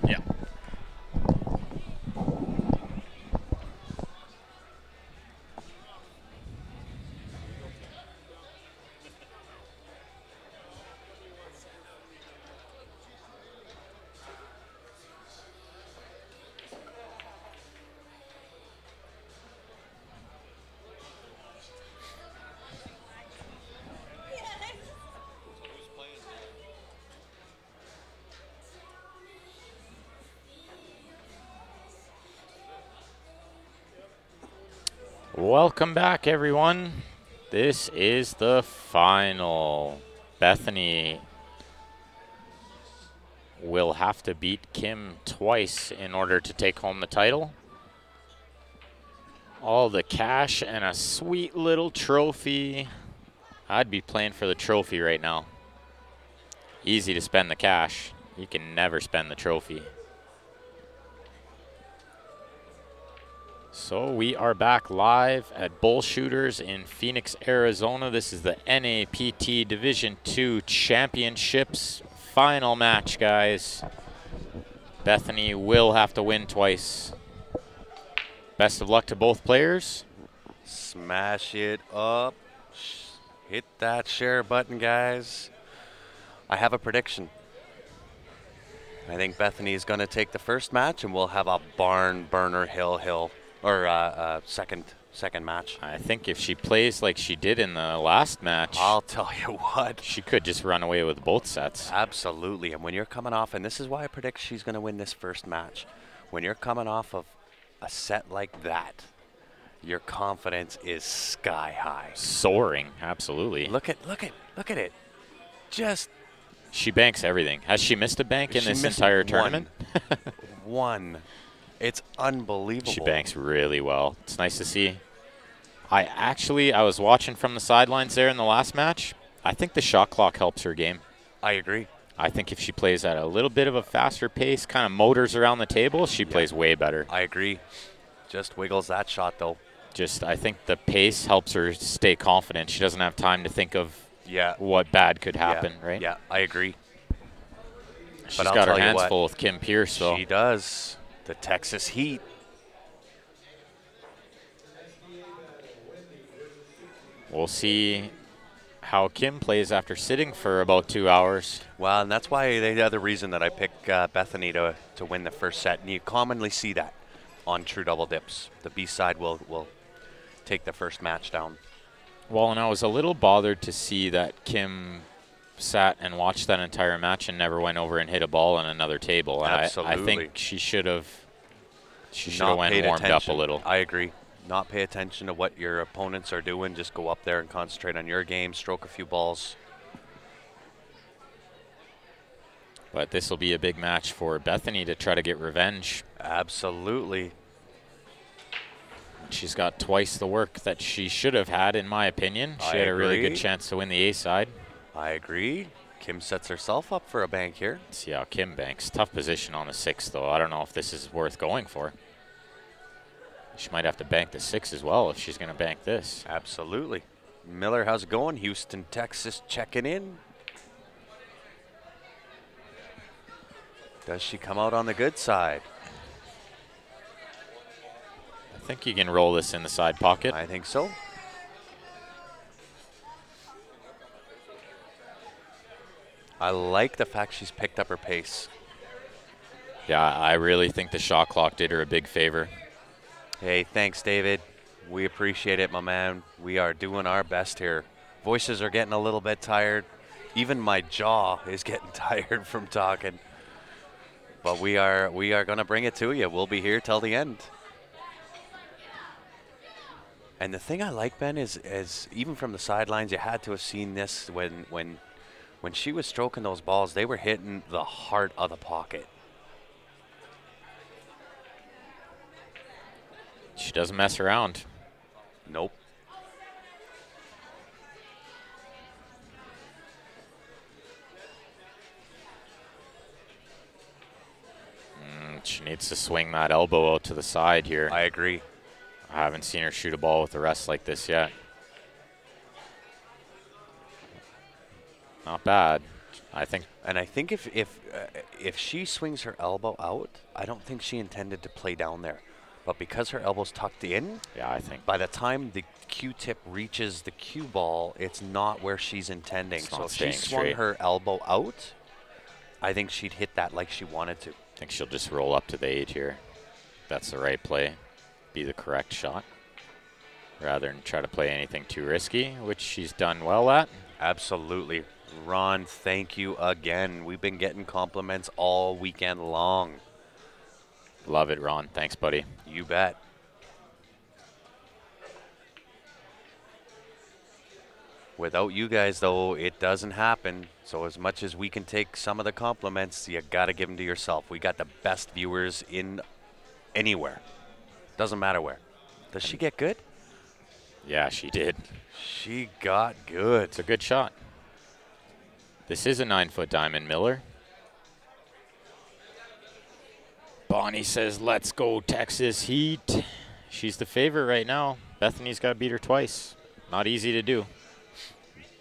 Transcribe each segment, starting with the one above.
Yeah. Welcome back, everyone. This is the final. Bethany will have to beat Kim twice in order to take home the title. All the cash and a sweet little trophy. I'd be playing for the trophy right now. Easy to spend the cash. You can never spend the trophy. So we are back live at Bullshooters in Phoenix, Arizona. This is the NAPT Division II Championships final match, guys. Bethany will have to win twice. Best of luck to both players. Smash it up. Hit that share button, guys. I have a prediction. I think Bethany is going to take the first match, and we'll have a barn burner second match. I think if she plays like she did in the last match, I'll tell you what, she could just run away with both sets. Absolutely. And when you're coming off, and this is why I predict she's going to win this first match, when you're coming off of a set like that, your confidence is sky high. Soaring, absolutely. Look at it. Just she banks everything. Has she missed a bank in this entire tournament? One. It's unbelievable. She banks really well. It's nice to see. I was watching from the sidelines there in the last match. I think the shot clock helps her game. I agree. I think if she plays at a little bit of a faster pace, kind of motors around the table, she plays way better. I agree. Just wiggles that shot, though. I think the pace helps her stay confident. She doesn't have time to think of what bad could happen, right? Yeah, I agree. She's got her hands full with Kim Pierce, so. She does. The Texas Heat. We'll see how Kim plays after sitting for about 2 hours. Well, and that's why the other reason that I pick Bethany to win the first set. And you commonly see that on true double dips. The B side will take the first match down. Well, and I was a little bothered to see that Kim sat and watched that entire match and never went over and hit a ball on another table. Absolutely. I think she should have went warmed up a little. I agree. Not pay attention to what your opponents are doing. Just go up there and concentrate on your game, stroke a few balls. But this will be a big match for Bethany to try to get revenge. Absolutely. She's got twice the work that she should have had, in my opinion. She had a really good chance to win the A side. I agree. Kim sets herself up for a bank here. Let's see how Kim banks. Tough position on the 6, though. I don't know if this is worth going for. She might have to bank the 6 as well if she's going to bank this. Absolutely. Miller, how's it going? Houston, Texas, checking in. Does she come out on the good side? I think you can roll this in the side pocket. I think so. I like the fact she's picked up her pace. Yeah, I really think the shot clock did her a big favor. Hey, thanks, David. We appreciate it, my man. We are doing our best here. Voices are getting a little bit tired. Even my jaw is getting tired from talking. But we are going to bring it to you. We'll be here till the end. And the thing I like, Ben, is even from the sidelines, you had to have seen this when she was stroking those balls, they were hitting the heart of the pocket. She doesn't mess around. Nope. She needs to swing that elbow out to the side here. I agree. I haven't seen her shoot a ball with a rest like this yet. Not bad. I think. And I think if she swings her elbow out, I don't think she intended to play down there. But because her elbow's tucked in, Yeah, I think. by the time the Q-tip reaches the cue ball, it's not where she's intending. It's So not if she staying swung straight. her elbow out, I think she'd hit that like she wanted to. I think she'll just roll up to the 8 here. That's the right play. Be the correct shot. Rather than try to play anything too risky, which she's done well at. Absolutely. Ron, thank you again. We've been getting compliments all weekend long. Love it, Ron. Thanks, buddy. You bet. Without you guys, though, it doesn't happen. So as much as we can take some of the compliments, you got to give them to yourself. We got the best viewers in anywhere. Doesn't matter where. Does she get good? Yeah, she did. She got good. It's a good shot. This is a 9-foot diamond, Miller. Bonnie says, let's go Texas Heat. She's the favorite right now. Bethany's got to beat her twice. Not easy to do.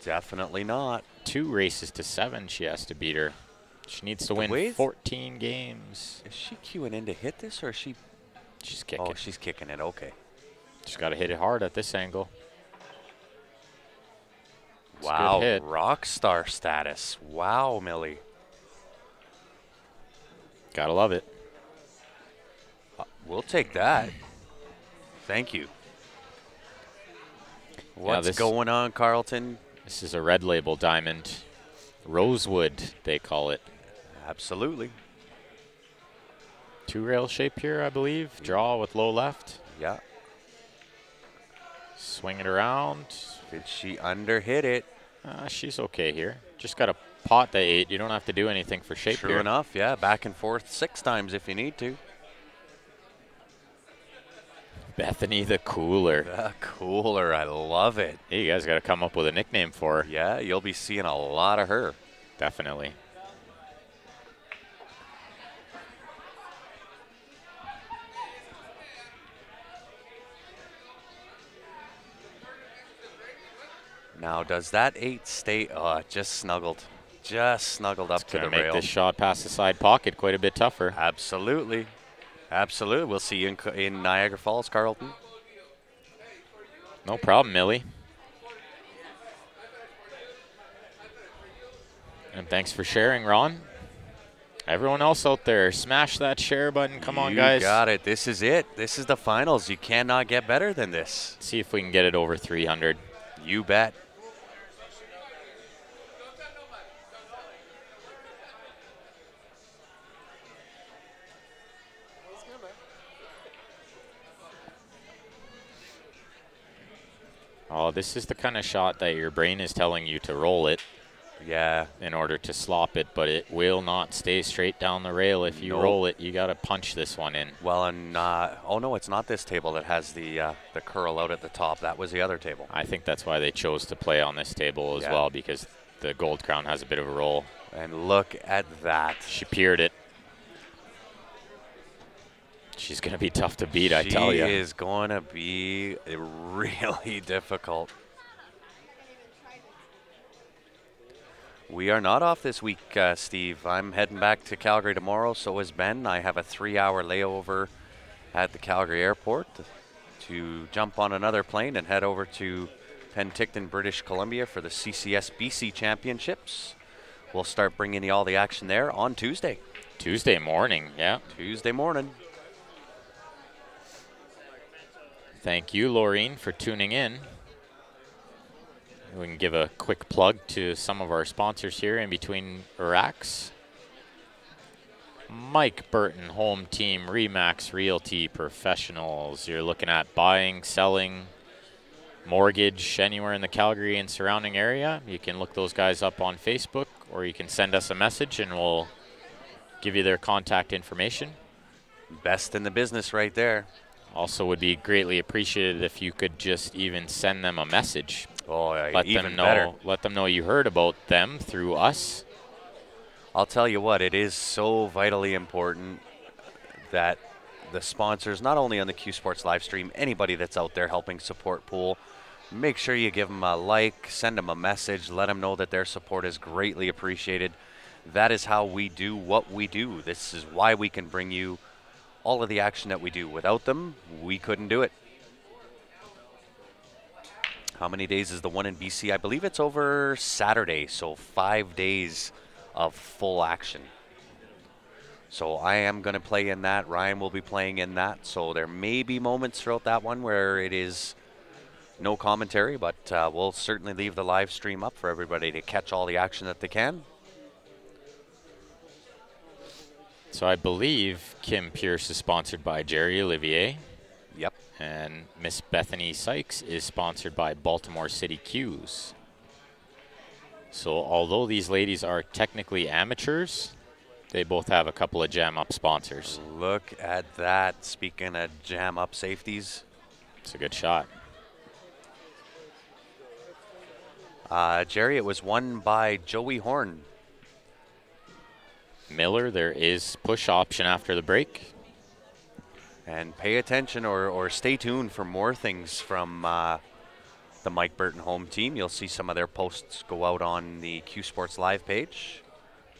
Definitely not. 2 races to 7 she has to beat her. She needs to win 14 games. Is she queuing in to hit this, or is she? She's kicking. Oh, she's kicking it. Okay. She's got to hit it hard at this angle. It's wow, a good hit. Rock star status. Wow, Millie. Gotta love it. We'll take that. Thank you. What's going on, Carlton? This is a red label diamond. Rosewood, they call it. Absolutely. 2-rail shape here, I believe. Draw with low left. Yeah. Swing it around. Did she underhit it? She's okay here. Just got to pot the 8. You don't have to do anything for shape here. True enough, yeah. Back and forth 6 times if you need to. Bethany the Cooler. The Cooler, I love it. Hey, you guys got to come up with a nickname for her. Yeah, you'll be seeing a lot of her. Definitely. Now, does that 8 stay? Oh, it just snuggled. Just snuggled up to the rail. It's going to make this shot past the side pocket quite a bit tougher. Absolutely. Absolutely. We'll see you in Niagara Falls, Carlton. No problem, Millie. And thanks for sharing, Ron. Everyone else out there, smash that share button. Come on, guys. You got it. This is it. This is the finals. You cannot get better than this. See if we can get it over 300. You bet. Oh, this is the kind of shot that your brain is telling you to roll it. Yeah. In order to slop it, but it will not stay straight down the rail. If you roll it, you got to punch this one in. Well, and oh no, it's not this table that has the curl out at the top. That was the other table. I think that's why they chose to play on this table as well, because the Gold Crown has a bit of a roll. And look at that. She piered it. She's going to be tough to beat, I tell you. She is going to be really difficult. We are not off this week, Steve. I'm heading back to Calgary tomorrow, so is Ben. I have a 3-hour layover at the Calgary airport to jump on another plane and head over to Penticton, British Columbia for the CCS BC Championships. We'll start bringing you all the action there on Tuesday. Tuesday morning, yeah. Tuesday morning. Thank you, Laureen, for tuning in. We can give a quick plug to some of our sponsors here in between racks. Mike Burton, Home Team, Remax Realty Professionals. You're looking at buying, selling, mortgage anywhere in the Calgary and surrounding area. You can look those guys up on Facebook, or you can send us a message and we'll give you their contact information. Best in the business right there. Also would be greatly appreciated if you could just even send them a message. Oh, let even them know, better. Let them know you heard about them through us. I'll tell you what, it is so vitally important that the sponsors, not only on the Q Sports live stream, anybody that's out there helping support pool, make sure you give them a like, send them a message, let them know that their support is greatly appreciated. That is how we do what we do. This is why we can bring you all of the action that we do. Without them, we couldn't do it. How many days is the one in BC? I believe it's over Saturday, so 5 days of full action. So I am going to play in that. Ryan will be playing in that. So there may be moments throughout that one where it is no commentary, but we'll certainly leave the live stream up for everybody to catch all the action that they can. So I believe Kim Pierce is sponsored by Jerry Olivier. Yep. And Miss Bethany Sykes is sponsored by Baltimore City Q's. So although these ladies are technically amateurs, they both have a couple of jam up sponsors. Look at that. Speaking of jam up safeties. It's a good shot. Jerry, it was won by Joey Horn. Miller, there is push option after the break. And pay attention or stay tuned for more things from the Mike Burton home team. You'll see some of their posts go out on the Q Sports Live page.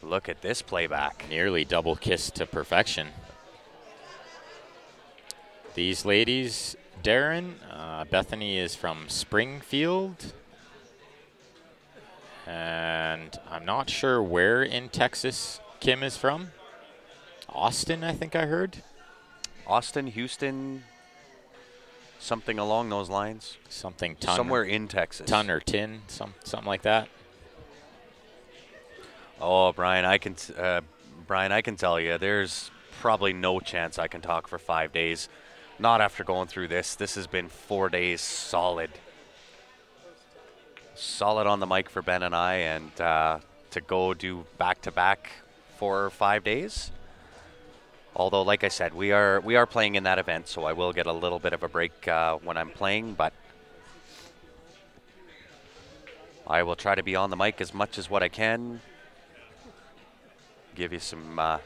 Look at this playback. Nearly double kiss to perfection. These ladies, Darren, Bethany is from Springfield. And I'm not sure where in Texas Kim is from. Austin, I think I heard. Austin, Houston, something along those lines. Something ton. Somewhere in Texas. Ton or tin, something like that. Oh, Brian, I can tell you, there's probably no chance I can talk for 5 days. Not after going through this. This has been 4 days solid. Solid on the mic for Ben and I, and to go do back-to-back 4 or 5 days. Although, like I said, we are playing in that event, so I will get a little bit of a break when I'm playing, but I will try to be on the mic as much as what I can. Give you some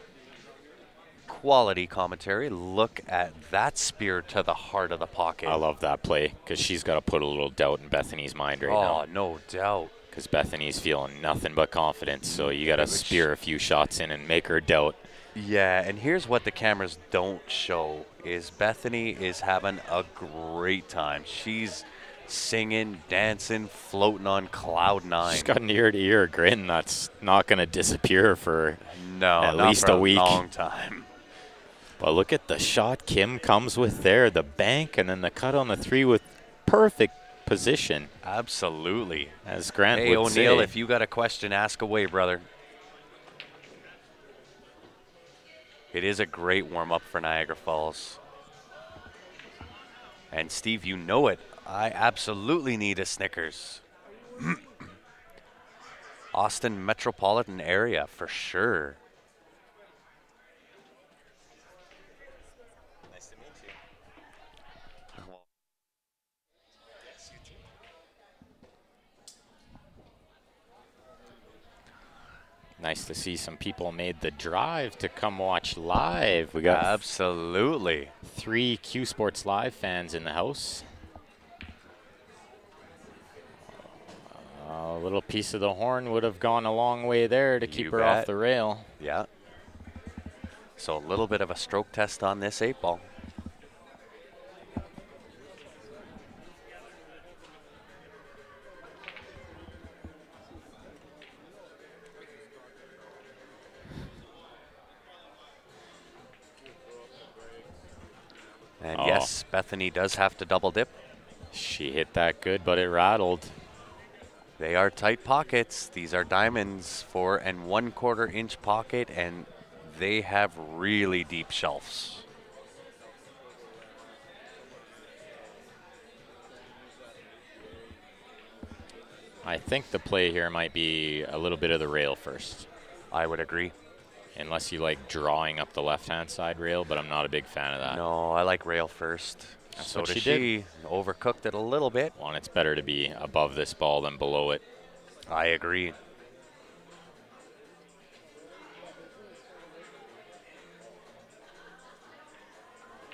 quality commentary. Look at that spear to the heart of the pocket. I love that play because she's got to put a little doubt in Bethany's mind right now. Oh, no doubt. Because Bethany's feeling nothing but confidence, so you got to spear a few shots in and make her doubt. Yeah, and here's what the cameras don't show is Bethany is having a great time. She's singing, dancing, floating on cloud nine. She's got an ear-to-ear grin that's not going to disappear for at least a week. Long time. But look at the shot Kim comes with there, the bank, and then the cut on the three with perfect position. Absolutely. As Grant would say. Hey, O'Neill, if you got a question, ask away, brother. It is a great warm-up for Niagara Falls. And, Steve, you know it. I absolutely need a Snickers. Austin metropolitan area, for sure. Nice to meet you. Nice to see some people made the drive to come watch live. We got absolutely 3 Q Sports Live fans in the house. A little piece of the horn would have gone a long way there to keep her off the rail. Yeah. So a little bit of a stroke test on this 8-ball. And yes, Bethany does have to double dip. She hit that good, but it rattled. They are tight pockets. These are diamonds, 4 1/4 inch pocket, and they have really deep shelves. I think the play here might be a little bit of the rail first. I would agree. Unless you like drawing up the left-hand side rail, but I'm not a big fan of that. No, I like rail first. That's so what does she did. Overcooked it a little bit. Well, and it's better to be above this ball than below it. I agree.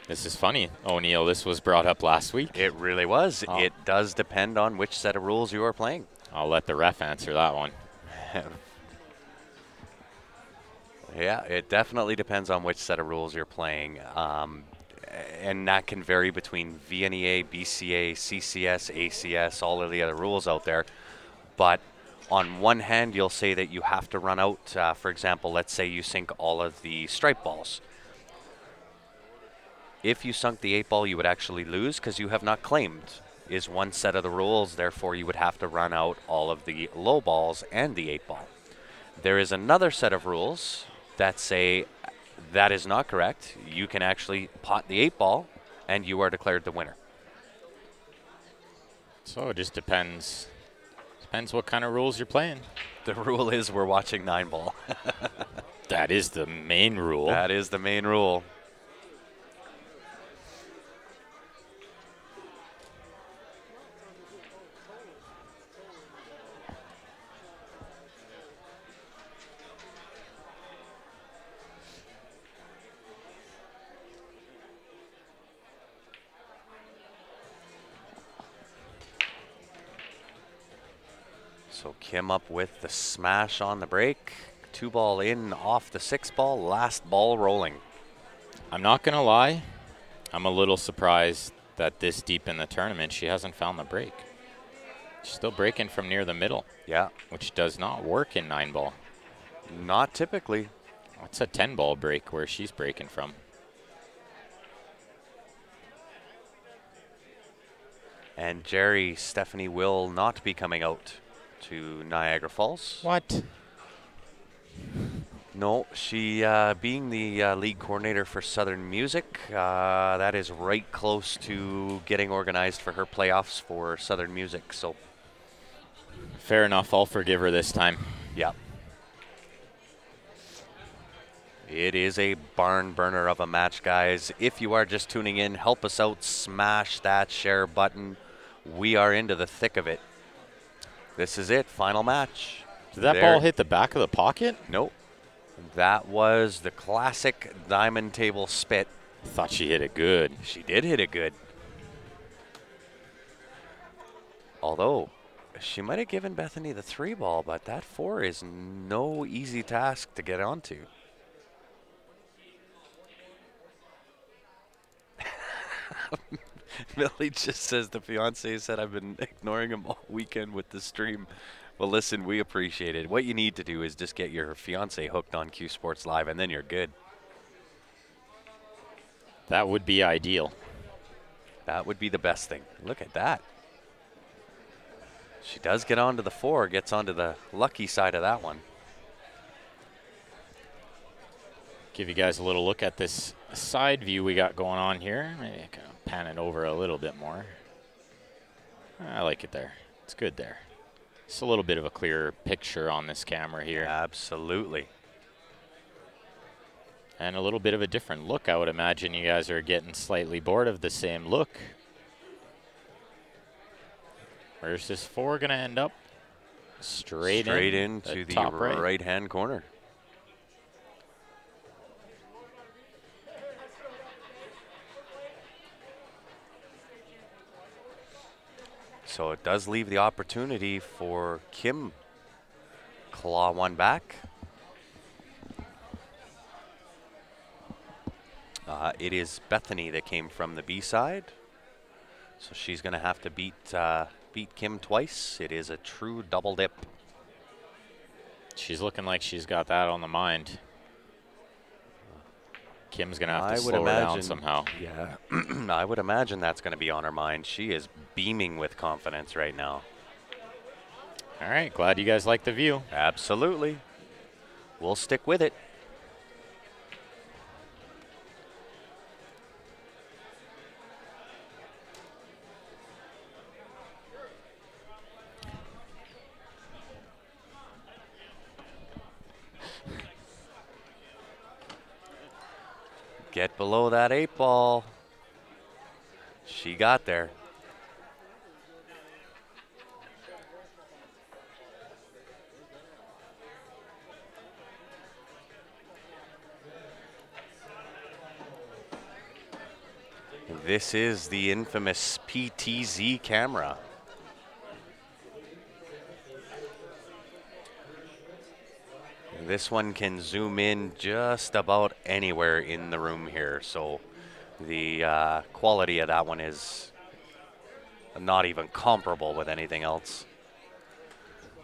This is funny, O'Neill. This was brought up last week. It really was. Oh. It does depend on which set of rules you are playing. I'll let the ref answer that one. Yeah, it definitely depends on which set of rules you're playing. And that can vary between VNEA, BCA, CCS, ACS, all of the other rules out there. But on one hand, you'll say that you have to run out, for example, let's say you sink all of the stripe balls. If you sunk the 8-ball, you would actually lose because you have not claimed, is one set of the rules. Therefore, you would have to run out all of the low balls and the 8-ball. There is another set of rules that say that is not correct. You can actually pot the 8-ball and you are declared the winner. So it just depends. Depends what kind of rules you're playing. The rule is we're watching 9-ball. That is the main rule. That is the main rule. So Kim up with the smash on the break. 2-ball in off the 6-ball. Last ball rolling. I'm not going to lie. I'm a little surprised that this deep in the tournament she hasn't found the break. She's still breaking from near the middle. Yeah. Which does not work in 9-ball. Not typically. It's a 10-ball break where she's breaking from. And Jerry, Stephanie will not be coming out to Niagara Falls. What? No, she being the league coordinator for Southern Music, that is right close to getting organized for her playoffs for Southern Music. So, fair enough. I'll forgive her this time. Yeah. It is a barn burner of a match, guys. If you are just tuning in, help us out. Smash that share button. We are into the thick of it. This is it. Final match. Did that ball hit the back of the pocket? Nope. That was the classic diamond table spit. Thought she hit it good. She did hit it good. Although, she might have given Bethany the 3-ball, but that 4 is no easy task to get onto. Millie just says the fiance said I've been ignoring him all weekend with the stream. Well, listen, we appreciate it. What you need to do is just get your fiance hooked on Q Sports Live, and then you're good. That would be ideal. That would be the best thing. Look at that. She does get onto the 4, gets onto the lucky side of that one. Give you guys a little look at this side view we got going on here. Maybe I can pan it over a little bit more. I like it there. It's good there. It's a little bit of a clearer picture on this camera here. Absolutely. And a little bit of a different look. I would imagine you guys are getting slightly bored of the same look. Where's this 4 going to end up? Straight into the top right-hand corner. So it does leave the opportunity for Kim claw one back. It is Bethany that came from the B side. So she's going to have to beat Kim twice. It is a true double dip. She's looking like she's got that on the mind. Kim's going to have to slow her down somehow. Yeah, I would imagine that's going to be on her mind. She is beaming with confidence right now. All right, glad you guys like the view. Absolutely. We'll stick with it. Get below that 8-ball. She got there. This is the infamous PTZ camera. This one can zoom in just about anywhere in the room here, so the quality of that one is not even comparable with anything else.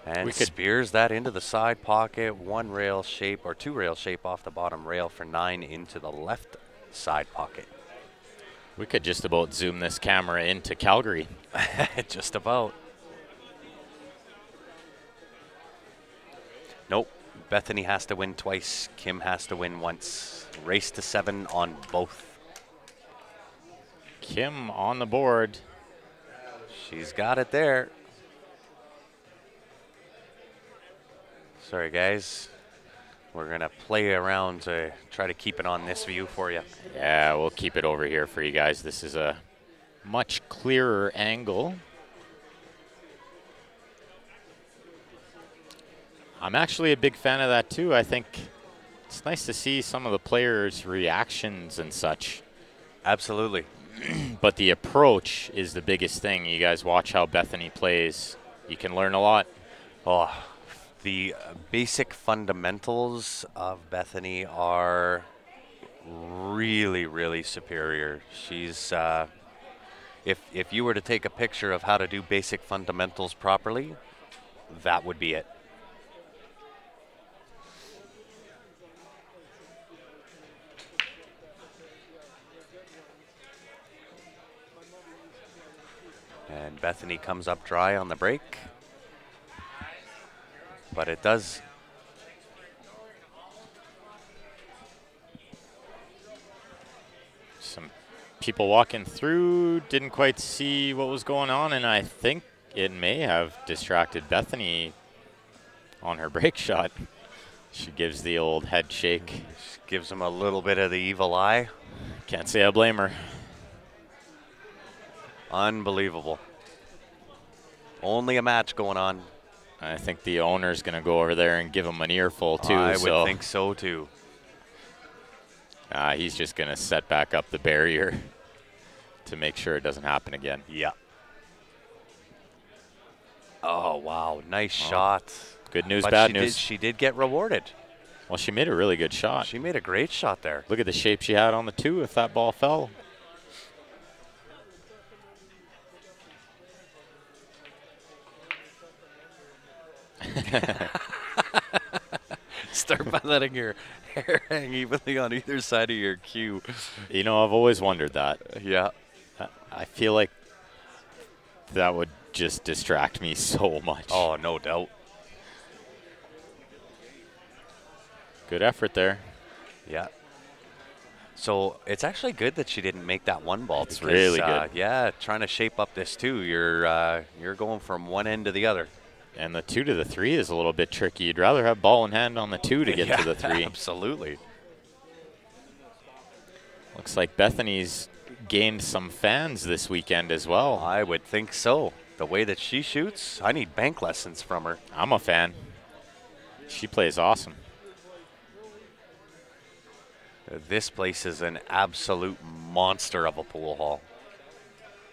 And spears that into the side pocket, one rail shape or two rail shape off the bottom rail for 9 into the left side pocket. We could just about zoom this camera into Calgary. Just about. Nope. Bethany has to win twice. Kim has to win once. Race to 7 on both. Kim on the board. She's got it there. Sorry, guys. We're going to play around to try to keep it on this view for you. Yeah, we'll keep it over here for you guys. This is a much clearer angle. I'm actually a big fan of that too. I think it's nice to see some of the players' reactions and such. Absolutely. But the approach is the biggest thing. You guys watch how Bethany plays. You can learn a lot. Oh, the basic fundamentals of Bethany are really, really superior. She's, if you were to take a picture of how to do basic fundamentals properly, that would be it. And Bethany comes up dry on the break. But it does. Some people walking through didn't quite see what was going on, and I think it may have distracted Bethany on her break shot. She gives the old head shake. She gives him a little bit of the evil eye. Can't say I blame her. Unbelievable. Only a match going on. I think the owner's going to go over there and give him an earful, too. I would think so, too. He's just going to set back up the barrier to make sure it doesn't happen again. Yeah. Oh, wow. Nice shot. Good news, bad news. She did get rewarded. Well, she made a really good shot. She made a great shot there. Look at the shape she had on the 2 if that ball fell. Start by letting your hair hang evenly on either side of your cue. You know, I've always wondered that. Yeah. I feel like that would just distract me so much. Oh, no doubt. Good effort there. Yeah. So it's actually good that she didn't make that one ball. It's because, really good. Yeah, trying to shape up this 2. You're going from one end to the other. And the 2 to the 3 is a little bit tricky. You'd rather have ball in hand on the 2 to get to the 3. Absolutely. Looks like Bethany's gained some fans this weekend as well. I would think so. The way that she shoots, I need bank lessons from her. I'm a fan. She plays awesome. This place is an absolute monster of a pool hall.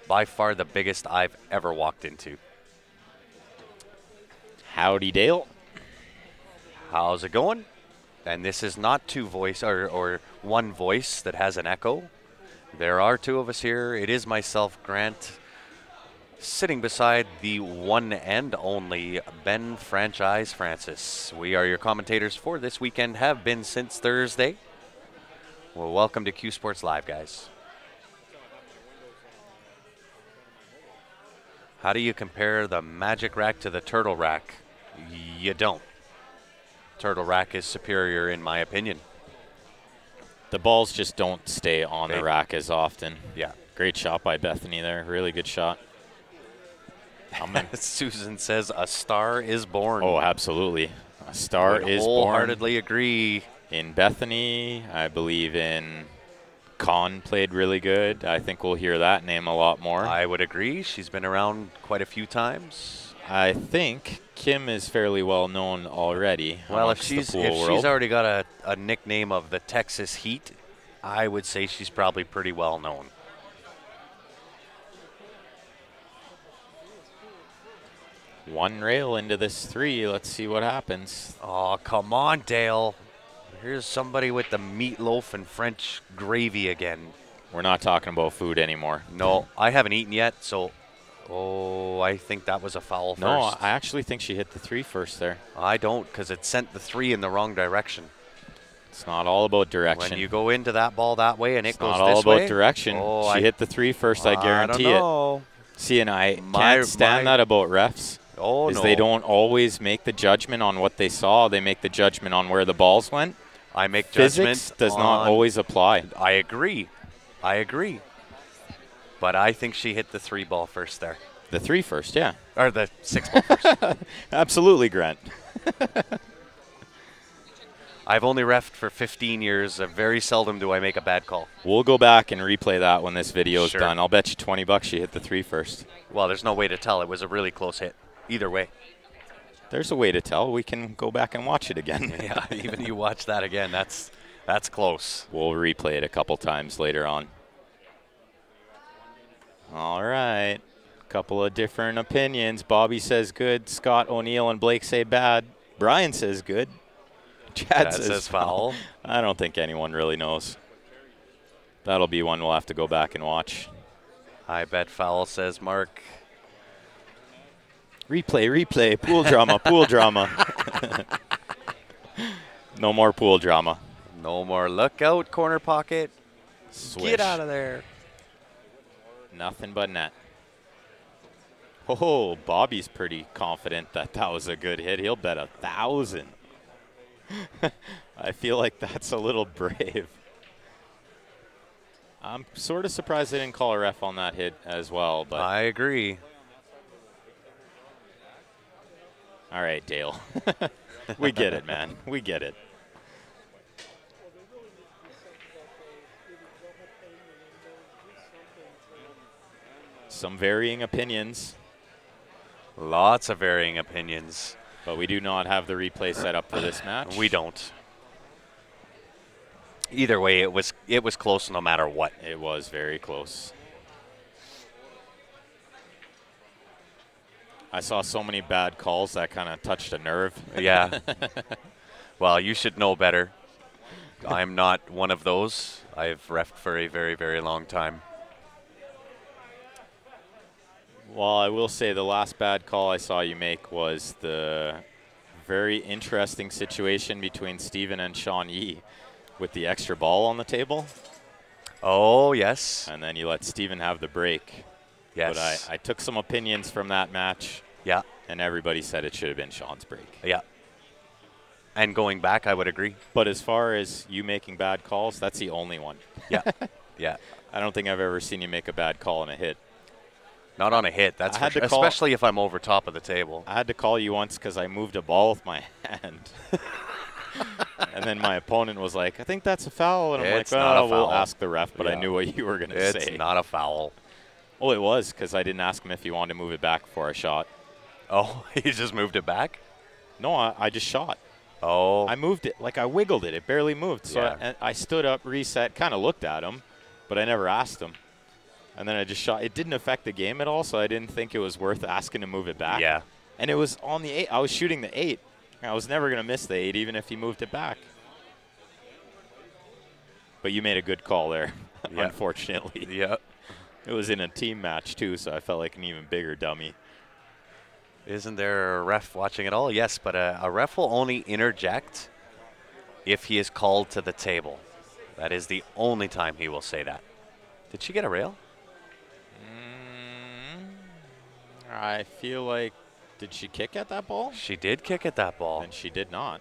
By far the biggest I've ever walked into. Howdy, Dale. How's it going? And this is not 2 voice or one voice that has an echo. There are 2 of us here. It is myself, Grant, sitting beside the one and only Ben Franchise Francis. We are your commentators for this weekend, have been since Thursday. Well, welcome to Q Sports Live, guys. How do you compare the Magic Rack to the Turtle Rack? You don't. Turtle Rack is superior in my opinion. The balls just don't stay on the rack as often. Yeah. Great shot by Bethany there. Really good shot. Susan says a star is born. Oh, absolutely. A star is born. Wholeheartedly agree. In Bethany, I believe in Con played really good. I think we'll hear that name a lot more. I would agree. She's been around quite a few times. I think Kim is fairly well known already. Well, if she's already got a nickname of the Texas Heat, I would say she's probably pretty well known. One rail into this 3. Let's see what happens. Oh, come on, Dale. Here's somebody with the meatloaf and French gravy again. We're not talking about food anymore. No, I haven't eaten yet, so... Oh, I think that was a foul first. No, I actually think she hit the 3 first there. I don't, because it sent the 3 in the wrong direction. It's not all about direction. When you go into that ball that way and it goes this way... It's not all about direction. Oh, she hit the 3 first, I guarantee I don't know. it. See, and I can't stand that about refs. Oh, no. They don't always make the judgment on what they saw. They make the judgment on where the balls went. I make Physics judgment does not always apply. I agree. I agree. But I think she hit the 3 ball first there. The 3 first, yeah. Or the 6 ball first. Absolutely, Grant. I've only refed for 15 years. Very seldom do I make a bad call. We'll go back and replay that when this video is Sure. done. I'll bet you $20 she hit the 3 first. Well, there's no way to tell. It was a really close hit. Either way. There's a way to tell. We can go back and watch it again. Yeah, even you watch that again, that's close. We'll replay it a couple times later on. All right. Couple of different opinions. Bobby says good. Scott O'Neill and Blake say bad. Brian says good. Chad says foul. I don't think anyone really knows. That'll be one we'll have to go back and watch. I bet foul, says Mark. Replay. Pool drama, pool drama. No more pool drama. No more. Look out, corner pocket. Swish. Get out of there. Nothing but net. Oh, Bobby's pretty confident that that was a good hit. He'll bet 1,000. I feel like that's a little brave. I'm sort of surprised they didn't call a ref on that hit as well. But I agree. All right, Dale. We get it, man. We get it. Some varying opinions. Lots of varying opinions. But we do not have the replay set up for this match. We don't. Either way, it was close no matter what. It was very close. I saw so many bad calls that kind of touched a nerve. Yeah. Well, you should know better. I'm not one of those. I've refed for a very, very long time. Well, I will say the last bad call I saw you make was the very interesting situation between Steven and Sean Yee with the extra ball on the table. Oh, yes. And then you let Steven have the break. Yes. But I took some opinions from that match. Yeah. And everybody said it should have been Sean's break. Yeah. And going back, I would agree. But as far as you making bad calls, that's the only one. Yeah. Yeah. I don't think I've ever seen you make a bad call in a hit. Not on a hit, that's for sure. Especially if I'm over top of the table. I had to call you once because I moved a ball with my hand. And then my opponent was like, I think that's a foul. And I'm like, well, we'll ask the ref, but I knew what you were going to say. It's not a foul. Oh, it was, because I didn't ask him if he wanted to move it back before I shot. Oh, he just moved it back? No, I just shot. Oh. I moved it. Like, I wiggled it. It barely moved. So Yeah. I stood up, reset, kind of looked at him, but I never asked him. And then I just shot. It didn't affect the game at all, so I didn't think it was worth asking to move it back. Yeah. And it was on the 8. I was shooting the 8. I was never going to miss the 8, even if he moved it back. But you made a good call there, unfortunately. Yeah. It was in a team match, too, so I felt like an even bigger dummy. Isn't there a ref watching it all? Yes, but a ref will only interject if he is called to the table. That is the only time he will say that. Did she get a rail? I feel like, did she kick at that ball? She did kick at that ball. And she did not.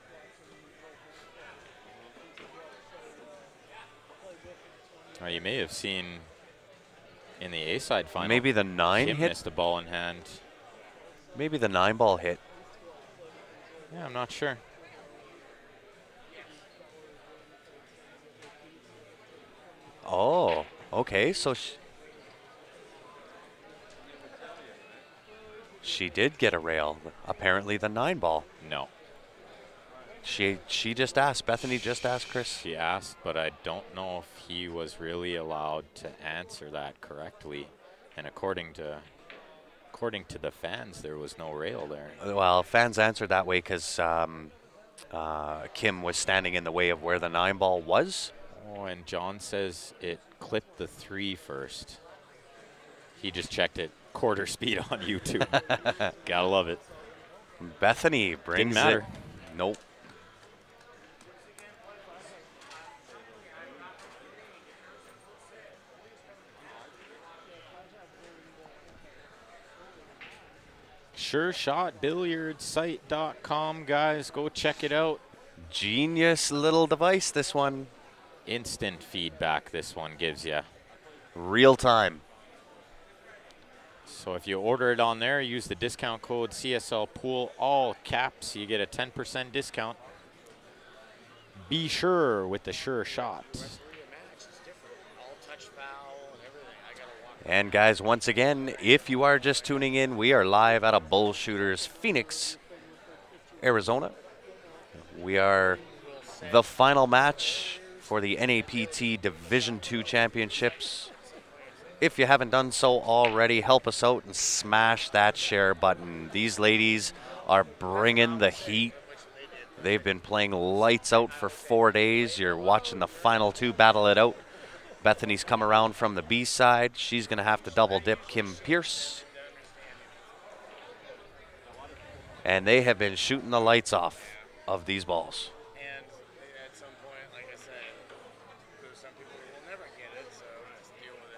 You may have seen in the A-side final. Maybe the 9 Kim hit? missed a ball in hand. Maybe the 9 ball hit. Yeah, I'm not sure. Oh, okay. So she did get a rail. Apparently the 9 ball. No. She just asked. Bethany just asked Chris. She asked, but I don't know if he was really allowed to answer that correctly. And according to According to the fans, there was no rail there. Well, fans answered that way because Kim was standing in the way of where the 9-ball was. Oh, and John says it clipped the 3 first. He just checked it quarter speed on YouTube. Gotta love it. Bethany brings Didn't matter. it. Nope. SureShotBilliardsSite.com, guys. Go check it out. Genius little device, this one. Instant feedback this one gives you. Real time. So if you order it on there, use the discount code CSLPOOL, all caps, you get a 10% discount. Be sure with the Sure Shot. And guys, once again, if you are just tuning in, we are live out of Bullshooters, Phoenix, Arizona. We are the final match for the NAPT Division II Championships. If you haven't done so already, help us out and smash that share button. These ladies are bringing the heat. They've been playing lights out for 4 days. You're watching the final 2 battle it out. Bethany's come around from the B side. She's going to have to double dip Kim Pierce. And they have been shooting the lights off of these balls. And at some point, like I said, there's some people who will never get it, so just deal with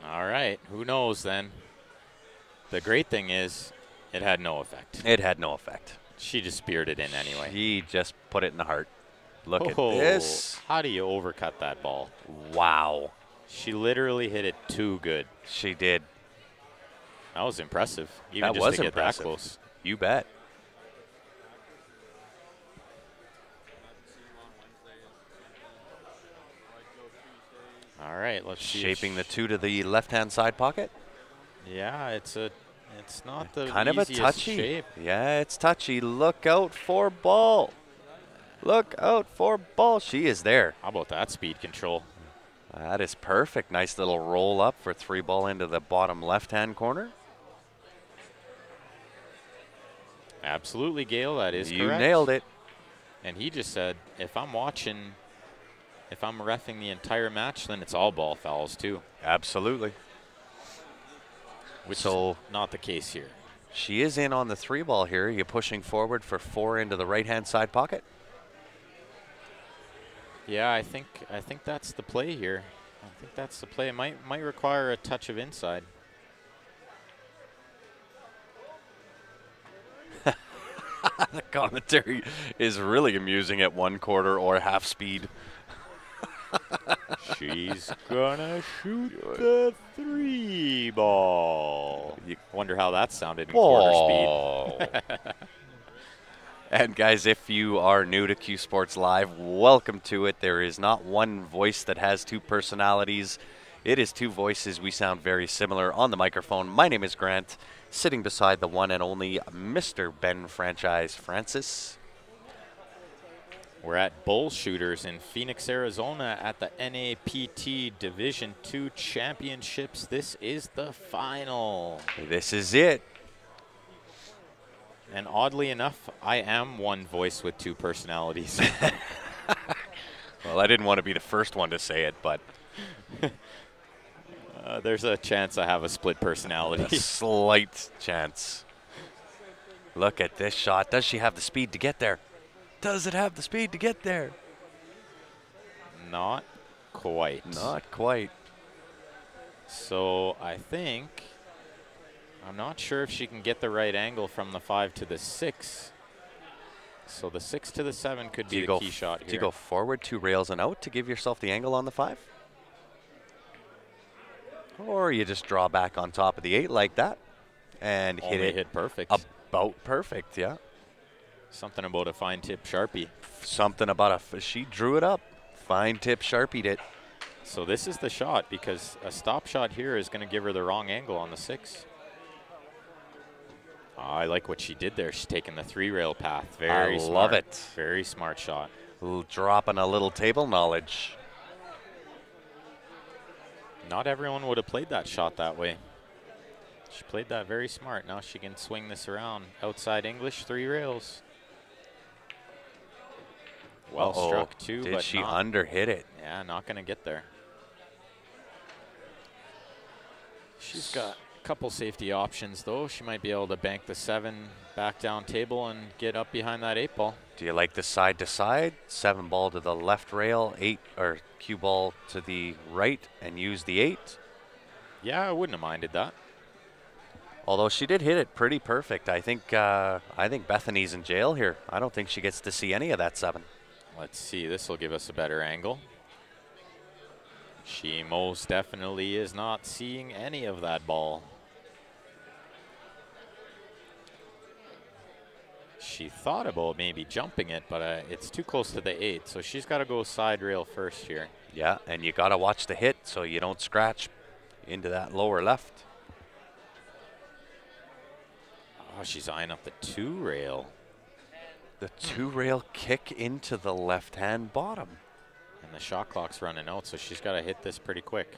it. All right, who knows then? The great thing is it had no effect. It had no effect. She just speared it in anyway. She just put it in the heart. Look at Oh, this. How do you overcut that ball? Wow. She literally hit it too good. She did. That was impressive. Even That just was to get impressive. that close. You bet. All right, let's see. Shaping the 2 to the left-hand side pocket. Yeah, it's not the Kind of a easiest touchy. shape. Yeah, it's touchy. Look out for ball. Look out for ball. She is there. How about that speed control? That is perfect. Nice little roll up for 3-ball into the bottom left-hand corner. Absolutely, Gail. That is You correct. nailed it. And he just said, if I'm reffing the entire match, then it's all ball fouls too. Absolutely. Which So- is not the case here. She is in on the 3-ball here. You're pushing forward for 4 into the right-hand side pocket. Yeah, I think that's the play here. I think that's the play. It might require a touch of inside. The commentary is really amusing at 1/4 or half speed. She's gonna shoot the 3-ball. You wonder how that sounded in quarter speed. And guys, if you are new to Q Sports Live, welcome to it. There is not one voice that has 2 personalities. It is 2 voices. We sound very similar on the microphone. My name is Grant, sitting beside the one and only Mr. Ben Franchise Francis. We're at Bullshooters in Phoenix, Arizona at the NAPT Division II Championships. This is the final. This is it. And oddly enough, I am one voice with 2 personalities. Well, I didn't want to be the first one to say it, but There's a chance I have a split a personality. slight chance. Look at this shot. Does she have the speed to get there? Does it have the speed to get there? Not quite. Not quite. So I think, I'm not sure if she can get the right angle from the 5 to the 6. So the 6 to the 7 could be the key shot here. Do you go forward 2 rails and out to give yourself the angle on the 5? Or you just draw back on top of the 8 like that and hit perfect. About perfect, yeah. Something about a fine tip Sharpie. Something about she drew it up. Fine tip Sharpied it. So this is the shot, because a stop shot here is going to give her the wrong angle on the 6. I like what she did there. She's taking the 3-rail path. Very smart. Love it. Very smart shot. Dropping a little table knowledge. Not everyone would have played that shot that way. She played that very smart. Now she can swing this around. Outside English, 3 rails. Well struck too, Did but she not, underhit it? yeah, not going to get there. She's got a couple safety options though. She might be able to bank the 7 back down table and get up behind that 8 ball. Do you like the side to side? 7 ball to the left rail, 8 or cue ball to the right, and use the 8. Yeah, I wouldn't have minded that. Although she did hit it pretty perfect. I think Bethany's in jail here. I don't think she gets to see any of that 7. Let's see. This will give us a better angle. She most definitely is not seeing any of that ball. She thought about maybe jumping it, but it's too close to the 8, so she's got to go side rail first here. Yeah, and you got to watch the hit so you don't scratch into that lower left. Oh, she's eyeing up the 2 rail. The 2 rail kick into the left-hand bottom. And the shot clock's running out, so she's got to hit this pretty quick.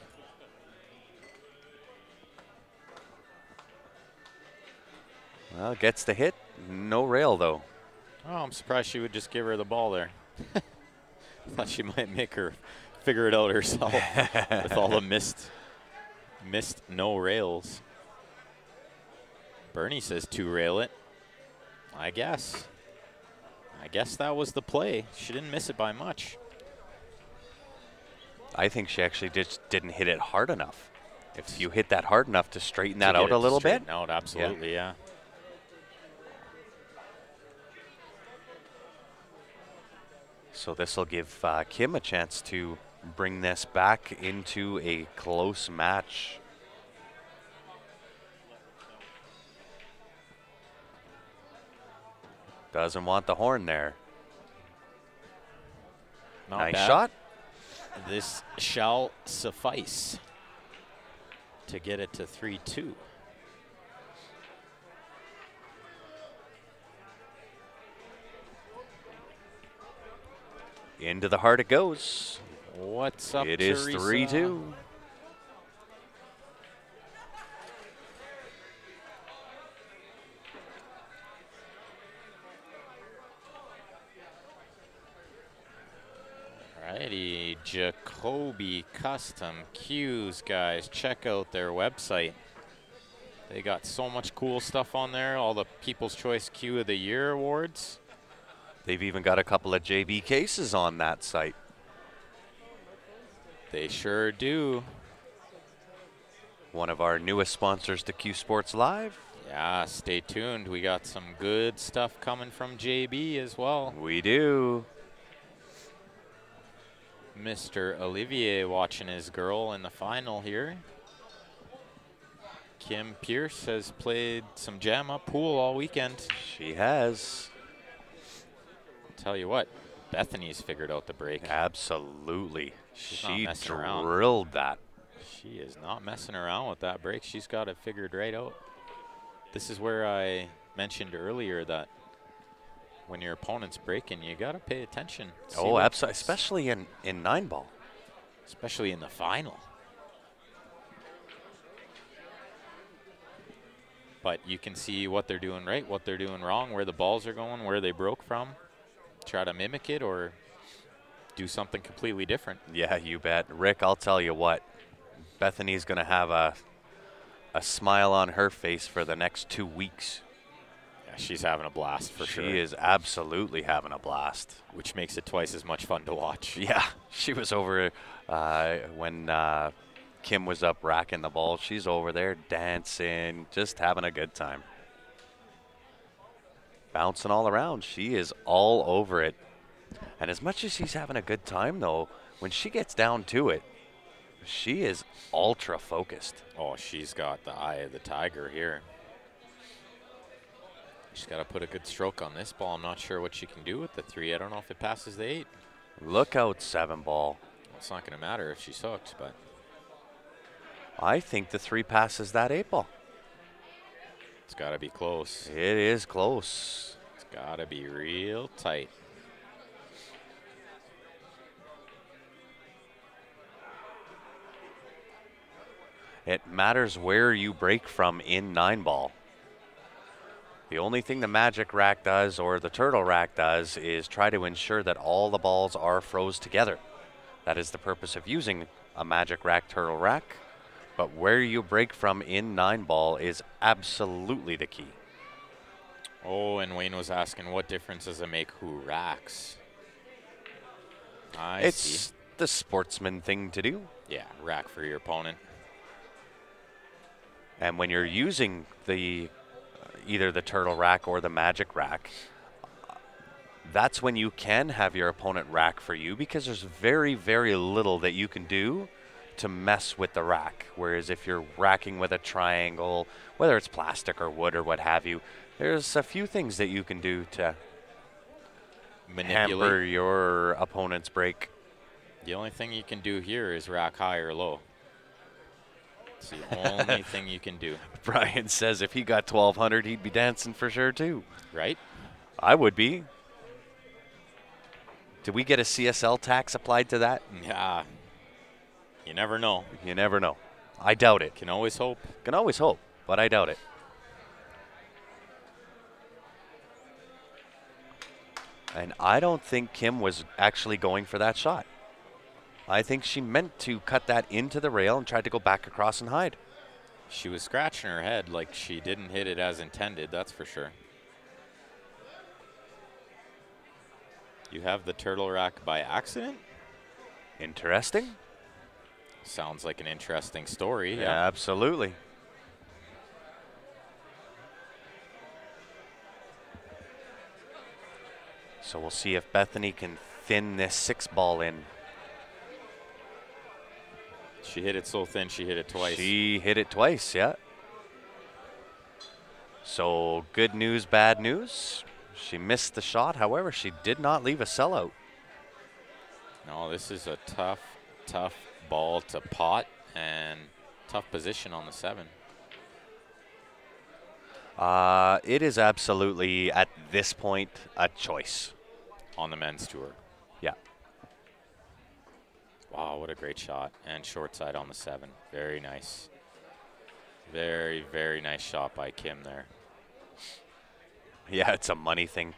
Well, gets the hit. No rail, though. Oh, I'm surprised she would just give her the ball there. Thought she might make her figure it out herself with all the missed no rails. Bernie says 2 rail it. I guess that was the play. She didn't miss it by much. I think she actually just didn't hit it hard enough. If you hit that hard enough to straighten that out a little bit. Out, absolutely, yeah. So this will give Kim a chance to bring this back into a close match. Doesn't want the horn there. Not nice bad. shot. This shall suffice to get it to 3-2. Into the heart it goes. What's up, It is Teresa? 3-2. Alrighty, Jacoby Custom Cues, guys. Check out their website. They got so much cool stuff on there. All the People's Choice Cue of the Year awards. They've even got a couple of JB cases on that site. They sure do. One of our newest sponsors to Q Sports Live. Yeah, stay tuned. We got some good stuff coming from JB as well. We do. Mr. Olivier watching his girl in the final here. Kim Pierce has played some jam-up pool all weekend. She has. Tell you what, Bethany's figured out the break. Absolutely. She messing around. drilled that. She is not messing around with that break. She's got it figured right out. This is where I mentioned earlier that when your opponent's breaking, you got to pay attention. Oh, absolutely. Especially in 9-ball. Especially in the final. But you can see what they're doing right, what they're doing wrong, where the balls are going, where they broke from. Try to mimic it or do something completely different. Yeah, you bet. Rick, I'll tell you what. Bethany's going to have a smile on her face for the next 2 weeks. Yeah, she's having a blast for sure. She is absolutely having a blast. Which makes it twice as much fun to watch. Yeah, she was over when Kim was up racking the ball. She's over there dancing, just having a good time. Bouncing all around. She is all over it. And as much as she's having a good time, though, when she gets down to it, she is ultra focused. Oh, she's got the eye of the tiger here. She's got to put a good stroke on this ball. I'm not sure what she can do with the 3. I don't know if it passes the 8. Look out, 7-ball. Well, it's not going to matter if she's hooked, but I think the 3 passes that 8-ball. it's got to be close. It is close. It's got to be real tight. It matters where you break from in 9-ball. The only thing the magic rack does, or the turtle rack does, is try to ensure that all the balls are froze together. That is the purpose of using a magic rack, turtle rack. But where you break from in 9-ball is absolutely the key. Oh, and Wayne was asking, what difference does it make who racks? I It's see. the sportsman thing to do. Yeah, rack for your opponent. And when you're using the either the turtle rack or the magic rack, that's when you can have your opponent rack for you, because there's very, very little that you can do to mess with the rack. Whereas if you're racking with a triangle, whether it's plastic or wood or what have you, there's a few things that you can do to hamper your opponent's break. The only thing you can do here is rack high or low. It's the only thing you can do. Brian says if he got 1,200, he'd be dancing for sure too. Right? I would be. Did we get a CSL tax applied to that? Yeah. You never know. You never know. I doubt it. Can always hope. Can always hope, but I doubt it. And I don't think Kim was actually going for that shot. I think she meant to cut that into the rail and tried to go back across and hide. She was scratching her head like she didn't hit it as intended, that's for sure. You have the turtle rack by accident? Interesting. Sounds like an interesting story. Yeah, absolutely. So we'll see if Bethany can thin this 6-ball in. She hit it so thin, she hit it twice. She hit it twice, yeah. So good news, bad news. She missed the shot. However, she did not leave a sellout. No, this is a tough, tough ball to pot and tough position on the 7. It is absolutely, at this point, a choice. On the men's tour. Yeah. Wow, what a great shot. And short side on the 7. Very nice. Very, very nice shot by Kim there. Yeah, it's a money thing.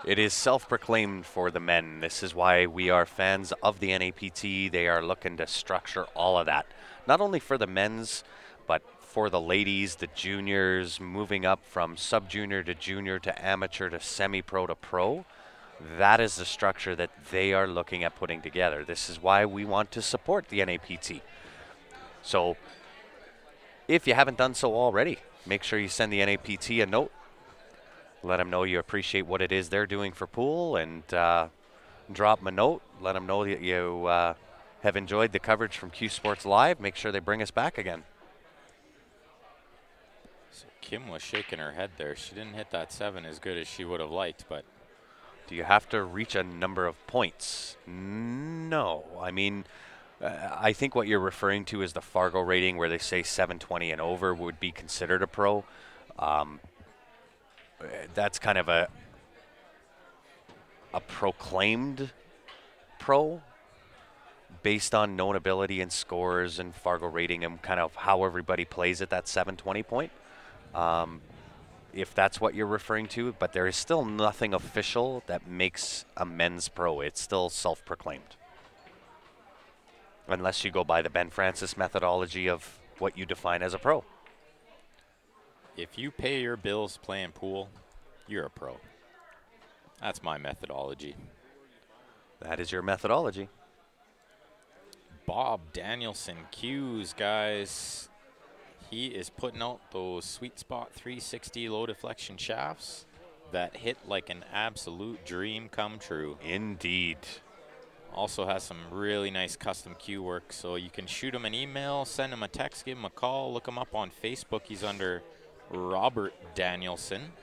It is self-proclaimed for the men. This is why we are fans of the NAPT. They are looking to structure all of that. Not only for the men's, but for the ladies, the juniors, moving up from sub-junior to junior to amateur to semi-pro to pro. That is the structure that they are looking at putting together. This is why we want to support the NAPT. So if you haven't done so already, make sure you send the NAPT a note. Let them know you appreciate what it is they're doing for pool, and drop them a note. Let them know that you have enjoyed the coverage from Q Sports Live. Make sure they bring us back again. So Kim was shaking her head there. She didn't hit that 7 as good as she would have liked, but do you have to reach a number of points? No. I mean, I think what you're referring to is the Fargo rating, where they say 720 and over would be considered a pro. That's kind of a proclaimed pro based on known ability and scores and Fargo rating and kind of how everybody plays at that 720 point. If that's what you're referring to, but there is still nothing official that makes a men's pro. It's still self-proclaimed. Unless you go by the Ben Francis methodology of what you define as a pro. if you pay your bills playing pool, you're a pro. That's my methodology. That is your methodology. Bob Danielson cues, guys. He is putting out those sweet spot 360 low deflection shafts that hit like an absolute dream come true. Indeed. Also has some really nice custom cue work, so you can shoot him an email, send him a text, give him a call, look him up on Facebook. He's under Robert Danielson.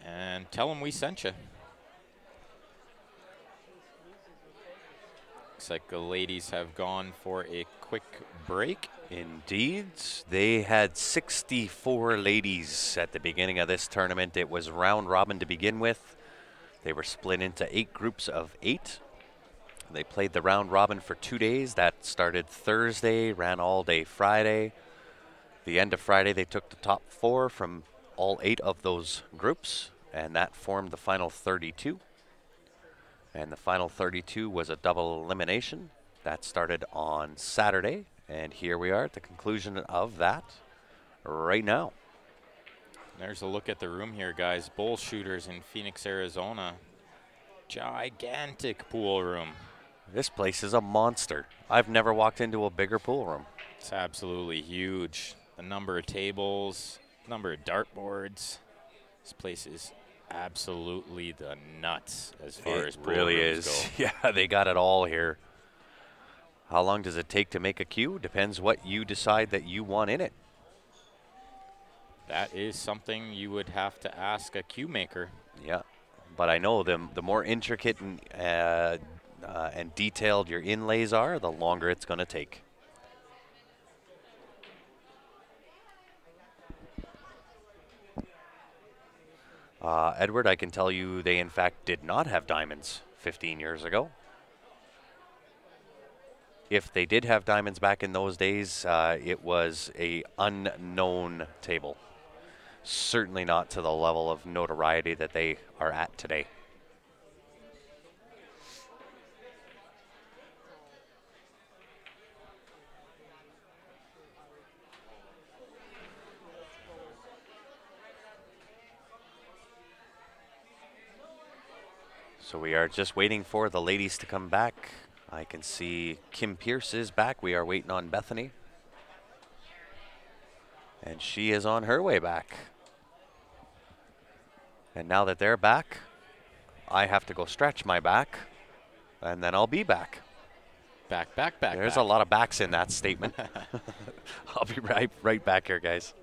And tell him we sent you. Looks like the ladies have gone for a quick break. Indeed. They had 64 ladies at the beginning of this tournament. It was round robin to begin with. They were split into 8 groups of 8. They played the round robin for 2 days. That started Thursday, ran all day Friday. The end of Friday, they took the top 4 from all 8 of those groups, and that formed the final 32. And the final 32 was a double elimination. That started on Saturday, and here we are at the conclusion of that right now. There's a look at the room here, guys. Bullshooters in Phoenix, Arizona. Gigantic pool room. This place is a monster. I've never walked into a bigger pool room. It's absolutely huge. The number of tables, number of dartboards. This place is absolutely the nuts as far as pool really rooms is. go. Yeah, they got it all here. How long does it take to make a cue? Depends what you decide that you want in it. That is something you would have to ask a cue maker. Yeah, but I know the more intricate and detailed your inlays are, the longer it's going to take. Edward, I can tell you they in fact did not have diamonds 15 years ago. If they did have diamonds back in those days, it was a unknown table. Certainly not to the level of notoriety that they are at today. So we are just waiting for the ladies to come back. I can see Kim Pierce is back. We are waiting on Bethany. And she is on her way back. And now that they're back, I have to go stretch my back, and then I'll be back. Back. There's a lot of backs in that statement. I'll be right back here, guys.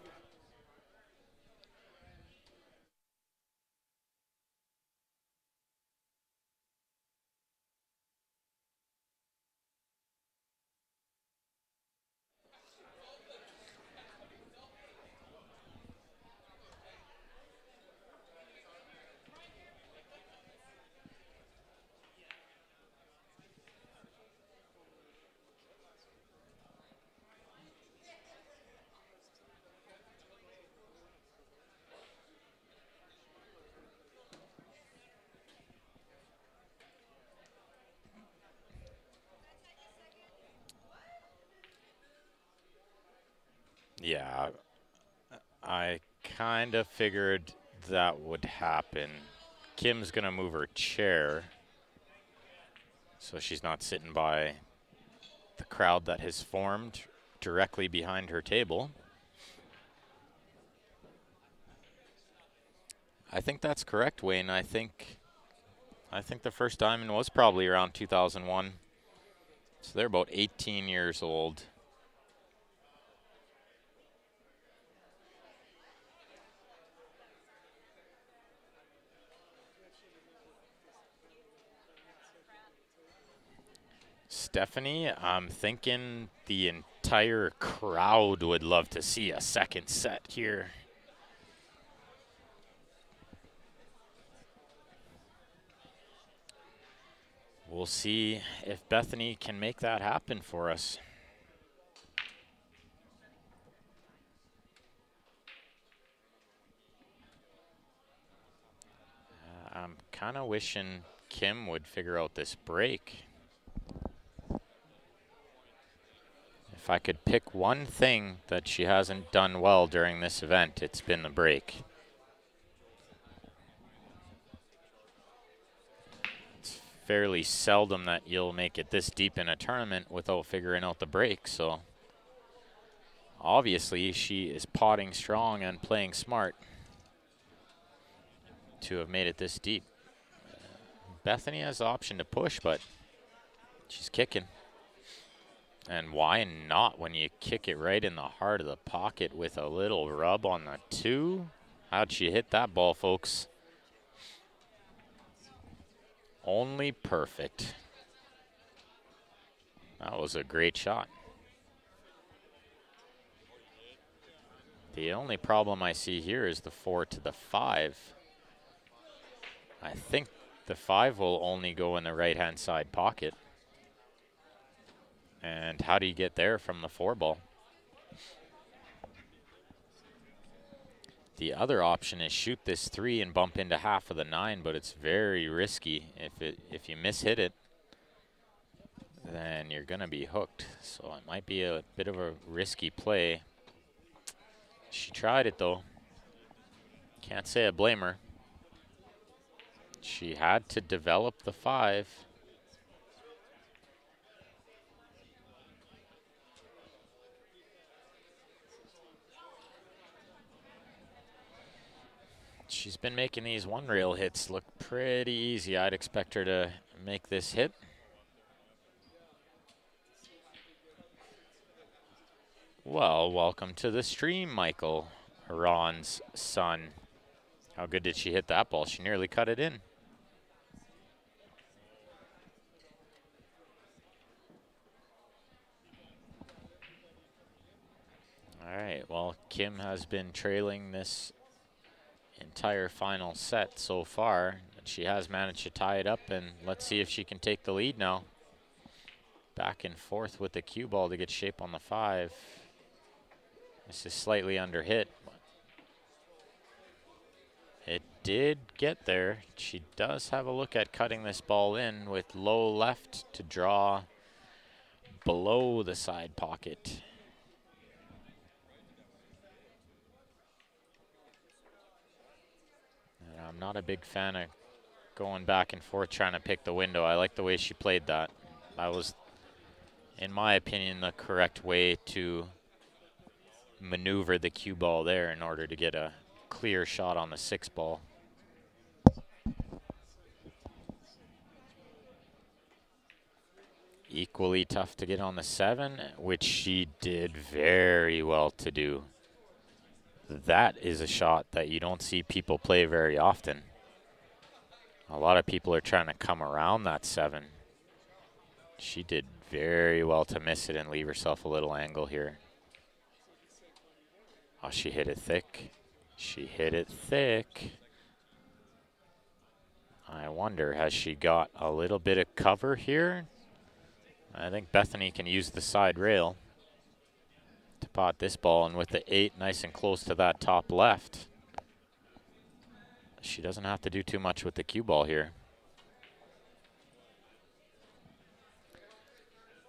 Yeah, I kind of figured that would happen. Kim's going to move her chair so she's not sitting by the crowd that has formed directly behind her table. I think that's correct, Wayne. I think the first diamond was probably around 2001. So they're about 18 years old. Stephanie, I'm thinking the entire crowd would love to see a second set here. We'll see if Bethany can make that happen for us. I'm kind of wishing Kim would figure out this break. If I could pick one thing that she hasn't done well during this event, it's been the break. It's fairly seldom that you'll make it this deep in a tournament without figuring out the break, so obviously she is potting strong and playing smart to have made it this deep. Bethany has the option to push, but she's kicking. And why not when you kick it right in the heart of the pocket with a little rub on the 2? How'd she hit that ball, folks? Only perfect. That was a great shot. The only problem I see here is the 4 to the 5. I think the 5 will only go in the right-hand side pocket. And how do you get there from the 4 ball? The other option is shoot this 3 and bump into half of the 9, but it's very risky. If you mishit it, then you're gonna be hooked. So it might be a bit of a risky play. She tried it though. Can't say I blame her. She had to develop the 5. She's been making these 1 rail hits look pretty easy. I'd expect her to make this hit. Well, welcome to the stream, Michael, Ron's son. How good did she hit that ball? She nearly cut it in. All right, well, Kim has been trailing this entire final set so far. She has managed to tie it up, and let's see if she can take the lead now. Back and forth with the cue ball to get shape on the 5. This is slightly under hit. It did get there. She does have a look at cutting this ball in with low left to draw below the side pocket. And I'm not a big fan of going back and forth trying to pick the window. I like the way she played that. That was, in my opinion, the correct way to maneuver the cue ball there in order to get a clear shot on the 6 ball. Equally tough to get on the 7, which she did very well to do. That is a shot that you don't see people play very often. A lot of people are trying to come around that 7. She did very well to miss it and leave herself a little angle here. Oh, she hit it thick. She hit it thick. I wonder, has she got a little bit of cover here? I think Bethany can use the side rail to pot this ball, and with the 8 nice and close to that top left, she doesn't have to do too much with the cue ball here.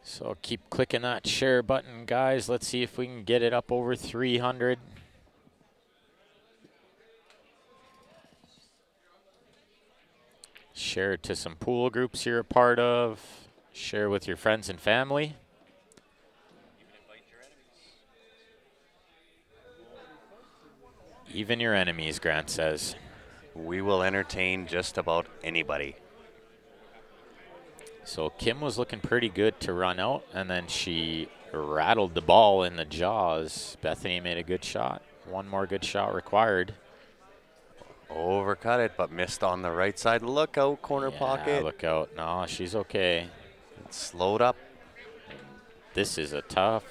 So keep clicking that share button, guys. Let's see if we can get it up over 300. Share it to some pool groups you're a part of. Share with your friends and family. Even your enemies, Grant says. We will entertain just about anybody. So Kim was looking pretty good to run out, and then she rattled the ball in the jaws. Bethany made a good shot. 1 more good shot required. Overcut it, but missed on the right side. Look out, corner pocket. Look out. No, she's okay. It's slowed up. This is a tough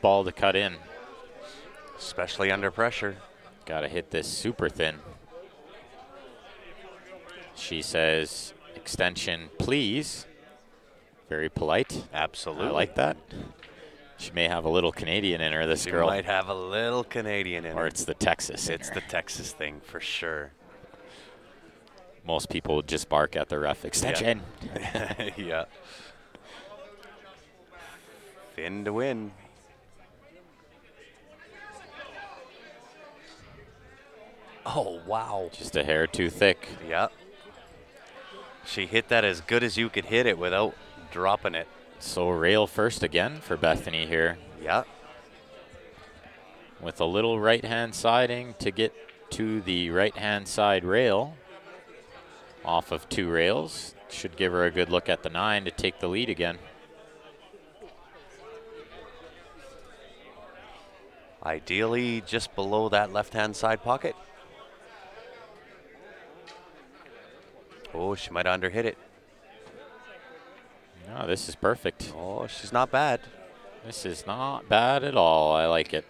ball to cut in. Especially under pressure. Got to hit this super thin. She says, extension, please. Very polite. Absolutely. I like that. She may have a little Canadian in her, this girl. She might have a little Canadian in her. Or it's the Texas. It's the Texas thing for sure. Most people would just bark at the ref. Extension. Yeah. Yeah. Thin to win. Oh, wow. Just a hair too thick. Yeah. She hit that as good as you could hit it without dropping it. So rail first again for Bethany here. Yeah. With a little right-hand siding to get to the right-hand side rail. Off of 2 rails. Should give her a good look at the 9 to take the lead again. Ideally just below that left-hand side pocket. Oh, she might underhit it. No, this is perfect. Oh, she's not bad. This is not bad at all. I like it.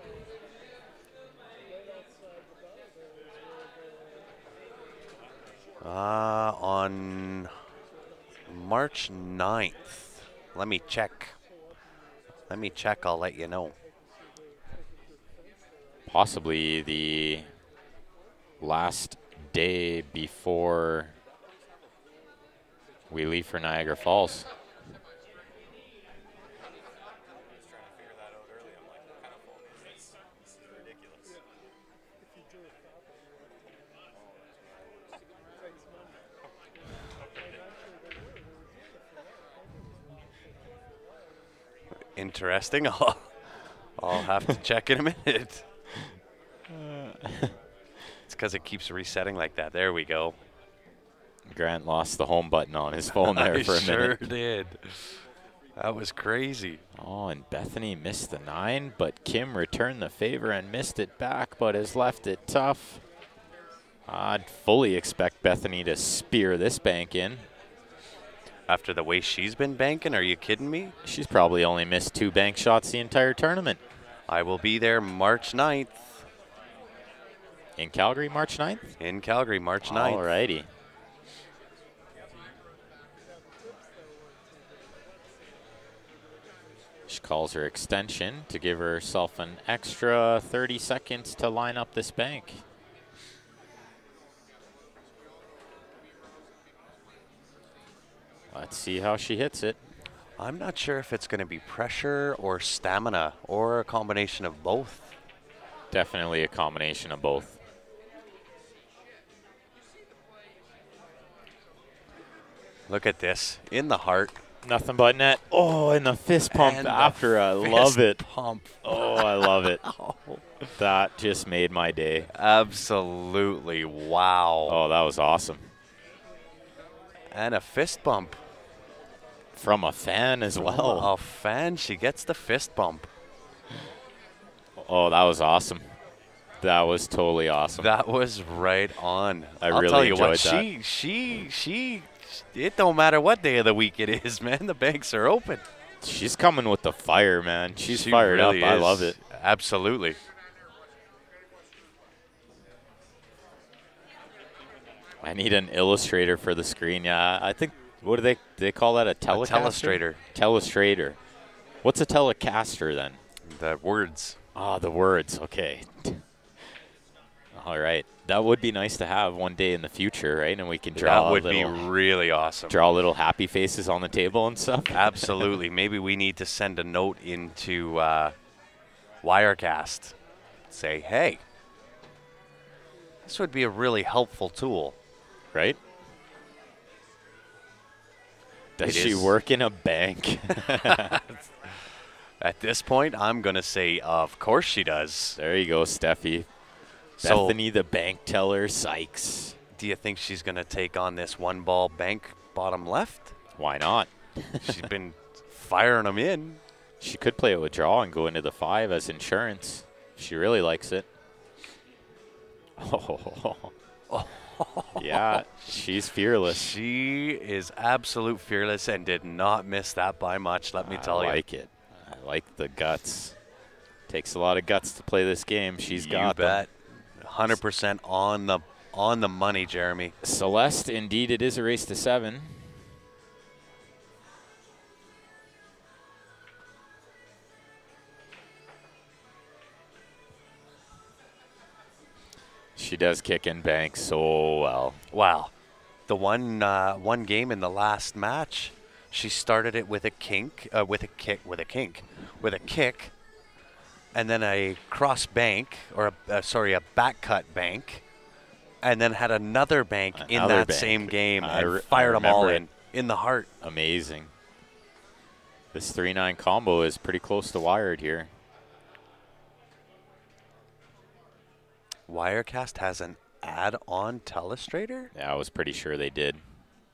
On March 9th, let me check. Let me check. I'll let you know. Possibly the last day before we leave for Niagara Falls. Interesting. I'll have to check in a minute. It's because it keeps resetting like that. There we go. Grant lost the home button on his phone there for a sure minute. did. That was crazy. Oh, and Bethany missed the 9, but Kim returned the favor and missed it back, but has left it tough. I'd fully expect Bethany to spear this bank in. After the way she's been banking, are you kidding me? She's probably only missed 2 bank shots the entire tournament. I will be there March 9th. In Calgary, March 9th? In Calgary, March 9th. Alrighty. She calls her extension to give herself an extra 30 seconds to line up this bank. Let's see how she hits it. I'm not sure if it's going to be pressure or stamina or a combination of both. Definitely a combination of both. Look at this. In the heart. Nothing but net. Oh, and the fist pump And after. I love it. Pump. Oh, I love it. That just made my day. Absolutely. Wow. Oh, that was awesome. And a fist bump. From a fan as well. A fan. She gets the fist bump. Oh, that was awesome. That was totally awesome. That was right on. I'll really tell you enjoyed what, that. She, it don't matter what day of the week it is, man. The banks are open. She's coming with the fire, man. She's She fired really up. I is. love it. Absolutely. I need an illustrator for the screen. Yeah, I think, what do they call that? A telecaster? telestrator. Telestrator. What's a telecaster then? The words. Ah, the words. Okay. All right. That would be nice to have one day in the future, right? And we can draw That would be really awesome. Draw little happy faces on the table and stuff. Absolutely. Maybe we need to send a note into Wirecast. Say, hey, this would be a really helpful tool. Right? Does It she is. work in a bank? At this point, I'm going to say, of course she does. There you go, Steffi. So, Bethany the bank teller, Sykes. do you think she's going to take on this one ball bank bottom left? Why not? She's been firing them in. She could play a withdrawal and go into the 5 as insurance. She really likes it. Oh. Yeah, she's fearless. She is absolute fearless and did not miss that by much, let me tell you. I like it. I like the guts. Takes a lot of guts to play this game. She's got You bet. them. 100% on the money, Jeremy. Celeste, indeed, it is a race to 7. She does kick and bank so well. Wow. The one game in the last match, she started it with a kick, and then a cross bank, or a back cut bank, and then had another bank in Another that bank. same game I and fired them all remember in the heart. Amazing. This 3-9 combo is pretty close to wired here. Wirecast has an add-on telestrator? Yeah, I was pretty sure they did.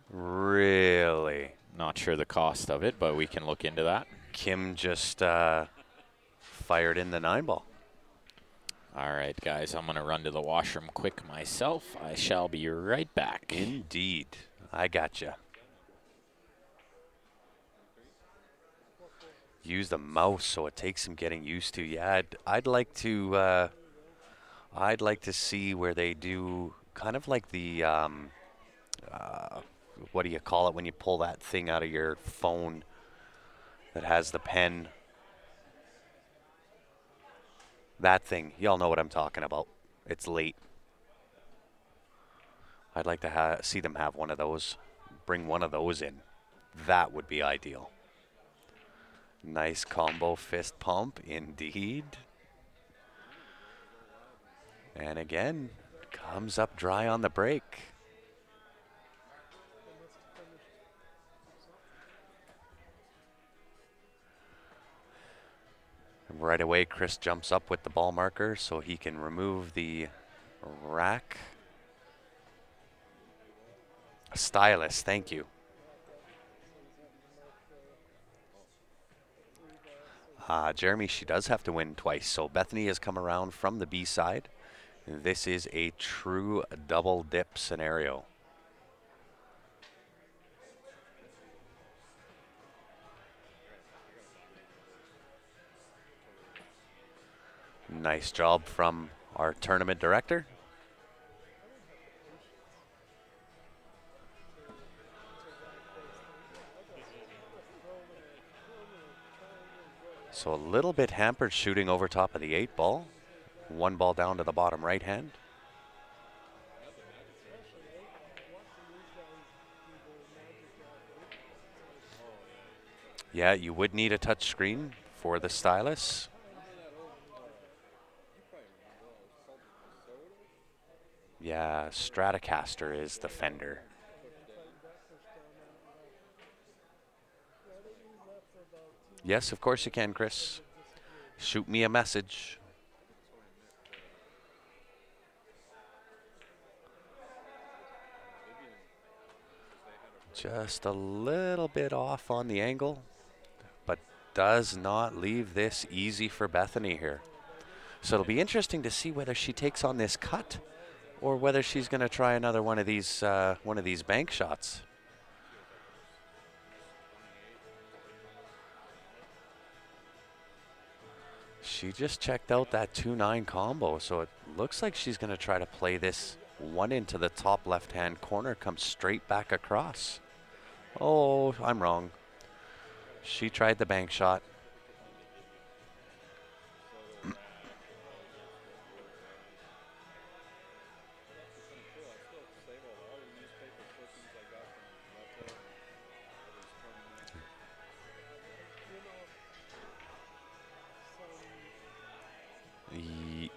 Really? Not sure the cost of it, but we can look into that. Kim just fired in the 9-ball. All right, guys, I'm going to run to the washroom quick myself. I shall be right back. Indeed. I gotcha. Use the mouse so it takes some getting used to. Yeah, I'd like to see where they do kind of like the what do you call it when you pull that thing out of your phone that has the pen? That thing. Y'all know what I'm talking about. It's late. I'd like to see them have one of those. Bring one of those in. That would be ideal. Nice combo fist pump indeed. And again, comes up dry on the break. Right away, Chris jumps up with the ball marker so he can remove the rack. Stylus, thank you. Jeremy, she does have to win twice, so Bethany has come around from the B side. This is a true double dip scenario. Nice job from our tournament director. So a little bit hampered shooting over top of the 8 ball. One ball down to the bottom right hand. Yeah, you would need a touch screen for the stylus. Yeah, Stratocaster is the fender. Yes, of course you can, Chris. Shoot me a message. Just a little bit off on the angle, but does not leave this easy for Bethany here. So it'll be interesting to see whether she takes on this cut or whether she's going to try another one of these bank shots. She just checked out that 2-9 combo, so it looks like she's going to try to play this one into the top left-hand corner, come straight back across. Oh, I'm wrong. She tried the bank shot.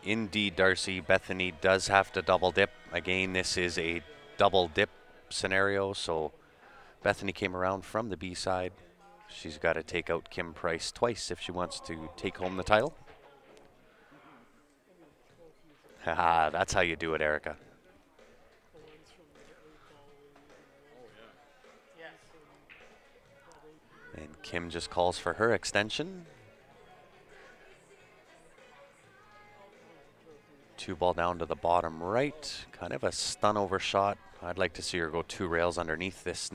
Indeed, Darcy, Bethany does have to double dip. Again, this is a double dip scenario, so Bethany came around from the B side. She's got to take out Kim Price twice if she wants to take home the title. Haha, that's how you do it, Erica. And Kim just calls for her extension. 2 ball down to the bottom right. Kind of a stun over shot. I'd like to see her go 2 rails underneath this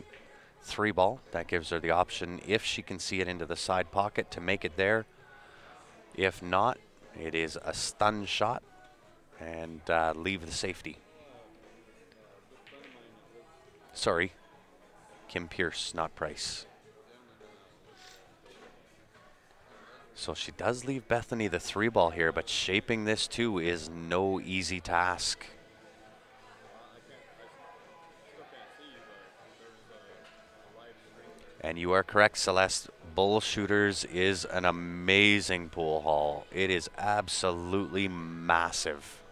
3 ball. That gives her the option, if she can see it into the side pocket, to make it there. If not, it is a stun shot and leave the safety. Sorry, Kim Pierce, not Price. So she does leave Bethany the 3 ball here, but shaping this too is no easy task. And you are correct, Celeste. Bullshooters is an amazing pool hall. It is absolutely massive.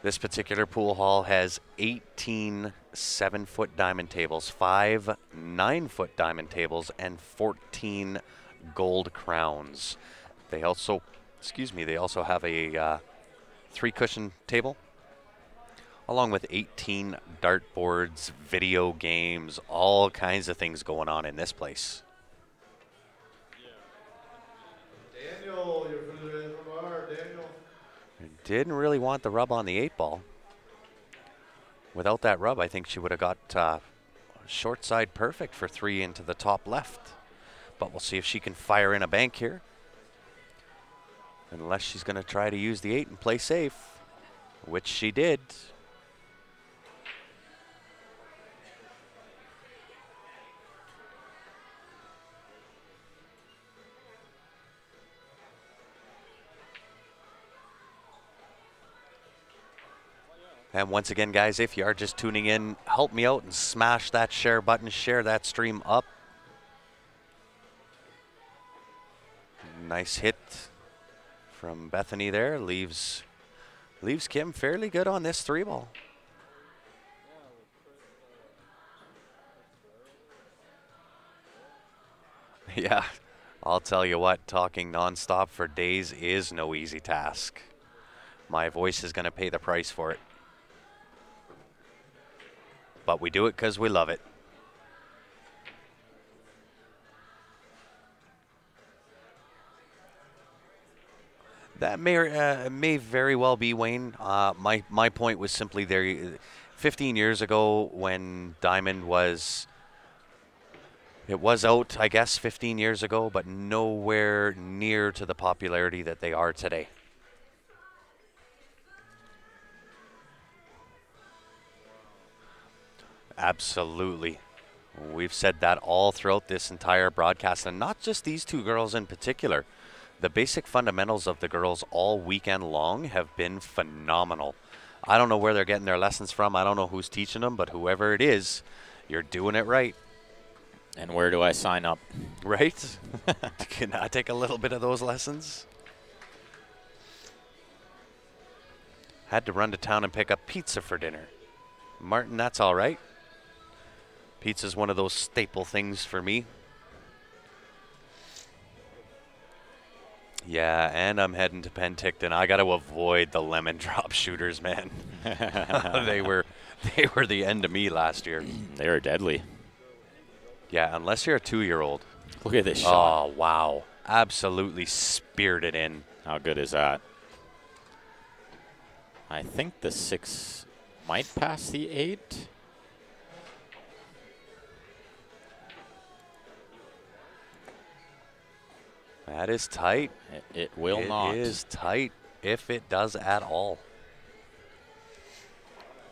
This particular pool hall has 18 7-foot diamond tables, 5 9-foot diamond tables, and 14 gold crowns. They also, they also have a 3-cushion table, along with 18 dartboards, video games, all kinds of things going on in this place. Daniel, you're from the bar, Daniel. Didn't really want the rub on the 8 ball. Without that rub, I think she would have got short side perfect for 3 into the top left. But we'll see if she can fire in a bank here. Unless she's going to try to use the 8 and play safe, which she did. And once again, guys, if you are just tuning in, help me out and smash that share button, share that stream up. Nice hit from Bethany there. Leaves Kim fairly good on this 3-ball. Yeah, I'll tell you what, talking nonstop for days is no easy task. My voice is going to pay the price for it. But we do it because we love it. That may very well be, Wayne. My point was simply there. 15 years ago, when Diamond was, it was out, I guess, 15 years ago, but nowhere near to the popularity that they are today. Absolutely. We've said that all throughout this entire broadcast, and not just these two girls in particular. The basic fundamentals of the girls all weekend long have been phenomenal. I don't know where they're getting their lessons from. I don't know who's teaching them, but whoever it is, you're doing it right. And where do I sign up? Right? Can I take a little bit of those lessons? Had to run to town and pick up pizza for dinner. Martin, that's all right. Pizza's one of those staple things for me. Yeah, and I'm heading to Penticton. I got to avoid the lemon drop shooters, man. They were the end of me last year. They were deadly. Yeah, unless you're a 2-year-old. Look at this shot. Oh, wow. Absolutely speared it in. How good is that? I think the 6 might pass the 8. That is tight. It will not. It is tight if it does at all.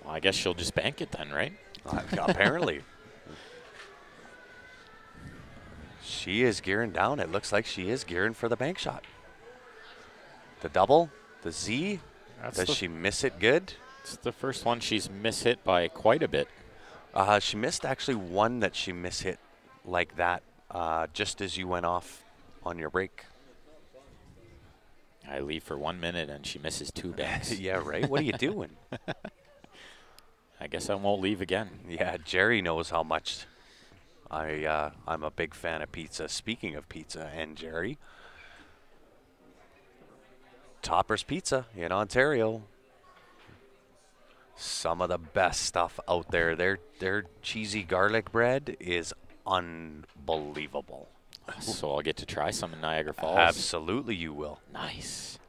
Well, I guess she'll just bank it then, right? Apparently. She is gearing down. It looks like she is gearing for the bank shot. The double, the Z. Does she miss it good? It's the first one she's mishit by quite a bit. She missed actually one that she mishit like that just as you went off on your break. I leave for 1 minute and she misses 2 banks. Yeah, right? What are you doing? I guess I won't leave again. Yeah, Jerry knows how much I'm a big fan of pizza. Speaking of pizza and Jerry, Topper's Pizza in Ontario. Some of the best stuff out there. Their cheesy garlic bread is unbelievable. So I'll get to try some in Niagara Falls. Absolutely you will. Nice.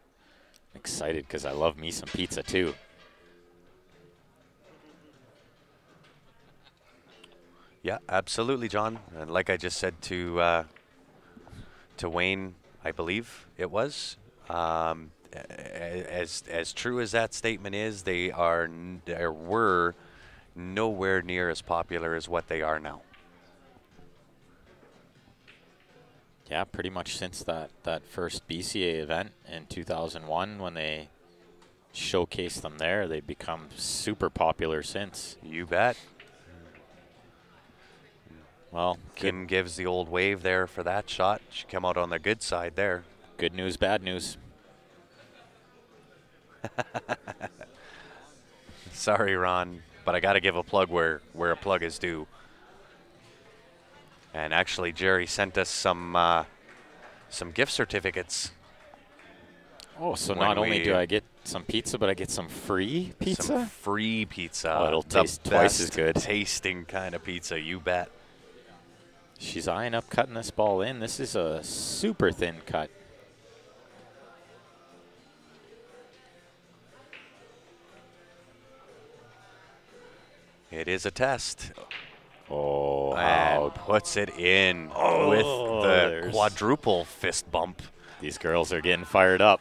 I'm excited because I love me some pizza too. Yeah, absolutely, John. And like I just said to Wayne, I believe it was, as true as that statement is, they were nowhere near as popular as what they are now. Yeah, pretty much since that first BCA event in 2001 when they showcased them there, they've become super popular since. You bet. Well, Kim gives the old wave there for that shot. She came out on the good side there. Good news, bad news. Sorry, Ron, but I got to give a plug where a plug is due. And actually, Jerry sent us some gift certificates. Oh, so not only do I get some pizza, but I get some free pizza? Some free pizza. Oh, it'll taste twice as good. Tasting kind of pizza, you bet. She's eyeing up cutting this ball in. This is a super thin cut. It is a test. Oh, and puts it in with the quadruple fist bump. These girls are getting fired up.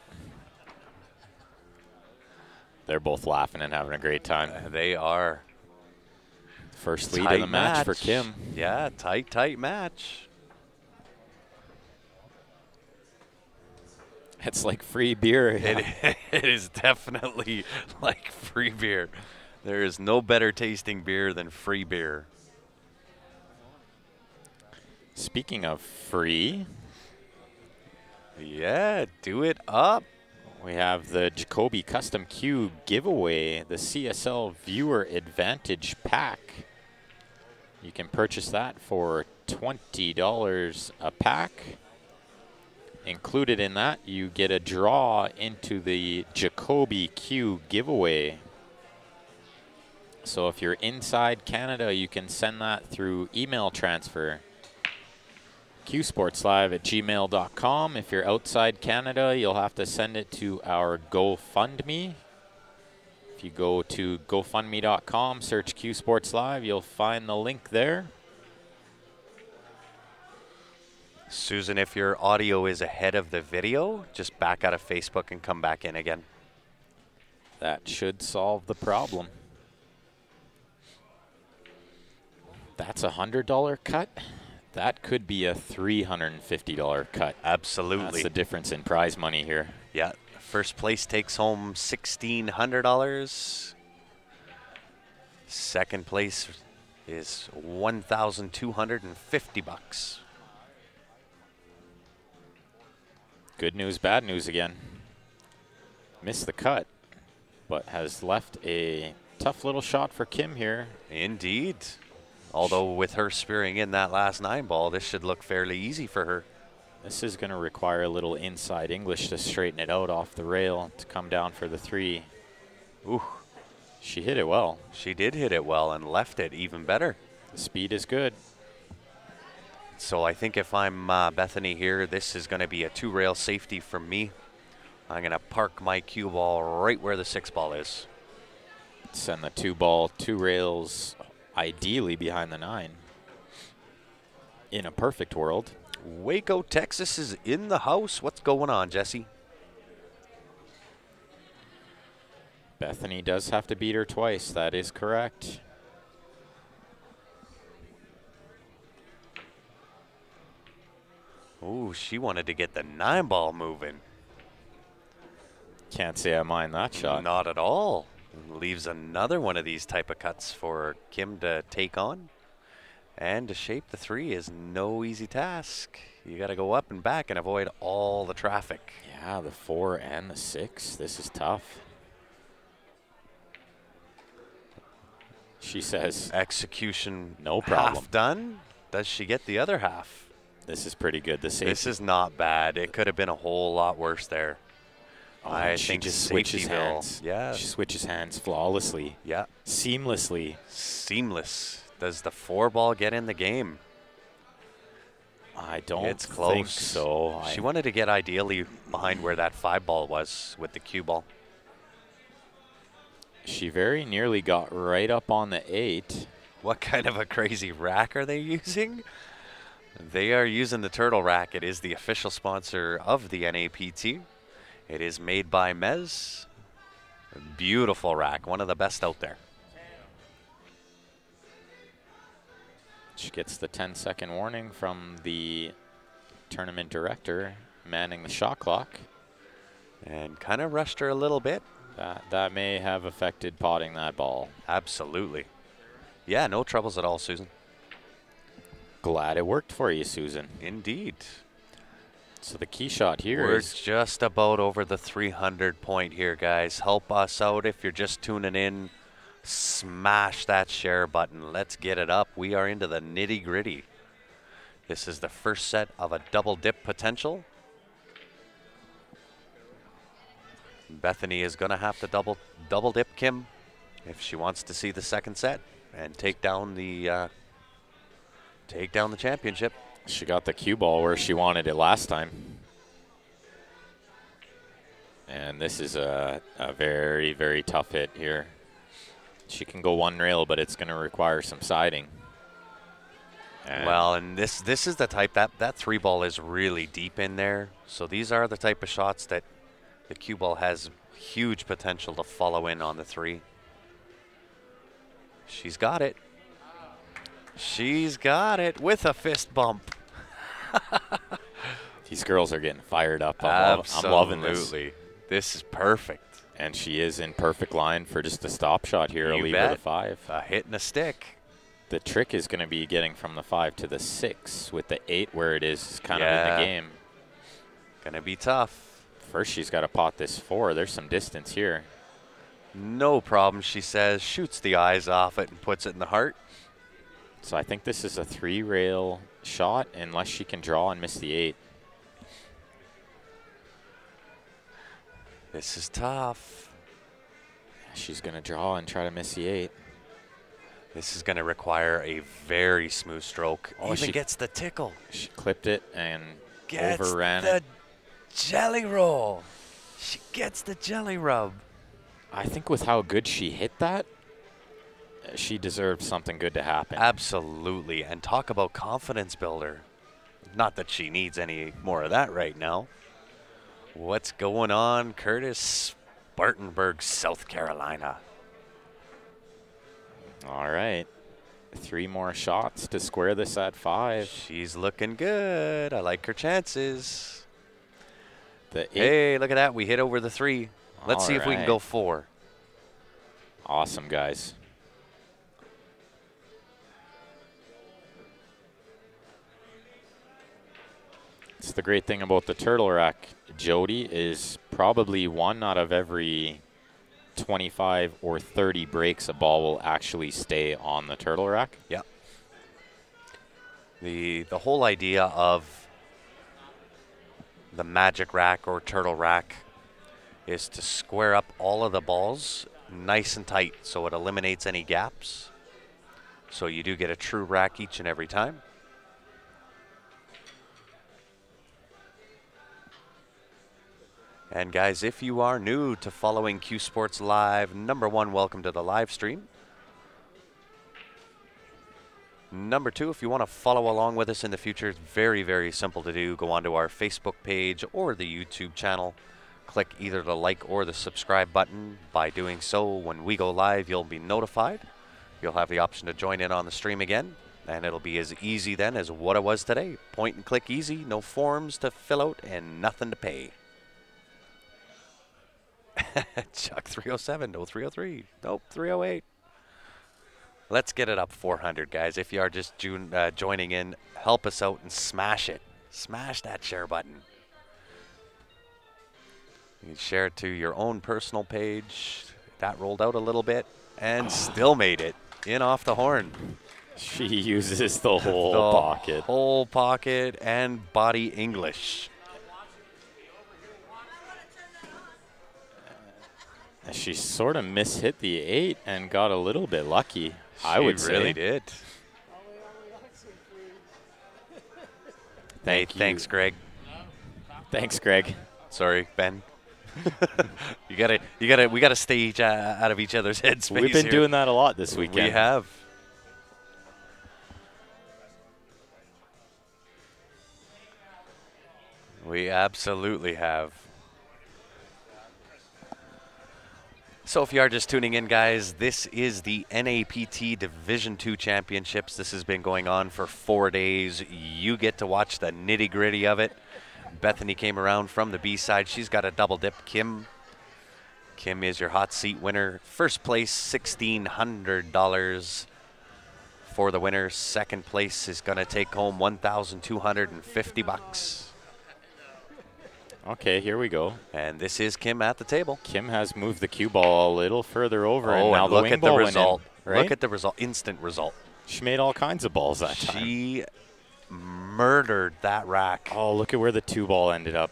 They're both laughing and having a great time. They are. First lead in the match for Kim. Yeah, tight match. It's like free beer. Yeah. It is definitely like free beer. There is no better tasting beer than free beer. Speaking of free, Yeah, do it up. we have the Jacoby Custom Cube giveaway, the CSL Viewer Advantage Pack. You can purchase that for $20 a pack. Included in that, you get a draw into the Jacoby Q giveaway. So if you're inside Canada, you can send that through email transfer. qsportslive@gmail.com. If you're outside Canada, you'll have to send it to our GoFundMe. If you go to gofundme.com, search Q Sports Live, you'll find the link there. Susan, if your audio is ahead of the video, just back out of Facebook and come back in again. That should solve the problem. That's a $100 cut. That could be a $350 cut. Absolutely. That's the difference in prize money here. Yeah, first place takes home $1,600. Second place is $1,250. Good news, bad news again. Missed the cut, but has left a tough little shot for Kim here. Indeed. Although with her spearing in that last 9-ball, this should look fairly easy for her. This is going to require a little inside English to straighten it out off the rail to come down for the 3. Ooh. She hit it well. She did hit it well and left it even better. The speed is good. So I think if I'm Bethany here, this is going to be a 2-rail safety from me. I'm going to park my cue ball right where the 6-ball is. Send the 2-ball, 2 rails, ideally behind the 9. In a perfect world. Waco, Texas is in the house. What's going on, Jesse? Bethany does have to beat her twice. That is correct. Ooh, she wanted to get the 9-ball moving. Can't say I mind that shot. Not at all. Leaves another one of these type of cuts for Kim to take on. And to shape the 3 is no easy task. You got to go up and back and avoid all the traffic. Yeah, the 4 and the 6. This is tough. She says, Execution no problem. Half done. Does she get the other half? This is pretty good. The safety. This is not bad. It could have been a whole lot worse there. Oh, I she think just switches Safetyville, hands. yeah. She switches hands flawlessly. Yeah. Seamlessly. Seamless. Does the 4-ball get in the game? I don't It's close. think so. She wanted to get ideally behind where that 5-ball was with the cue ball. She very nearly got right up on the 8. What kind of a crazy rack are they using? They are using the Turtle Rack. It is the official sponsor of the NAPT. It is made by Mez. A beautiful rack, one of the best out there. She gets the 10-second warning from the tournament director manning the shot clock. And kind of rushed her a little bit. That may have affected potting that ball. Absolutely. Yeah, no troubles at all, Susan. Glad it worked for you, Susan. Indeed. So the key shot here We're is just about over the 300 point here, guys. Help us out if you're just tuning in. Smash that share button. Let's get it up. We are into the nitty gritty. This is the first set of a double dip potential. Bethany is going to have to double dip Kim if she wants to see the second set and take down the championship. she got the cue ball where she wanted it last time. And this is a very, very tough hit here. She can go 1 rail, but it's going to require some siding. And well, and this is the type, that 3-ball is really deep in there. So these are the type of shots that the cue ball has huge potential to follow in on the 3. She's got it. She's got it with a fist bump. these girls are getting fired up. I'm loving this. Absolutely. This is perfect. And she is in perfect line for just a stop shot here. You I'll leave bet. her the 5. A hit and a stick. The trick is going to be getting from the 5 to the 6 with the 8 where it is kind of in the game. Gonna be tough. First, she's got to pot this 4. There's some distance here. No problem, she says. Shoots the eyes off it and puts it in the heart. So I think this is a 3-rail shot unless she can draw and miss the 8. This is tough. She's going to draw and try to miss the 8. This is going to require a very smooth stroke. Oh, Even she gets the tickle. She clipped it and Gets overran the it. jelly roll. She gets the jelly rub. I think with how good she hit that, she deserved something good to happen. Absolutely. And talk about confidence builder. Not that she needs any more of that right now. What's going on, Curtis? Spartanburg, South Carolina. All right. 3 more shots to square this at 5. She's looking good. I like her chances. The 8. Hey, look at that. We hit over the 3. Let's see if we can go 4. Awesome, guys. It's the great thing about the turtle rack, Jody, is probably 1 out of every 25 or 30 breaks a ball will actually stay on the turtle rack. Yeah. The whole idea of the magic rack or turtle rack is to square up all of the balls nice and tight so it eliminates any gaps. So you do get a true rack each and every time. And guys, if you are new to following Q Sports Live, number 1, welcome to the live stream. Number 2, if you want to follow along with us in the future, it's very, very simple to do. Go onto our Facebook page or the YouTube channel. Click either the like or the subscribe button. By doing so, when we go live, you'll be notified. You'll have the option to join in on the stream again. And it'll be as easy then as what it was today. Point and click easy, no forms to fill out, and nothing to pay. Chuck 307, no 303, nope 308. Let's get it up 400, guys. If you are just joining in, help us out and smash it. Smash that share button. You can share it to your own personal page. That rolled out a little bit and still made it in off the horn. She uses the whole pocket. Whole pocket and body English. She sort of mishit the 8 and got a little bit lucky, I would say. She really did. Thank you. Thanks, Greg. Thanks, Greg. Sorry, Ben. we gotta stay out of each other's heads. We've been doing that a lot this weekend. We have. We absolutely have. So if you are just tuning in, guys, this is the NAPT Division II Championships. This has been going on for 4 days. You get to watch the nitty-gritty of it. Bethany came around from the B side. She's got a double dip. Kim is your hot seat winner. First place, $1,600 for the winner. Second place is going to take home $1,250. Okay, here we go. And this is Kim at the table. Kim has moved the cue ball a little further over. Oh, and now and the look wing at the ball went result. in, right? Look at the result. Instant result. She made all kinds of balls that time. She murdered that rack. Oh, look at where the 2 ball ended up.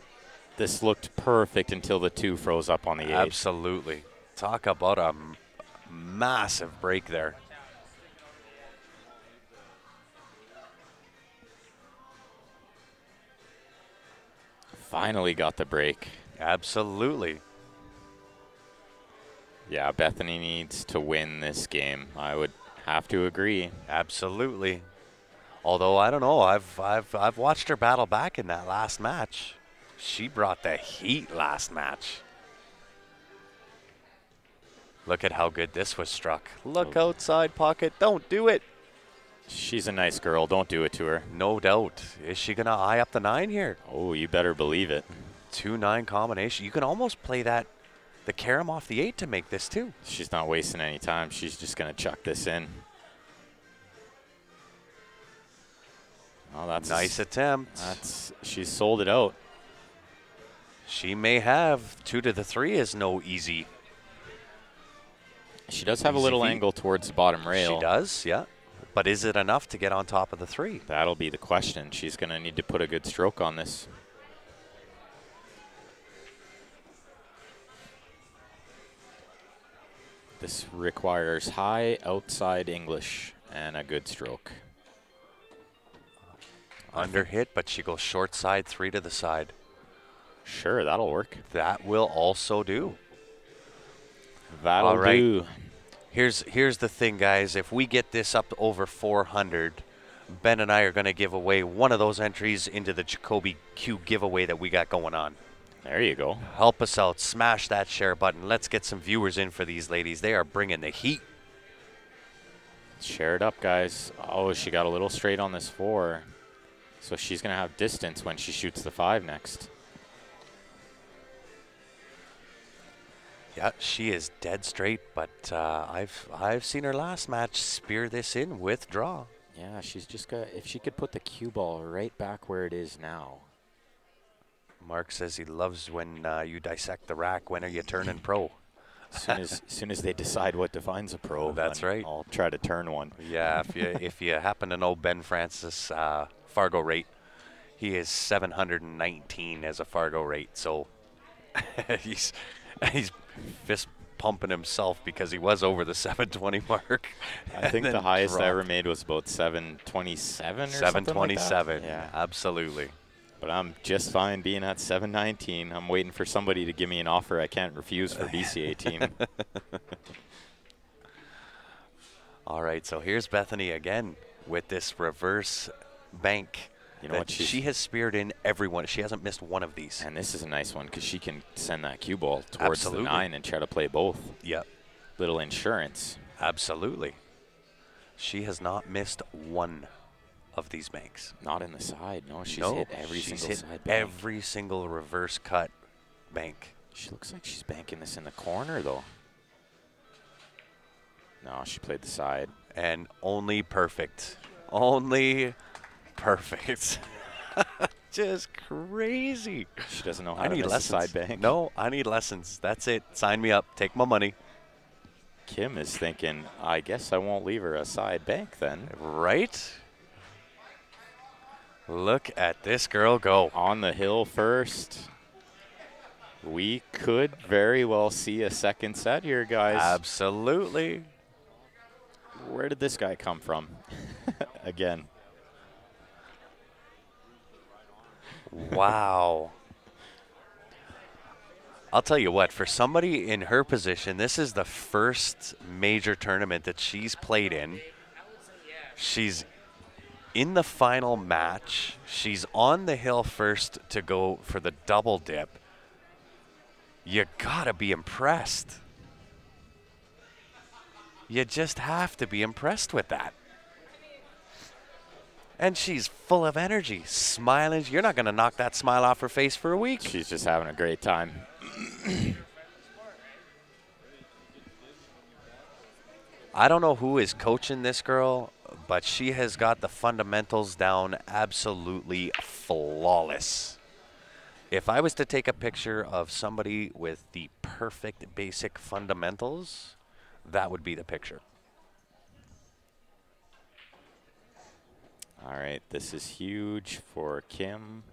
This looked perfect until the 2 froze up on the 8. Absolutely. Talk about a massive break there. Finally got the break. Absolutely. Yeah, Bethany needs to win this game. I would have to agree. Absolutely. Although I don't know, I've watched her battle back in that last match. She brought the heat last match. Look at how good this was struck. Look outside pocket. Don't do it. She's a nice girl. Don't do it to her. No doubt. Is she going to eye up the 9 here? Oh, you better believe it. 2-9 combination. You can almost play that the carom off the 8 to make this too. She's not wasting any time. She's just going to chuck this in. Oh, that's Nice attempt. She's sold it out. She may have. 2 to the 3 is no easy. She does have a little angle towards the bottom rail. She does, yeah. But is it enough to get on top of the 3? That'll be the question. She's going to need to put a good stroke on this. This requires high outside English and a good stroke. Under hit, but she goes short side, 3 to the side. Sure, that'll work. That will also do. That'll All right. do. Here's the thing, guys. If we get this up to over 400, Ben and I are going to give away one of those entries into the Jacoby Q giveaway that we got going on. There you go. Help us out. Smash that share button. Let's get some viewers in for these ladies. They are bringing the heat. Share it up, guys. Oh, she got a little straight on this 4. So she's going to have distance when she shoots the 5 next. Yeah, she is dead straight, but I've seen her last match spear this in with draw. Yeah, she's just got, if she could put the cue ball right back where it is now. Mark says he loves when you dissect the rack. When are you turning pro? As soon as they decide what defines a pro, That's right. I'll try to turn one. Yeah, if you happen to know Ben Francis Fargo rate, he is 719 as a Fargo rate. So he's fist pumping himself because he was over the 720 mark. I think the highest I ever made was about 727 or 727. something like that. Yeah, absolutely. But I'm just fine being at 719. I'm waiting for somebody to give me an offer I can't refuse for BCA team. All right, so here's Bethany again with this reverse bank. You know what? She has speared in everyone. She hasn't missed one of these. And this is a nice one because she can send that cue ball towards Absolutely. the 9 and try to play both. Yep. Little insurance. Absolutely. She has not missed one of these banks. Not in the side. No, she's hit every single side bank. Every single reverse cut bank. She looks like she's banking this in the corner, though. No, she played the side. And only perfect. Only perfect. Just crazy. She doesn't know how I to need miss lessons. a side bank. No, I need lessons. That's it. Sign me up. Take my money. Kim is thinking, I guess I won't leave her a side bank then. Right? Look at this girl go. On the hill first. We could very well see a second set here, guys. Absolutely. Where did this guy come from? Again. Wow. I'll tell you what, for somebody in her position, this is the first major tournament that she's played in. She's in the final match. She's on the hill first to go for the double dip. You gotta be impressed. You just have to be impressed with that. And she's full of energy, smiling. You're not going to knock that smile off her face for a week. She's just having a great time. I don't know who is coaching this girl, but she has got the fundamentals down absolutely flawless. If I was to take a picture of somebody with the perfect basic fundamentals, that would be the picture. All right, this is huge for Kim.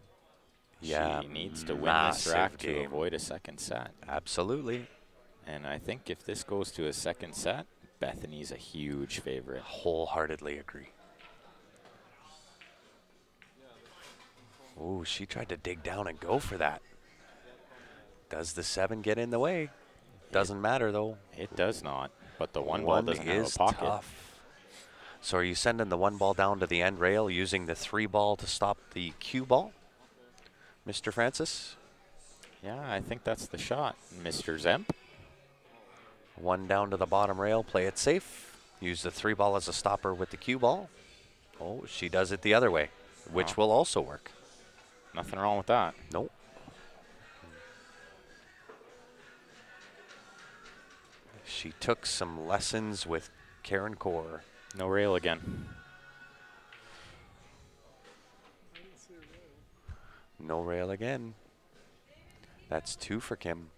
Yeah, she needs to win this rack to avoid a second set. Absolutely. And I think if this goes to a second set, Bethany's a huge favorite. Wholeheartedly agree. Ooh, she tried to dig down and go for that. Does the 7 get in the way? Doesn't matter, though. It does not, but the one ball doesn't have a pocket. Tough. So are you sending the 1 ball down to the end rail using the 3 ball to stop the cue ball, Mr. Francis? Yeah, I think that's the shot, Mr. Zemp. 1 down to the bottom rail, play it safe. Use the 3 ball as a stopper with the cue ball. Oh, she does it the other way, which will also work. Nothing wrong with that. Nope. She took some lessons with Karen Core. No rail again. No rail again. That's 2 for Kim.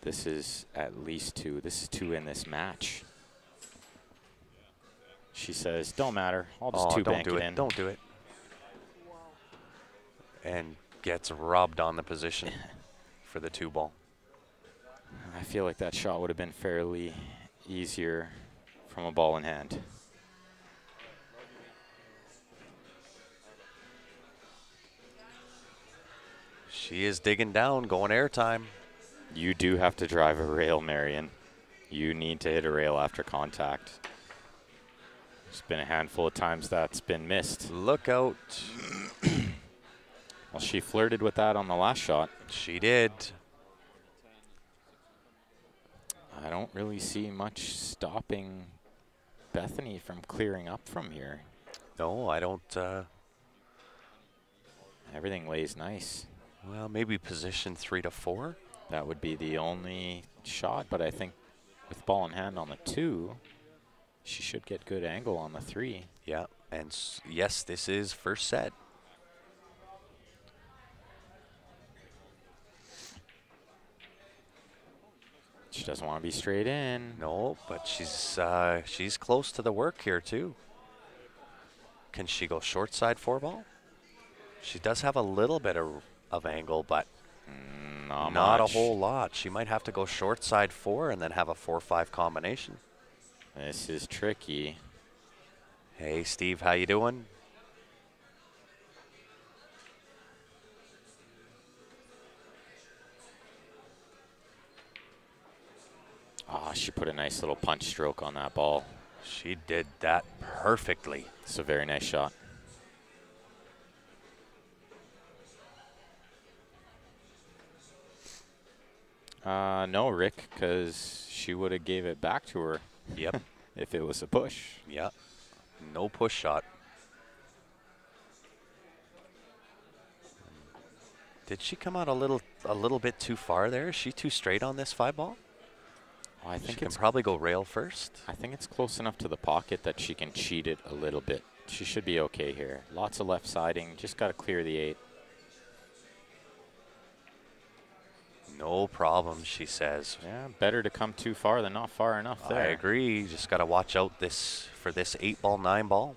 This is at least 2. This is 2 in this match. She says, don't matter. I'll just Oh, bank it in. Don't do it. And gets robbed on the position for the 2 ball. I feel like that shot would have been fairly easier from a ball in hand. She is digging down, going airtime. You do have to drive a rail, Marion. You need to hit a rail after contact. There's been a handful of times that's been missed. Look out. Well, she flirted with that on the last shot. She did. I don't really see much stopping Bethany from clearing up from here. No, I don't. Everything lays nice. Well, maybe position 3 to 4. That would be the only shot, but I think with ball in hand on the 2, she should get good angle on the 3. Yeah, and yes, this is first set. She doesn't want to be straight in. No, but she's close to the work here too. Can she go short side 4 ball? She does have a little bit of angle, but not a whole lot. She might have to go short side 4 and then have a 4-5 combination. This is tricky. Hey, Steve, how you doing? Ah, she put a nice little punch stroke on that ball. She did that perfectly. It's a very nice shot. No, Rick, because she would have gave it back to her. Yep. If it was a push. Yep. No push shot. Did she come out a little bit too far there? Is she too straight on this 5 ball? Well, I think She it's can probably go rail first. I think it's close enough to the pocket that she can cheat it a little bit. She should be okay here. Lots of left siding. Just got to clear the 8. No problem, she says. Yeah, better to come too far than not far enough there. I agree. Just got to watch out for this 8 ball, 9 ball.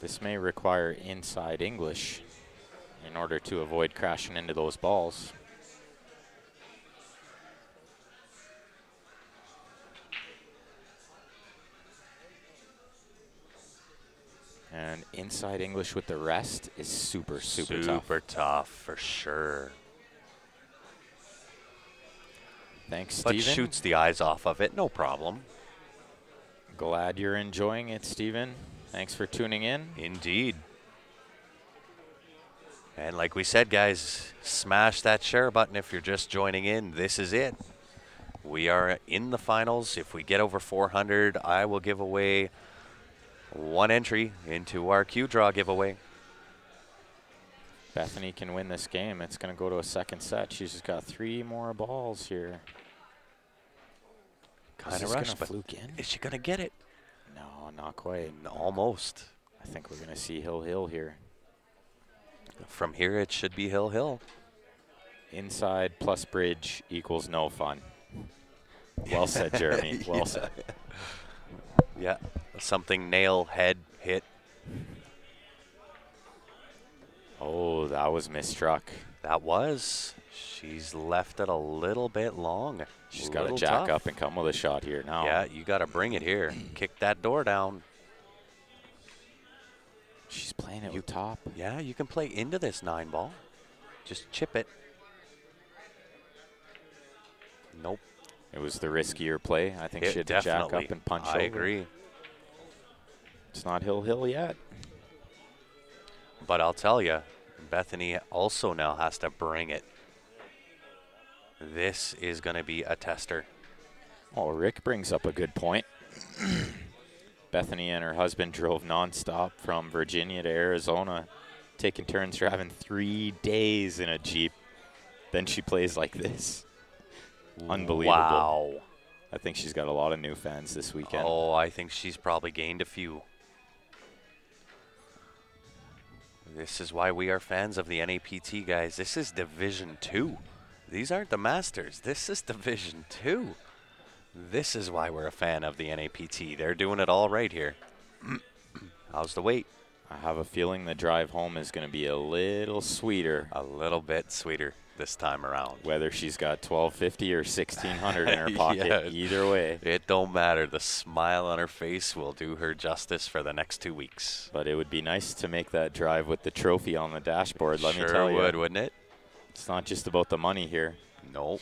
This may require inside English in order to avoid crashing into those balls. And inside English with the rest is super tough. Super tough for sure. Thanks, But Steven. shoots the eyes off of it, no problem. Glad you're enjoying it, Steven. Thanks for tuning in. Indeed. And like we said, guys, smash that share button if you're just joining in. This is it. We are in the finals. If we get over 400, I will give away 1 entry into our Q Draw giveaway. Bethany can win this game. It's going to go to a second set. She's just got 3 more balls here. Kind of rushed, but fluke in? is she going to get it? No, not quite. Almost. I think we're going to see Hill here. From here, it should be Hill. Inside plus bridge equals no fun. Well said, Jeremy. Well said. Yeah, something nail, head, hit. Oh, that was misstruck. That was. She's left it a little bit long. She's got to jack up and come with a shot here now. Yeah, you got to bring it here. Kick that door down. She's playing it with top. Yeah, you can play into this 9 ball. Just chip it. Nope. It was the riskier play. I think she had to jack up and punch over. I agree. It's not Hill yet. But I'll tell you, Bethany also now has to bring it. This is going to be a tester. Oh, Rick brings up a good point. Bethany and her husband drove nonstop from Virginia to Arizona, taking turns driving 3 days in a Jeep. Then she plays like this. Unbelievable. Wow. I think she's got a lot of new fans this weekend. Oh, I think she's probably gained a few. This is why we are fans of the NAPT, guys. This is Division 2. These aren't the Masters. This is Division 2. This is why we're a fan of the NAPT. They're doing it all right here. How's the wait? I have a feeling the drive home is going to be a little sweeter. A little bit sweeter this time around. Whether she's got 1250 or 1600 in her pocket, Yeah, either way. It don't matter. The smile on her face will do her justice for the next 2 weeks. But it would be nice to make that drive with the trophy on the dashboard, let me tell you. Sure would, wouldn't it? It's not just about the money here. Nope.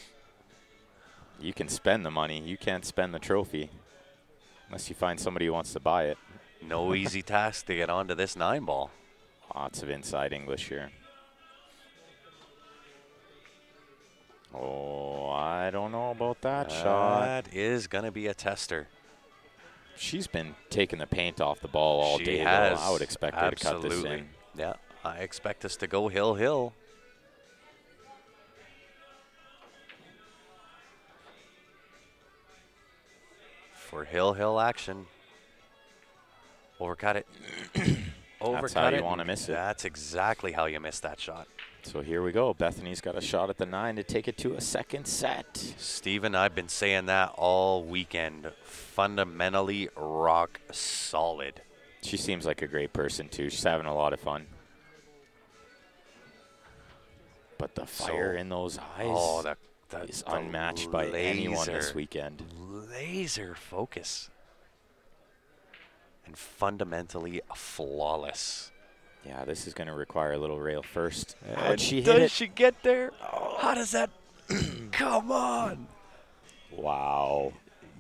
You can spend the money. You can't spend the trophy unless you find somebody who wants to buy it. No easy task to get onto this 9-ball. Lots of inside English here. Oh, I don't know about that shot. That is going to be a tester. She's been taking the paint off the ball all day, has. though. I would expect her to cut this Absolutely. in. Yeah, I expect us to go hill. For hill action. Overcut it. Overcut That's how you it. want to miss it. That's exactly how you miss that shot. So here we go. Bethany's got a shot at the 9 to take it to a second set. Steven, I've been saying that all weekend. Fundamentally rock solid. She seems like a great person, too. She's having a lot of fun. But the fire in those eyes is unmatched by anyone this weekend. Laser focus. And fundamentally flawless. Yeah, this is going to require a little rail first. How'd she hit it? Does she get there? Oh, how does that? Come on. Wow.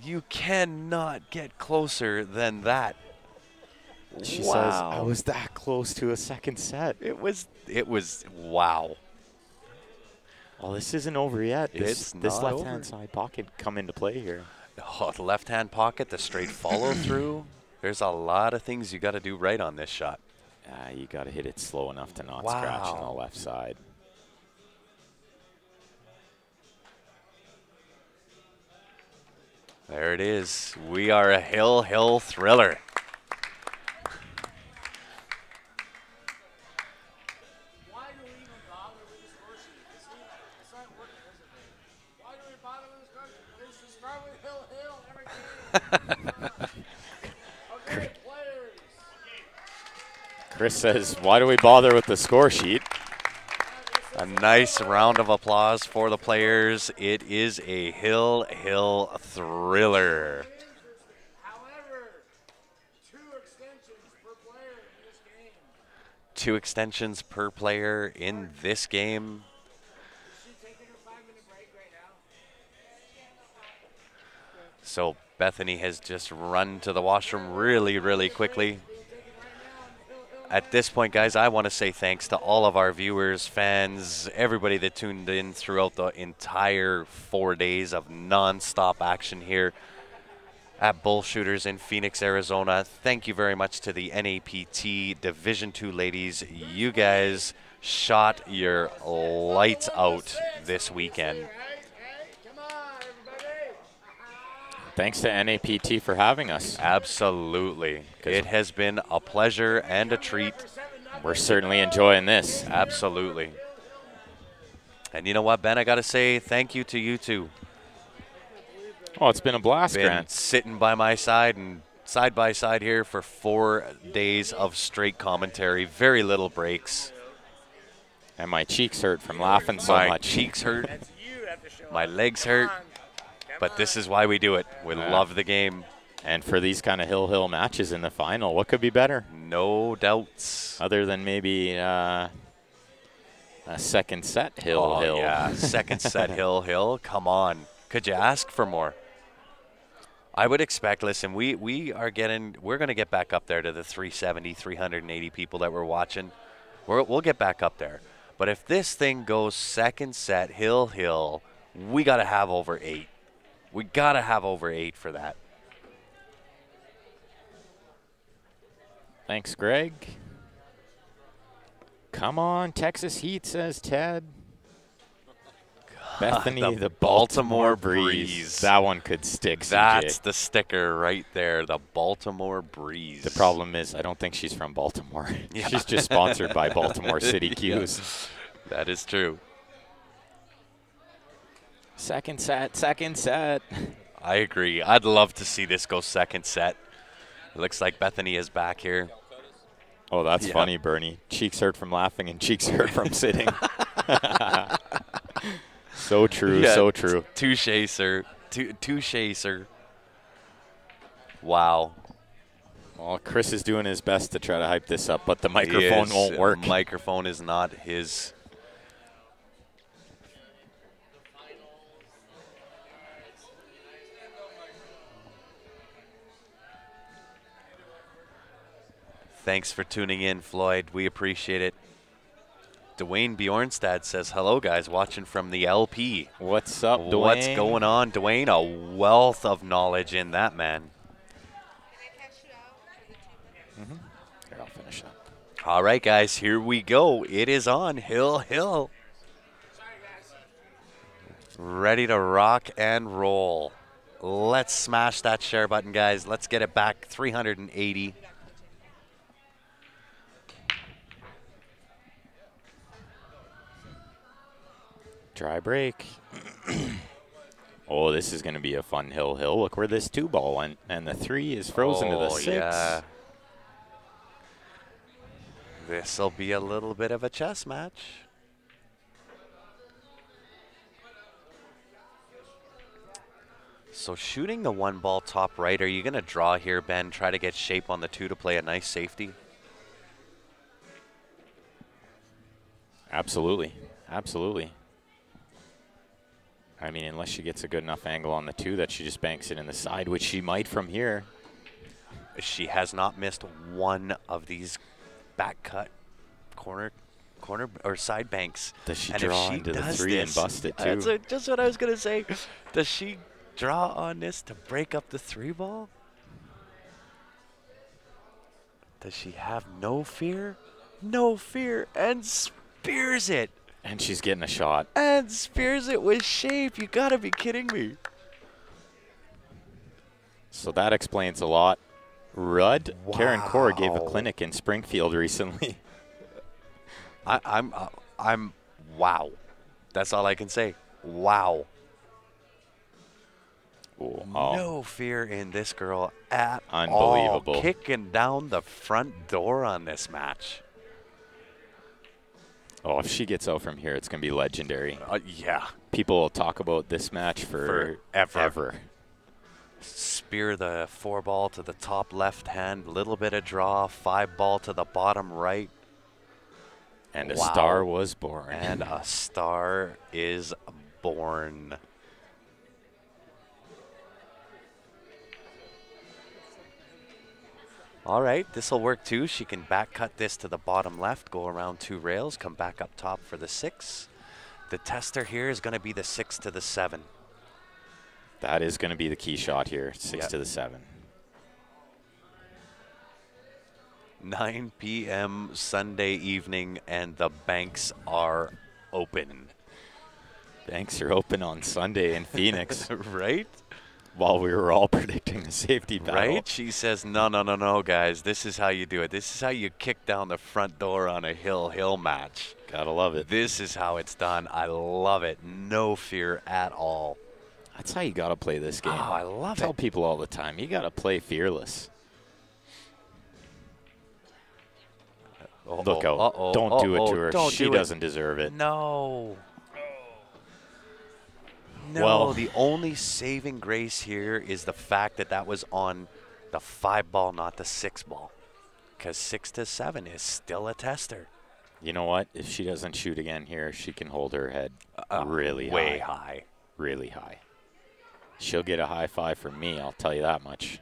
You cannot get closer than that. She says, I was that close to a second set. It was wow. Well, this isn't over yet. This not left-hand side pocket come into play here. Oh, the left-hand pocket, the straight follow-through. There's a lot of things you got to do right on this shot. You got to hit it slow enough to not scratch on the left side. There it is. We are a hill thriller. Why do we even bother with the score sheet? It's not working, is it? Why do we bother with the score sheet? We should start with hill every game. Okay, players. Chris says, why do we bother with the score sheet? A nice round of applause for the players. It is a hill thriller. However, 2 extensions per player in this game. 2 extensions per player in this game. Is she taking her 5-minute break right now? So Bethany has just run to the washroom really quickly. At this point, guys, I want to say thanks to all of our viewers, fans, everybody that tuned in throughout the entire 4 days of non-stop action here at Bullshooters in Phoenix, Arizona. Thank you very much to the NAPT Division 2 ladies. You guys shot your lights out this weekend. Thanks to NAPT for having us. Absolutely. It has been a pleasure and a treat. We're certainly enjoying this. Absolutely. And you know what, Ben? I got to say thank you to you two. Oh, it's been a blast, Been Grant. sitting by my side and side by side here for 4 days of straight commentary. Very little breaks. And my cheeks hurt from laughing so My much. cheeks hurt. My legs hurt. But this is why we do it. We love the game. And for these kind of hill matches in the final, what could be better? No doubts. Other than maybe a second set hill. Yeah, second set hill. Come on. Could you ask for more? I would expect, listen, we're going to get back up there to the 370, 380 people that we're watching. We'll get back up there. But if this thing goes second set hill, we got to have over 8. We got to have over 8 for that. Thanks, Greg. Come on, Texas Heat, says Ted. Bethany, the Baltimore Breeze. That one could stick, CJ. That's the sticker right there, the Baltimore Breeze. The problem is I don't think she's from Baltimore. Yeah. She's just sponsored by Baltimore City Qs. That is true. Second set, second set. I agree. I'd love to see this go second set. It looks like Bethany is back here. Oh, that's funny, Bernie. Cheeks hurt from laughing and cheeks hurt from sitting. So true, Yeah, so true. Touche, sir. Touche, sir. Wow. Well, Chris is doing his best to try to hype this up, but the microphone won't work. The microphone is not his. Thanks for tuning in, Floyd. We appreciate it. Dwayne Bjornstad says, hello, guys, watching from the LP. What's up, Dwayne? What's going on, Dwayne? A wealth of knowledge in that, man. Here, I'll finish up. All right, guys, here we go. It is on Hill Hill. Ready to rock and roll. Let's smash that share button, guys. Let's get it back 380. Dry break. Oh, this is going to be a fun hill. Look where this 2-ball went. And the 3 is frozen to the 6. Yeah. This will be a little bit of a chess match. So shooting the 1-ball top right, are you going to draw here, Ben? Try to get shape on the 2 to play a nice safety? Absolutely. Absolutely. I mean, unless she gets a good enough angle on the 2 that she just banks it in the side, which she might from here. She has not missed one of these back cut corner or side banks. Does she and draw if she into the does 3 this, and bust it that's too? just what I was going to say. Does she draw on this to break up the 3-ball? Does she have no fear? No fear, and spears it. And she's getting a shot. And spears it with shape. You gotta be kidding me. So that explains a lot. Rudd, Karen Kaur gave a Wow. clinic in Springfield recently. I'm wow. That's all I can say. Wow. Oh, No fear in this girl at Unbelievable. all. Kicking down the front door on this match. Oh, if she gets out from here, it's going to be legendary. Yeah. People will talk about this match forever. Forever. Spear the 4-ball to the top left hand, little bit of draw, 5-ball to the bottom right. And a Wow. star was born. And a star is born. All right, this will work too. She can back cut this to the bottom left, go around 2 rails, come back up top for the 6. The tester here is going to be the 6 to the 7. That is going to be the key shot here, 6 Yep. to the 7. 9 p.m. Sunday evening, and the banks are open. Banks are open on Sunday in Phoenix. Right? While we were all predicting the safety battle. Right? She says, no, guys. This is how you do it. This is how you kick down the front door on a hill match. Gotta love it. This is how it's done. I love it. No fear at all. That's how you gotta play this game. Oh, I love Tell it. people all the time, you gotta play fearless. Look out. Don't do it to her. She doesn't deserve it. No. No, Well- the only saving grace here is the fact that that was on the 5-ball, not the 6-ball. Because 6 to 7 is still a tester. You know what? If she doesn't shoot again here, she can hold her head really way high. high. Really high. She'll get a high 5 from me, I'll tell you that much.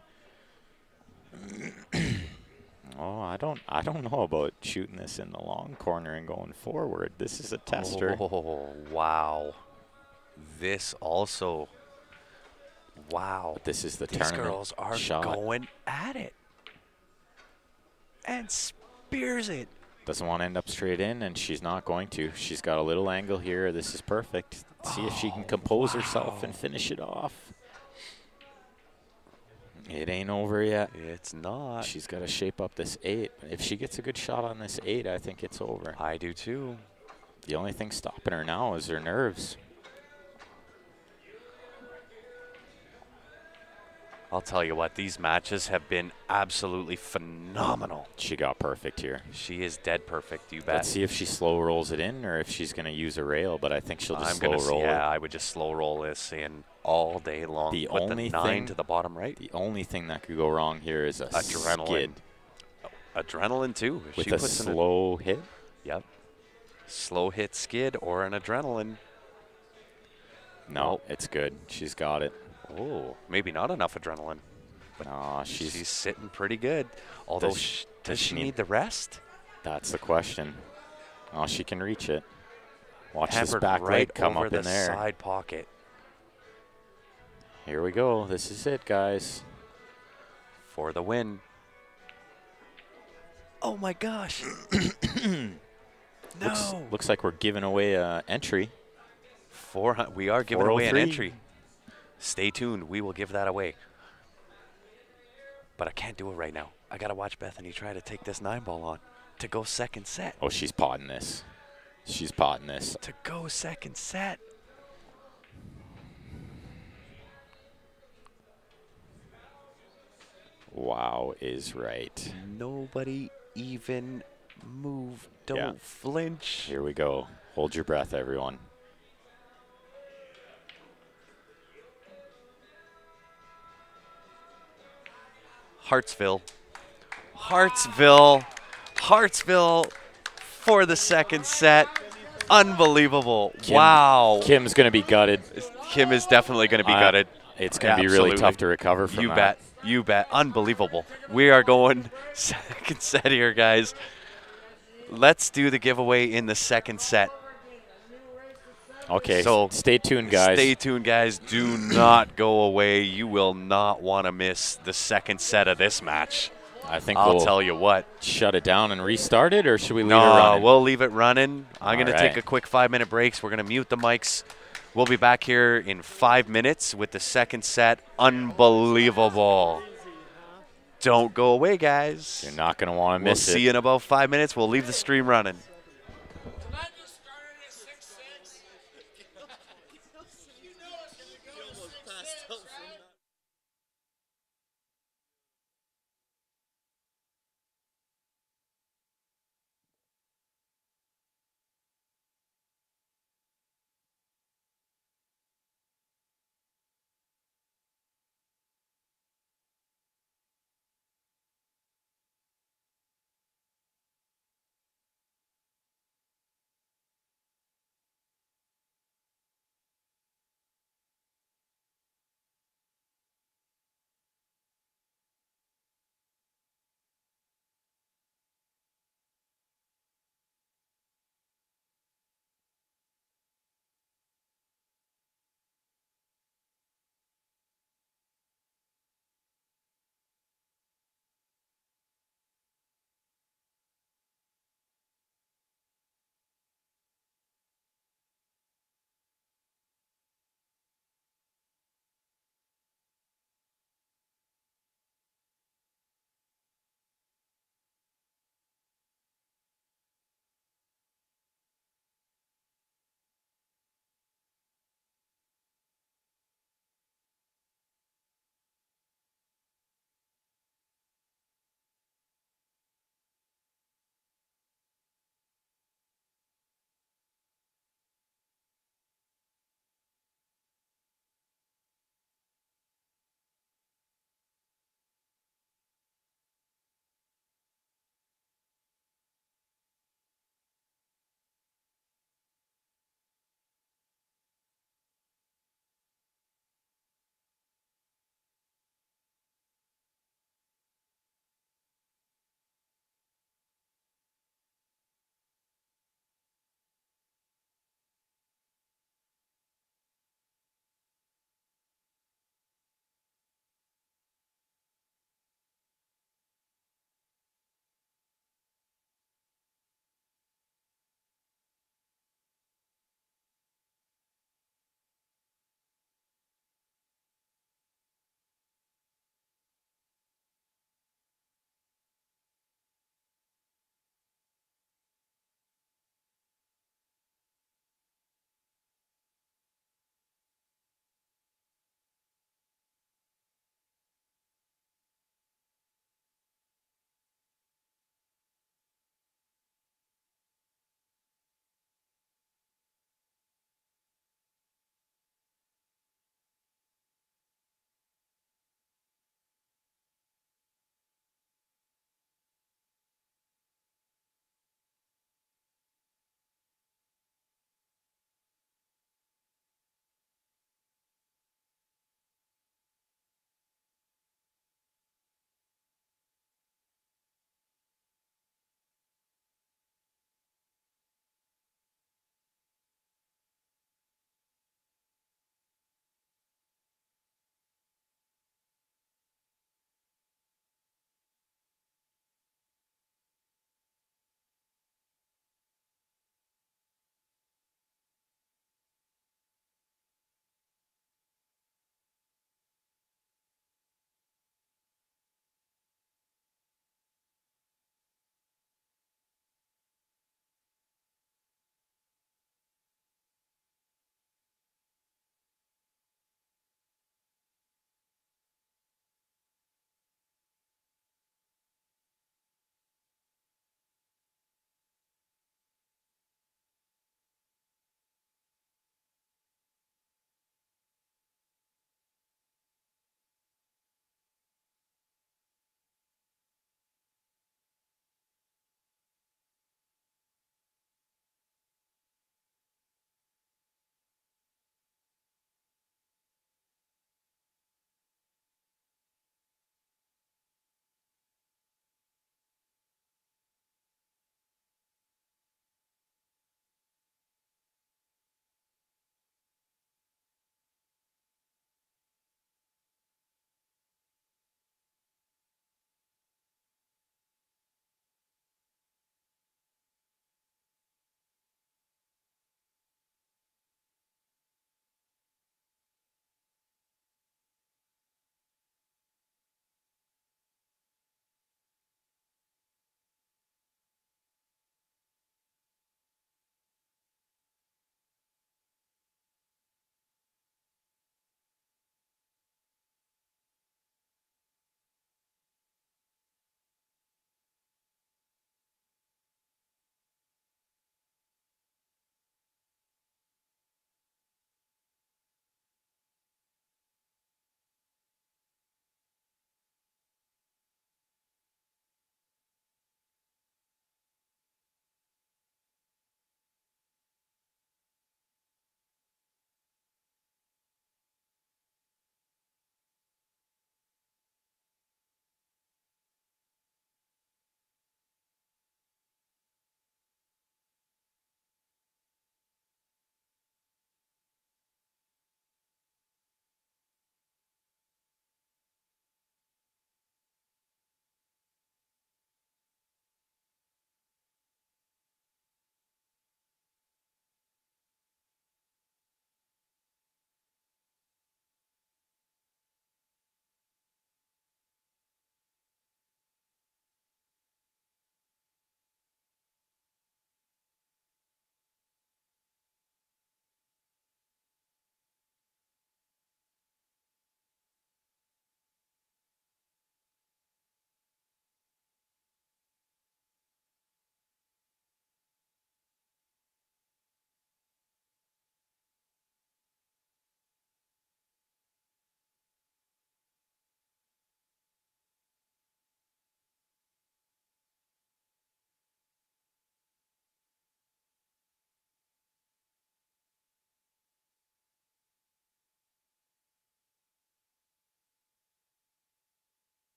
Oh, I don't know about shooting this in the long corner and going forward. This is a tester. Oh, wow. This also, wow. But this is the These tournament girls are shot. going at it. And spears it. Doesn't want to end up straight in, and she's not going to. She's got a little angle here. This is perfect. See if she can compose herself and finish it off. It ain't over yet. It's not. She's got to shape up this 8. If she gets a good shot on this 8, I think it's over. I do too. The only thing stopping her now is her nerves. I'll tell you what, these matches have been absolutely phenomenal. She got perfect here. She is dead perfect, you bet. Let's see if she slow rolls it in or if she's going to use a rail, but I think she'll just slow roll yeah, it. I would just slow roll this in all day long. The Put only the 9 thing to the bottom right. The only thing that could go wrong here is a Adrenaline. skid. Adrenaline too. If With she a puts in slow hit. Yep. Slow hit skid or an adrenaline. No, it's good. She's got it. Oh, maybe not enough adrenaline. No, She's sitting pretty good. Although, does she need the rest? That's the question. Oh, she can reach it. Watch this Hampered back right leg come over up in the there. side pocket. Here we go. This is it, guys. For the win. Oh my gosh. No. Looks like we're giving away an entry. 400. We are giving away an 403. entry. Stay tuned. We will give that away. But I can't do it right now. I got to watch Bethany try to take this 9-ball on to go second set. Oh, she's potting this. She's potting this. To go second set. Wow is right. Nobody even move. Don't flinch. Here we go. Hold your breath, everyone. Hartsville. Hartsville. Hartsville for the second set. Unbelievable. Wow. Kim's going to be gutted. Kim is definitely going to be gutted. It's going to be really tough to recover from You that. bet. You bet. Unbelievable. We are going second set here, guys. Let's do the giveaway in the second set. Okay, so stay tuned, guys. Stay tuned, guys. Do not go away. You will not want to miss the second set of this match. I think I'll we'll tell you what. Shut it down and restart it, or should we leave it No, running? we'll leave it running. I'm going to All take right. a quick 5-minute breaks. We're going to mute the mics. We'll be back here in 5 minutes with the second set. Unbelievable. Don't go away, guys. You're not going to want to We'll miss it. see you in about 5 minutes. We'll leave the stream running.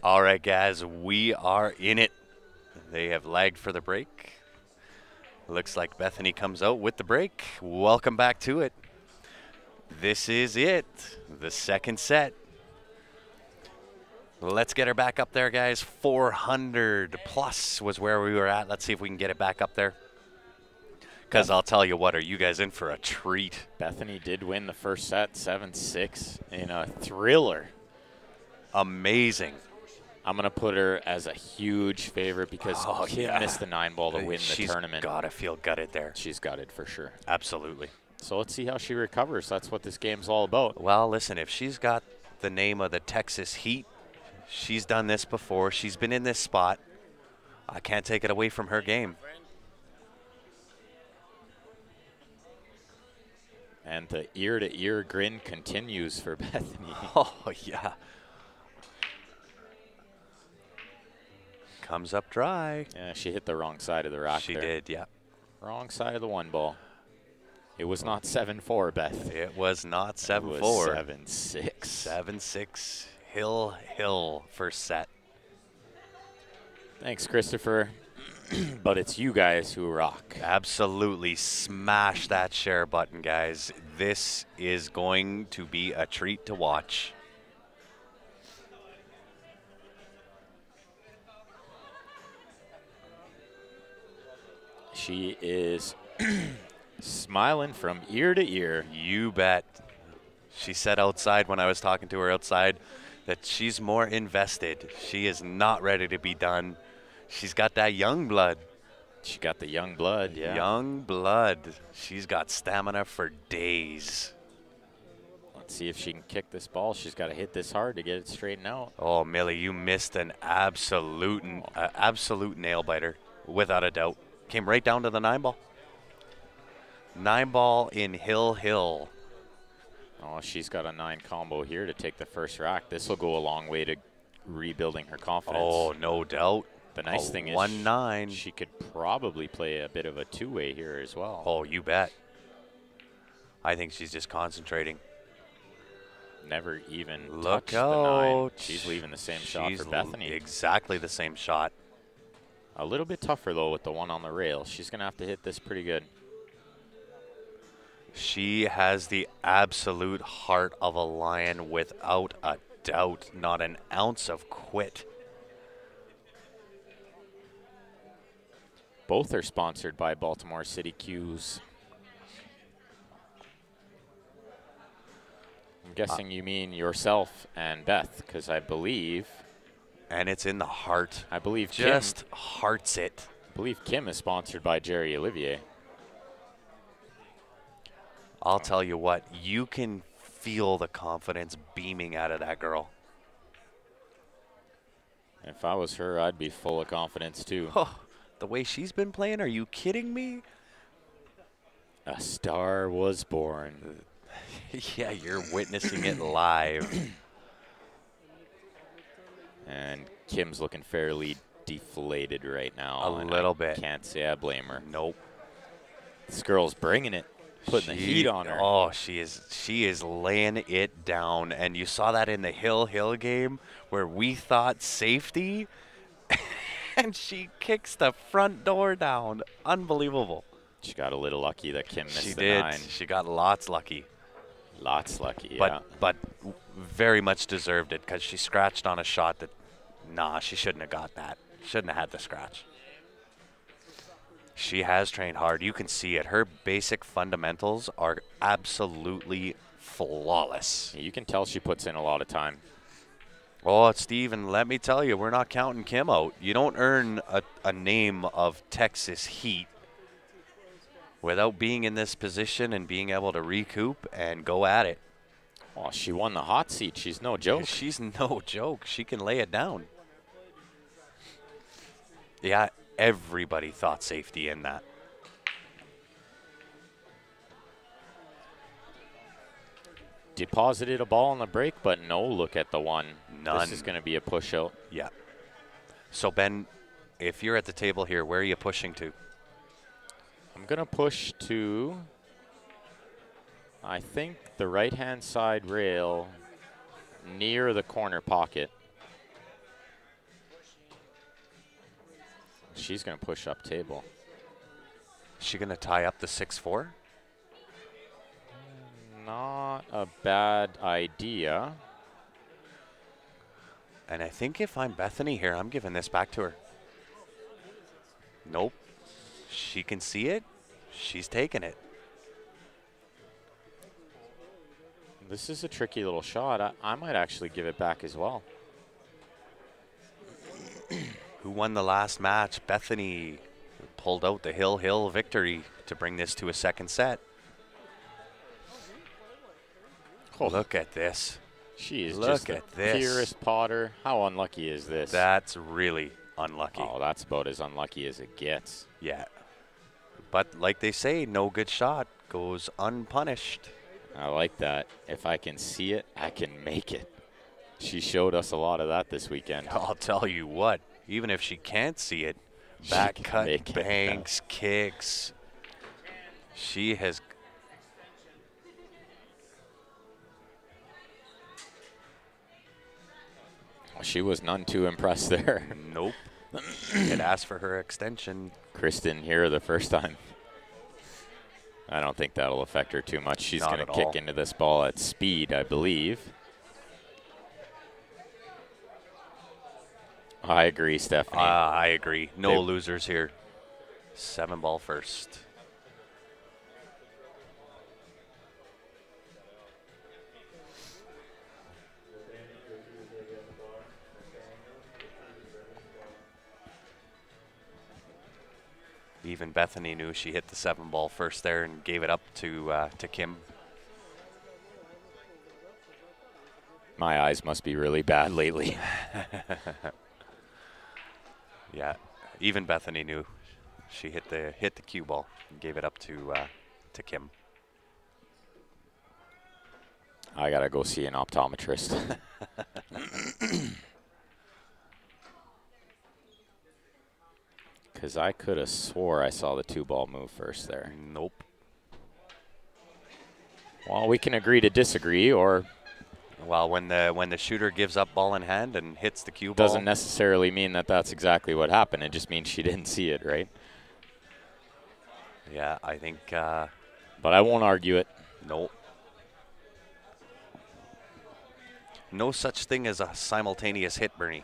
All right, guys, we are in it. They have lagged for the break. Looks like Bethany comes out with the break. Welcome back to it. This is it, the second set. Let's get her back up there, guys. 400 plus was where we were at. Let's see if we can get it back up there. Because I'll tell you what, are you guys in for a treat? Bethany did win the first set, 7-6, in a thriller. Amazing. I'm going to put her as a huge favorite because Kim missed the 9-ball to win the tournament. She's got to feel gutted there. She's gutted for sure. Absolutely. So let's see how she recovers. That's what this game's all about. Well, listen, if she's got the name of the Texas Heat, she's done this before. She's been in this spot. I can't take it away from her game. And the ear-to-ear grin continues for Bethany. Oh, yeah. Comes up dry. Yeah, she hit the wrong side of the rock She there. did, yeah. Wrong side of the 1-ball. It was not 7-4, Beth. It was not 7-4. It was 7-6. 7-6. Hill, first set. Thanks, Christopher. But it's you guys who rock. Absolutely. Smash that share button, guys. This is going to be a treat to watch. She is smiling from ear to ear. You bet. She said outside when I was talking to her outside that she's more invested. She is not ready to be done. She's got that young blood. She got the young blood, yeah. Young blood. She's got stamina for days. Let's see if she can kick this ball. She's got to hit this hard to get it straightened out. Oh, Millie, you missed an absolute nail biter, without a doubt. Came right down to the 9-ball. 9-ball in Hill. Oh, she's got a 9 combo here to take the first rack. This will go a long way to rebuilding her confidence. Oh, no doubt. The nice thing is 1-9. she could probably play a bit of a two-way here as well. Oh, you bet. I think she's just concentrating. Never even Look touched the 9. out. She's leaving the same shot for Bethany. Exactly the same shot. A little bit tougher, though, with the one on the rail. She's going to have to hit this pretty good. She has the absolute heart of a lion without a doubt. Not an ounce of quit. Both are sponsored by Baltimore City Qs. I'm guessing you mean yourself and Beth, because I believe... And it's in the heart. I believe just hearts it. I believe Kim is sponsored by Jerry Olivier. I'll tell you what, you can feel the confidence beaming out of that girl. If I was her, I'd be full of confidence too. Oh, the way she's been playing, are you kidding me? A star was born. Yeah, you're witnessing it live. And Kim's looking fairly deflated right now. A little bit. Can't say I blame her. Nope. This girl's bringing it, putting the heat on her. Oh, she is laying it down. And you saw that in the Hill game where we thought safety, and she kicks the front door down. Unbelievable. She got a little lucky that Kim missed She the did. 9. She got lots lucky. Lots lucky, yeah. But very much deserved it because she scratched on a shot that, she shouldn't have got that. Shouldn't have had the scratch. She has trained hard. You can see it. Her basic fundamentals are absolutely flawless. You can tell she puts in a lot of time. Oh, Steven, let me tell you, we're not counting Kim out. You don't earn a name of Texas Heat without being in this position and being able to recoup and go at it. Oh, she won the hot seat. She's no joke. She's no joke. She can lay it down. Yeah, everybody thought safety in that. Deposited a ball on the break, but no look at the one. None. This is going to be a push out. Yeah. So, Ben, if you're at the table here, where are you pushing to? I'm going to push to, I think, the right-hand side rail near the corner pocket. she's going to push up table. Is she going to tie up the 6-4? Not a bad idea. And I think if I'm Bethany here, I'm giving this back to her. Nope. She can see it. She's taking it. This is a tricky little shot. I might actually give it back as well. Who won the last match? Bethany pulled out the Hill victory to bring this to a second set. Oh. Look at this. She is Look just the at this. purest Potter. How unlucky is this? That's really unlucky. Oh, that's about as unlucky as it gets. Yeah. But like they say, no good shot goes unpunished. I like that. If I can see it, I can make it. She showed us a lot of that this weekend. I'll tell you what, even if she can't see it, back cut, banks, kicks, she has. She was none too impressed there. Nope. It asked for her extension. Chris didn't hear her the first time. I don't think that'll affect her too much. She's going to kick into this ball at speed, I believe. I agree, Stephanie. I agree. No losers here. 7-ball first. Even Bethany knew she hit the 7-ball first there and gave it up to Kim. My eyes must be really bad lately. Yeah, even Bethany knew she hit the cue ball and gave it up to Kim. I gotta go see an optometrist. Because I could have swore I saw the 2-ball move first there. Nope. Well, we can agree to disagree, or well, when the shooter gives up ball in hand and hits the cue ball, doesn't necessarily mean that that's exactly what happened. It just means she didn't see it, right? Yeah, I think. But I won't argue it. Nope. No such thing as a simultaneous hit, Bernie.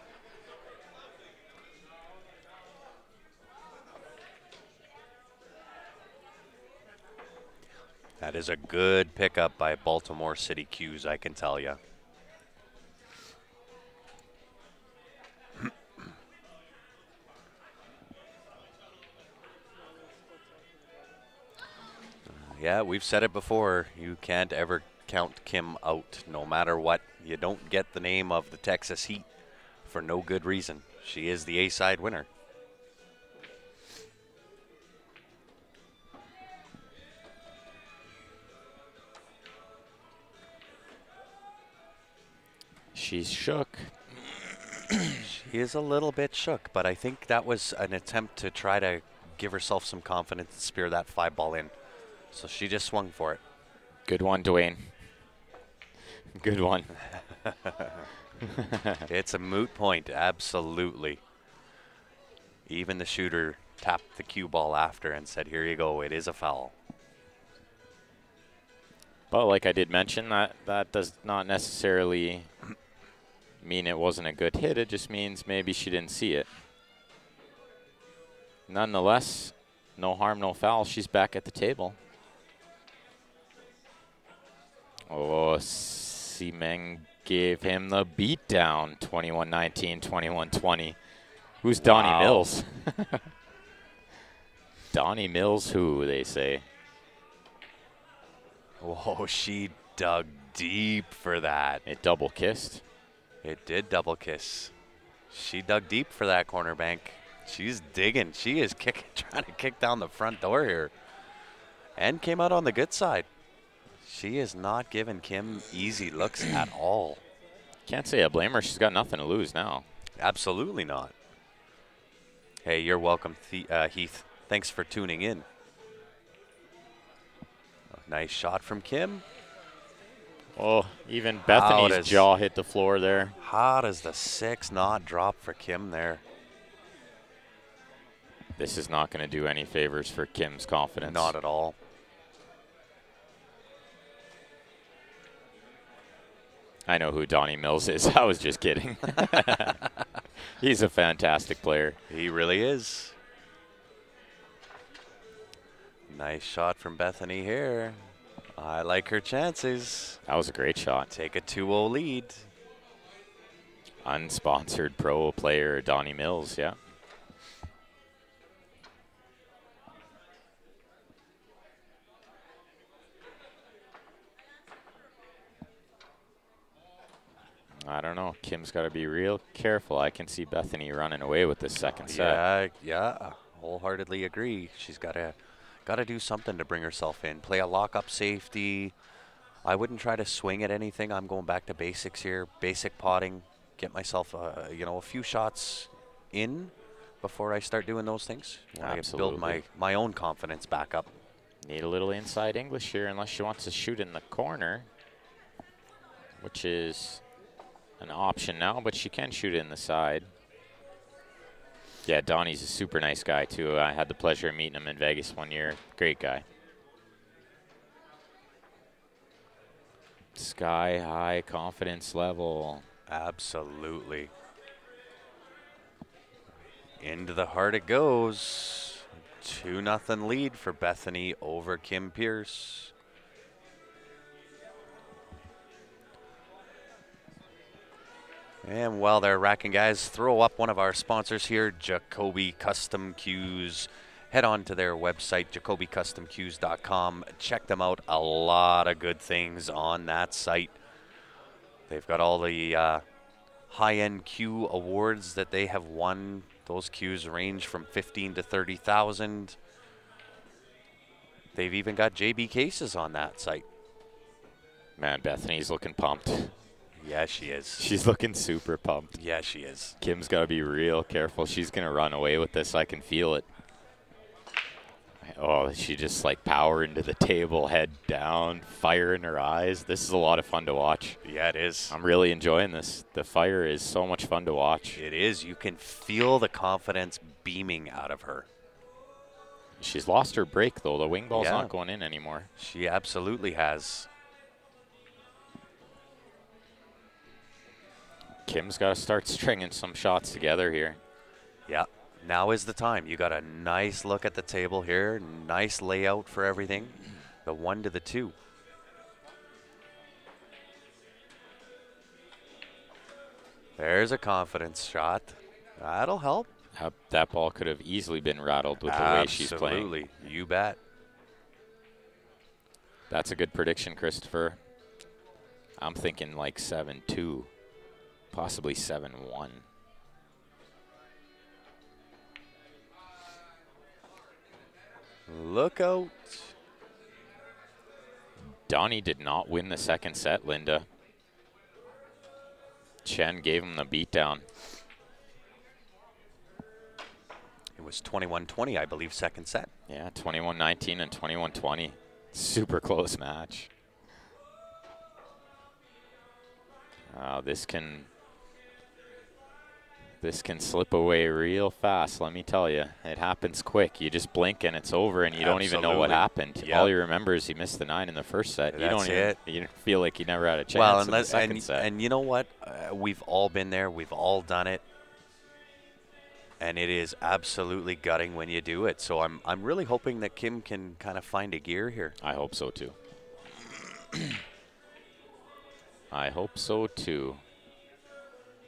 That is a good pickup by Baltimore City Cues, I can tell you. Yeah, we've said it before. You can't ever count Kim out, no matter what. You don't get the name of the Texas Heat for no good reason. She is the A-side winner. She's shook. She is a little bit shook, but I think that was an attempt to try to give herself some confidence and spear that 5-ball in. So she just swung for it. Good one, Dwayne. Good one. It's a moot point, absolutely. Even the shooter tapped the cue ball after and said, here you go, it is a foul. But like I did mention, that does not necessarily mean it wasn't a good hit. It just means maybe she didn't see it. Nonetheless, no harm, no foul. She's back at the table. Oh, Simeng gave him the beatdown, 21-19, 21-20. Who's Donnie Mills? Donnie Mills who, they say. Whoa, she dug deep for that. It double kissed. It did double kiss. She dug deep for that corner bank. She's digging. She is trying to kick down the front door here. And came out on the good side. She is not giving Kim easy looks at all. Can't say I blame her. She's got nothing to lose now. Absolutely not. Hey, you're welcome, Heath. Thanks for tuning in. Nice shot from Kim. Oh, even Bethany's jaw hit the floor there. How does the 6 not drop for Kim there? This is not going to do any favors for Kim's confidence. Not at all. I know who Donnie Mills is. I was just kidding. He's a fantastic player. He really is. Nice shot from Bethany here. I like her chances. That was a great shot. Take a 2-0 lead. Unsponsored pro player Donnie Mills, yeah. I don't know. Kim's got to be real careful. I can see Bethany running away with this second set. Yeah, wholeheartedly agree. She's got to do something to bring herself in. Play a lock-up safety. I wouldn't try to swing at anything. I'm going back to basics here. Basic potting. Get myself, a few shots in before I start doing those things. Absolutely. Build my own confidence back up. Need a little inside English here, unless she wants to shoot in the corner, which is an option now, but she can shoot it in the side. Yeah, Donnie's a super nice guy, too. I had the pleasure of meeting him in Vegas one year. Great guy. Sky high confidence level. Absolutely. Into the heart it goes. 2-0 lead for Bethany over Kim Pierce. And while they're racking, guys, throw up one of our sponsors here, Jacoby Custom Cues. Head on to their website, jacobicustomcues.com. Check them out. A lot of good things on that site. They've got all the high-end cue awards that they have won. Those cues range from 15 to 30,000. They've even got JB cases on that site. Man, Bethany's looking pumped. Yeah, she is. She's looking super pumped. Yeah, she is. Kim's got to be real careful. She's going to run away with this. I can feel it. Oh, she just like power into the table, head down, fire in her eyes. This is a lot of fun to watch. Yeah, it is. I'm really enjoying this. The fire is so much fun to watch. It is. You can feel the confidence beaming out of her. She's lost her break, though. The wing ball's not going in anymore. She absolutely has. Kim's got to start stringing some shots together here. Yeah, now is the time. You got a nice look at the table here. Nice layout for everything. The 1 to the 2. There's a confidence shot. That'll help. That ball could have easily been rattled with the way she's playing. Absolutely. You bet. That's a good prediction, Christopher. I'm thinking like 7-2. Possibly 7-1. Look out. Donnie did not win the second set, Linda. Chen gave him the beatdown. It was 21-20, I believe, second set. Yeah, 21-19 and 21-20. Super close match. This can slip away real fast, let me tell you. It happens quick. You just blink and it's over, and you don't even know what happened. Yep. All you remember is he missed the 9 in the first set. You feel like you never had a chance in the second set. And you know what? We've all been there. We've all done it. And it is absolutely gutting when you do it. So I'm really hoping that Kim can kind of find a gear here. I hope so, too. I hope so, too.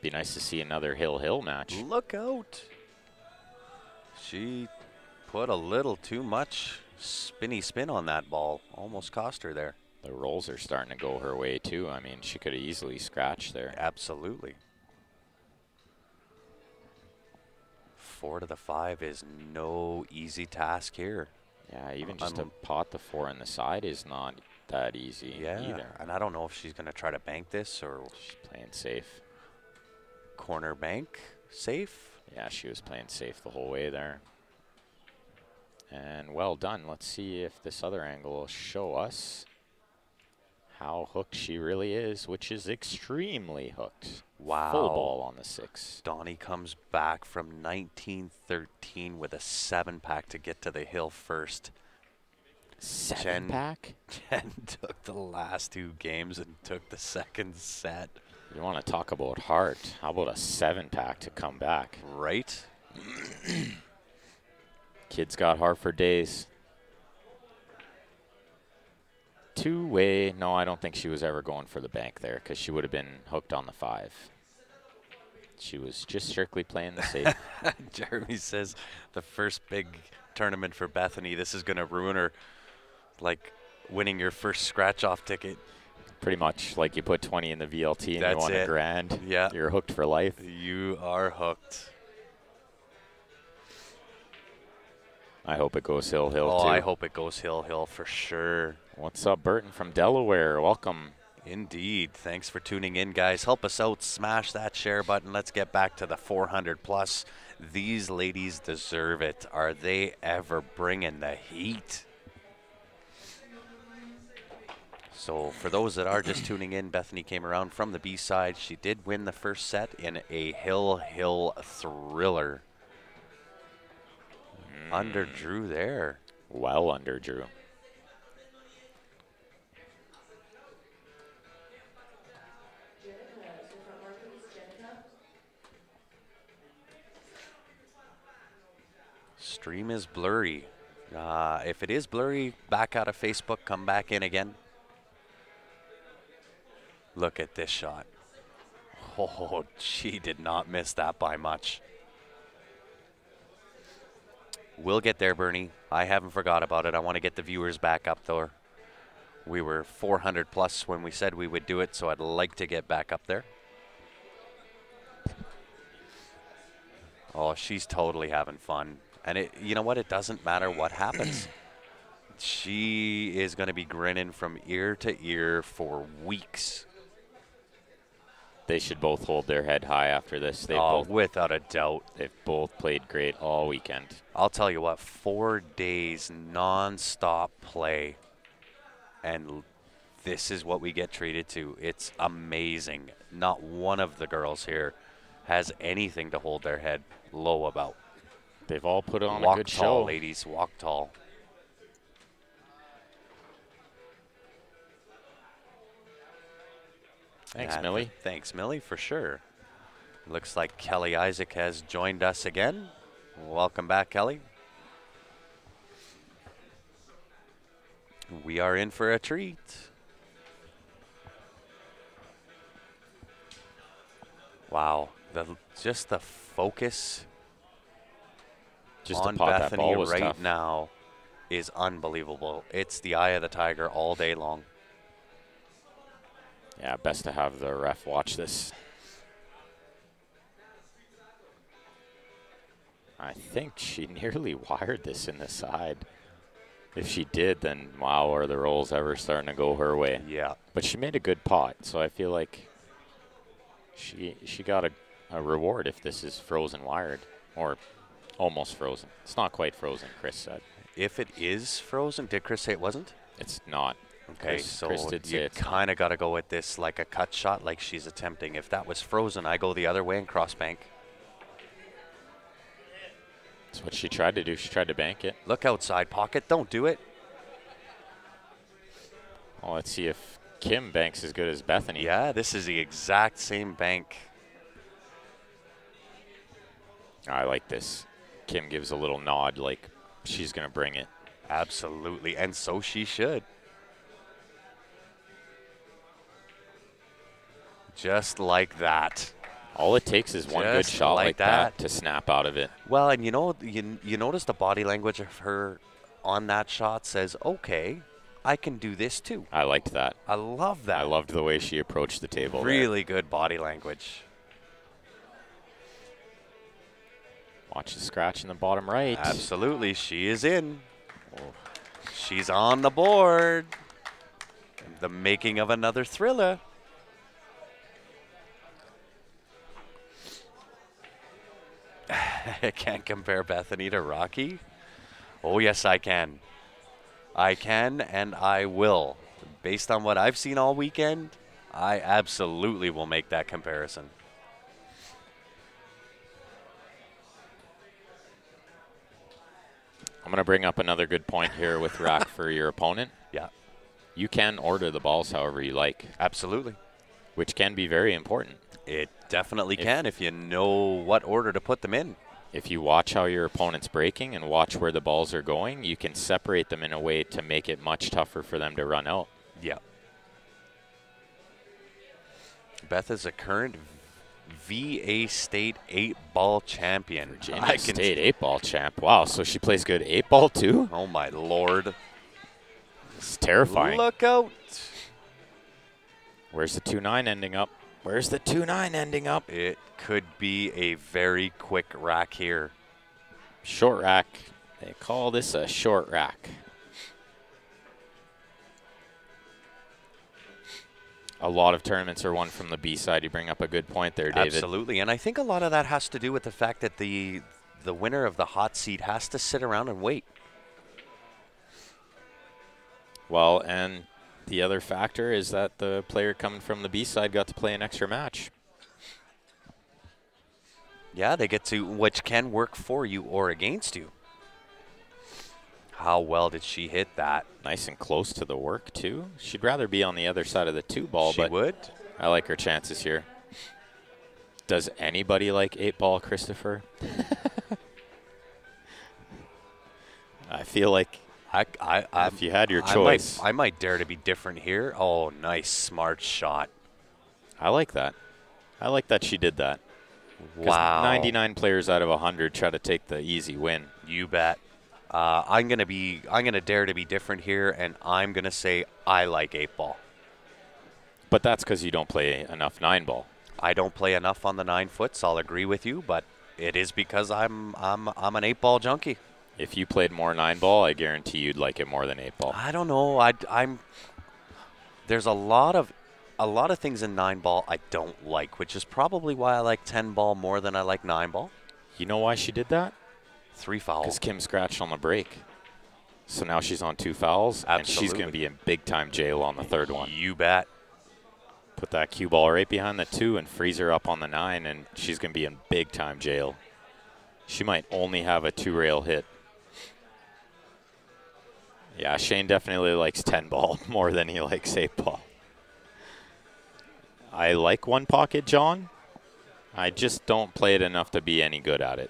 Be nice to see another hill-hill match. Look out. She put a little too much spinny spin on that ball. Almost cost her there. The rolls are starting to go her way, too. I mean, she could have easily scratched there. Absolutely. 4 to the 5 is no easy task here. Yeah, even just to pot the 4 on the side is not that easy either. And I don't know if she's going to try to bank this or she's playing safe. Corner bank safe. Yeah, she was playing safe the whole way there. And well done. Let's see if this other angle will show us. how hooked she really is, which is extremely hooked. Wow. Full ball on the 6. Donnie comes back from 1913 with a 7-pack to get to the hill first. 7-pack? Jen took the last 2 games and took the second set. You want to talk about heart. How about a 7-pack to come back? Right? Kids got heart for days. 2-way. No, I don't think she was ever going for the bank there because she would have been hooked on the 5. She was just strictly playing the safe. Jeremy says the first big tournament for Bethany, this is going to ruin her, like winning your first scratch-off ticket. Pretty much like you put 20 in the VLT and That's you won it. $1,000. Yeah. You're hooked for life. You are hooked. I hope it goes hill, too. I hope it goes hill for sure. What's up, Burton from Delaware? Welcome. Indeed. Thanks for tuning in, guys. Help us out. Smash that share button. Let's get back to the 400 plus. These ladies deserve it. Are they ever bringing the heat? So for those that are just tuning in, Bethany came around from the B side. She did win the first set in a hill thriller. Under Drew there. Well under Drew. Stream is blurry. If it is blurry, back out of Facebook, come back in again. Look at this shot. Oh, she did not miss that by much. We'll get there, Bernie. I haven't forgot about it. I want to get the viewers back up, though. We were 400 plus when we said we would do it, so I'd like to get back up there. Oh, she's totally having fun. And you know what? It doesn't matter what happens. She is going to be grinning from ear to ear for weeks. They should both hold their head high after this. Without a doubt. They've both played great all weekend. I'll tell you what, 4 days non-stop play, and this is what we get treated to. It's amazing. Not one of the girls here has anything to hold their head low about. They've all put on Walk a good tall, show. ladies. Walk tall. Thanks, Millie. Thanks, Millie, for sure. Looks like Kelly Isaac has joined us again. Welcome back, Kelly. We are in for a treat. Wow, just the focus Just on to pot that Bethany ball was right tough. now is unbelievable. It's the eye of the tiger all day long. Yeah, best to have the ref watch this. I think she nearly wired this in the side. If she did, then wow, are the rolls ever starting to go her way? Yeah. But she made a good pot, so I feel like she got a reward if this is frozen wired, or almost frozen. It's not quite frozen, Chris said. If it is frozen, did Chris say it wasn't? It's not. Okay, Chris so did say you it's not. kind of got to go with this like a cut shot like she's attempting. If that was frozen, I go the other way and cross bank. That's what she tried to do. She tried to bank it. Look outside pocket. Don't do it. Well, let's see if Kim banks as good as Bethany. Yeah, this is the exact same bank. I like this. Kim gives a little nod like she's going to bring it. Absolutely, and so she should. Just like that. All it takes is one good Just shot like like that that. to snap out of it. Well, and you know, you notice the body language of her on that shot says, okay, I can do this too. I liked that. I love that. I loved the way she approached the table there. Really good body language. Watch the scratch in the bottom right. Absolutely, she is in. She's on the board. The making of another thriller. I can't compare Bethany to Rocky. Oh, yes, I can. I can and I will. Based on what I've seen all weekend, I absolutely will make that comparison. I'm going to bring up another good point here with rack for your opponent. Yeah. You can order the balls however you like. Absolutely. Which can be very important. It definitely can if you know what order to put them in. If you watch how your opponent's breaking and watch where the balls are going, you can separate them in a way to make it much tougher for them to run out. Yeah. Beth is a current VA State 8-ball champion. Virginia State 8-ball champ. Wow, so she plays good 8-ball too? Oh, my Lord. It's terrifying. Look out. Where's the 2-9 ending up? Where's the 2-9 ending up? It could be a very quick rack here. Short rack. They call this a short rack. A lot of tournaments are won from the B side. You bring up a good point there, David. Absolutely, and I think a lot of that has to do with the fact that the winner of the hot seat has to sit around and wait. Well, and the other factor is that the player coming from the B side got to play an extra match. Yeah, they get to, which can work for you or against you. How well did she hit that? Nice and close to the work, too. She'd rather be on the other side of the 2-ball, but she would. I like her chances here. Does anybody like 8-ball, Christopher? I feel like if you had your choice. I might dare to be different here. Oh, nice, smart shot. I like that. I like that she did that. Wow. 99 players out of 100 try to take the easy win. You bet. I'm gonna dare to be different here, and I'm gonna say I like 8-ball. But that's because you don't play enough 9-ball. I don't play enough on the 9-foots. I'll agree with you, but it is because I'm an 8-ball junkie. If you played more 9-ball, I guarantee you'd like it more than 8-ball. I don't know. I'm. There's a lot of things in 9-ball I don't like, which is probably why I like 10-ball more than I like 9-ball. You know why she did that? 3 fouls. Because Kim scratched on the break. So now she's on 2 fouls, Absolutely. and she's going to be in big-time jail on the 3rd one. You bet. Put that cue ball right behind the 2 and freeze her up on the 9, and she's going to be in big-time jail. She might only have a 2-rail hit. Yeah, Shane definitely likes 10-ball more than he likes 8-ball. I like one pocket, John. I just don't play it enough to be any good at it.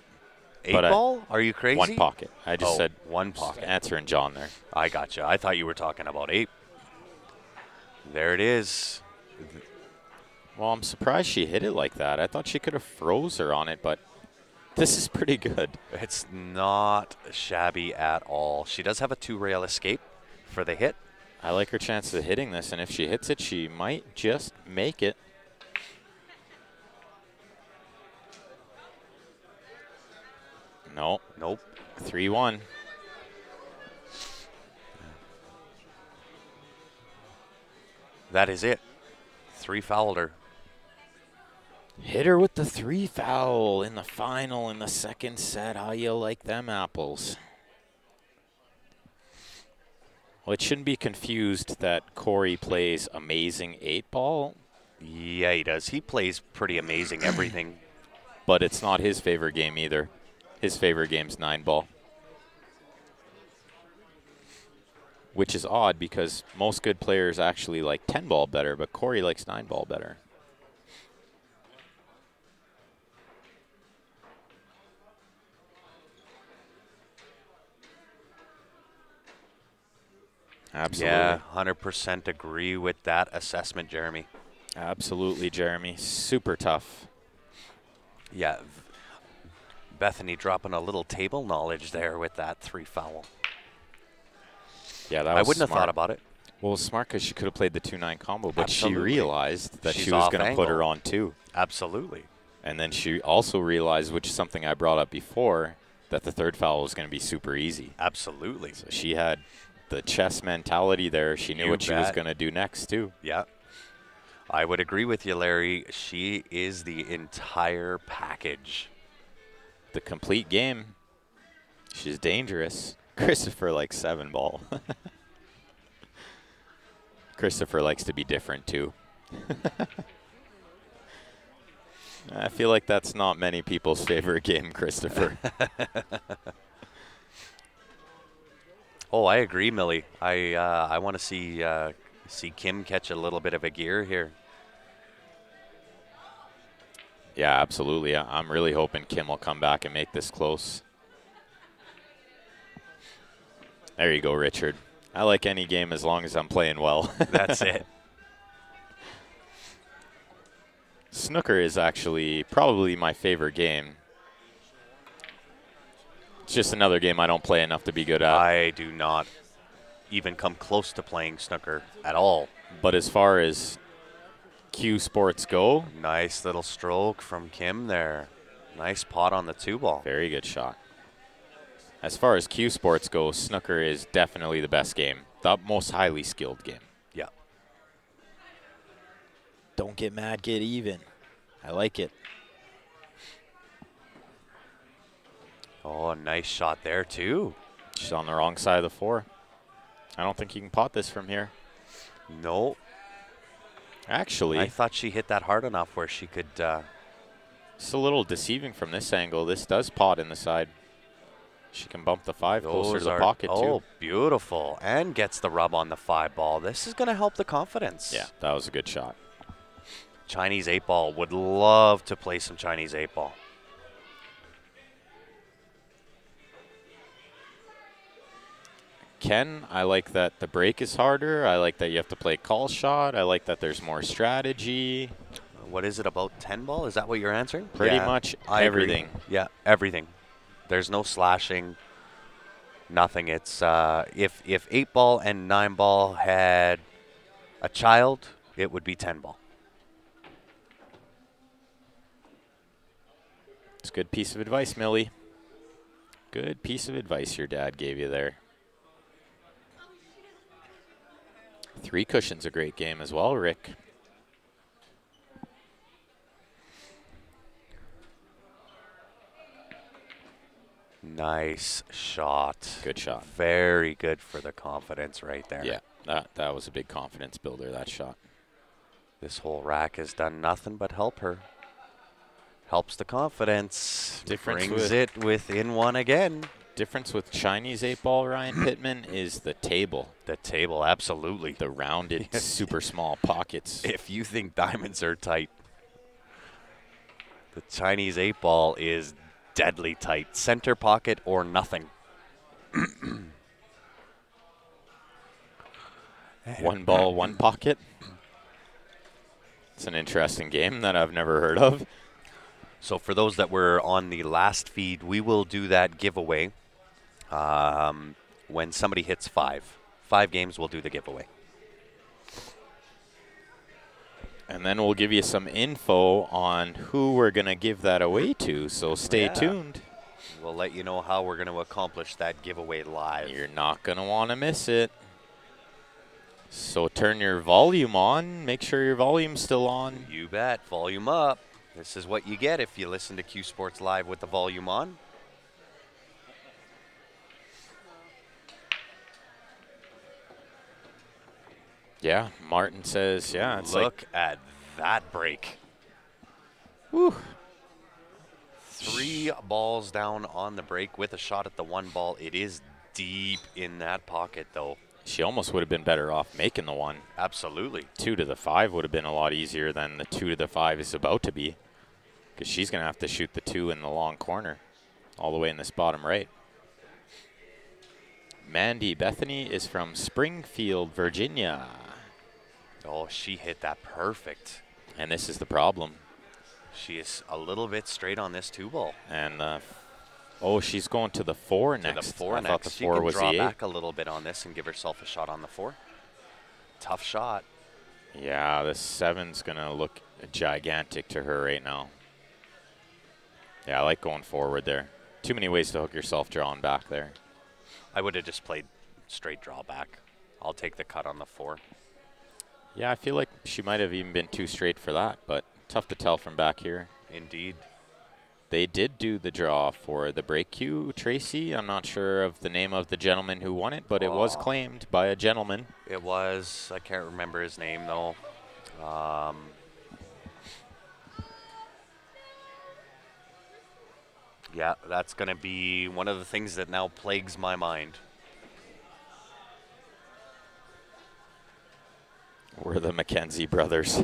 8-ball? Are you crazy? One pocket. I just said one pocket. Answering John there. I gotcha. I thought you were talking about 8. There it is. Well, I'm surprised she hit it like that. I thought she could have froze her on it, but this is pretty good. It's not shabby at all. She does have a 2-rail escape for the hit. I like her chances of hitting this, and if she hits it, she might just make it. No. Nope. 3-1. That is it. 3 fouled her. Hit her with the 3 foul in the final in the 2nd set. How you like them apples? Well, it shouldn't be confused that Corey plays amazing 8-ball. Yeah, he does. He plays pretty amazing everything. But it's not his favorite game either. His favorite game's 9-ball. Which is odd because most good players actually like 10-ball better, but Corey likes 9-ball better. Absolutely. Yeah, 100% agree with that assessment, Jeremy. Absolutely, Jeremy. Super tough. Yeah. Bethany dropping a little table knowledge there with that 3 foul. Yeah, that was I wouldn't have smart. thought about it. Well, it was smart because she could have played the 2-9 combo, but Absolutely. she realized that She's she was off going to put her angle. on 2. Absolutely. And then she also realized, which is something I brought up before, that the 3rd foul was going to be super easy. Absolutely. So she had the chess mentality there. She knew You what she was bet. going to do next, too. Yeah. I would agree with you, Larry. She is the entire package. The complete game. She's dangerous. Christopher likes 7-ball. Christopher likes to be different too. I feel like that's not many people's favorite game, Christopher. Oh, I agree, Millie. I want to see Kim catch a little bit of a gear here. Yeah, absolutely. I'm really hoping Kim will come back and make this close. There you go, Richard. I like any game as long as I'm playing well. That's it. Snooker is actually probably my favorite game. It's just another game I don't play enough to be good at. I do not even come close to playing snooker at all. But as far as Q sports go, Nice little stroke from Kim there. Nice pot on the 2-ball. very good shot. As far as Q sports go, snooker is definitely the best game, the most highly skilled game. Yeah. Don't get mad, get even. I like it. Oh, nice shot there, too. She's on the wrong side of the 4. I don't think you can pot this from here. No. Actually, I thought she hit that hard enough where she could. it's a little deceiving from this angle. This does pot in the side. She can bump the 5 closer to the pocket, oh, too. beautiful. And gets the rub on the 5-ball. This is going to help the confidence. Yeah, that was a good shot. Chinese 8-ball. Would love to play some Chinese 8-ball. Ken, I like that the break is harder. I like that you have to play call shot. I like that there's more strategy. What is it, about 10-ball? Is that what you're answering? Pretty Yeah, much I agree. everything. Yeah, everything. There's no slashing, nothing. It's if 8-ball and 9-ball had a child, it would be 10-ball. It's a good piece of advice, Millie. Good piece of advice your dad gave you there. 3 Cushion's a great game as well, Rick. Nice shot. Good shot. Very good for the confidence right there. Yeah, that was a big confidence builder, that shot. This whole rack has done nothing but help her. Helps the confidence. Difference Brings with- it within 1 again. Difference with Chinese 8-ball, Ryan Pittman, is the table. The table, absolutely. The rounded, super small pockets. If you think diamonds are tight, the Chinese 8-ball is deadly tight. Center pocket or nothing. 1 ball, 1 pocket. It's an interesting game that I've never heard of. So for those that were on the last feed, we will do that giveaway when somebody hits 5. 5 games, we'll do the giveaway. And then we'll give you some info on who we're going to give that away to, so stay tuned. We'll let you know how we're going to accomplish that giveaway live. You're not going to want to miss it. So turn your volume on. Make sure your volume's still on. You bet. Volume up. This is what you get if you listen to Q Sports Live with the volume on. Yeah, Martin says, yeah, it's Look at that break. whew. 3 balls down on the break with a shot at the 1 ball. It is deep in that pocket, though. She almost would have been better off making the 1. Absolutely. 2 to the 5 would have been a lot easier than the 2 to the 5 is about to be, because she's going to have to shoot the 2 in the long corner all the way in this bottom right. Mandy Bethany is from Springfield, Virginia. Oh, she hit that perfect. And this is the problem. She is a little bit straight on this 2 ball. And, oh, she's going to the 4 To next. the 4 I next. thought the She 4 can was draw the 8. back a little bit on this and give herself a shot on the 4. Tough shot. Yeah, the 7's going to look gigantic to her right now. Yeah, I like going forward there. Too many ways to hook yourself drawing back there. I would have just played straight draw back. I'll take the cut on the 4. Yeah, I feel like she might have even been too straight for that, but tough to tell from back here. Indeed. They did do the draw for the break queue, Tracy. I'm not sure of the name of the gentleman who won it, but it was claimed by a gentleman. It was. I can't remember his name, though. Yeah, that's going to be one of the things that now plagues my mind. We're the McKenzie brothers.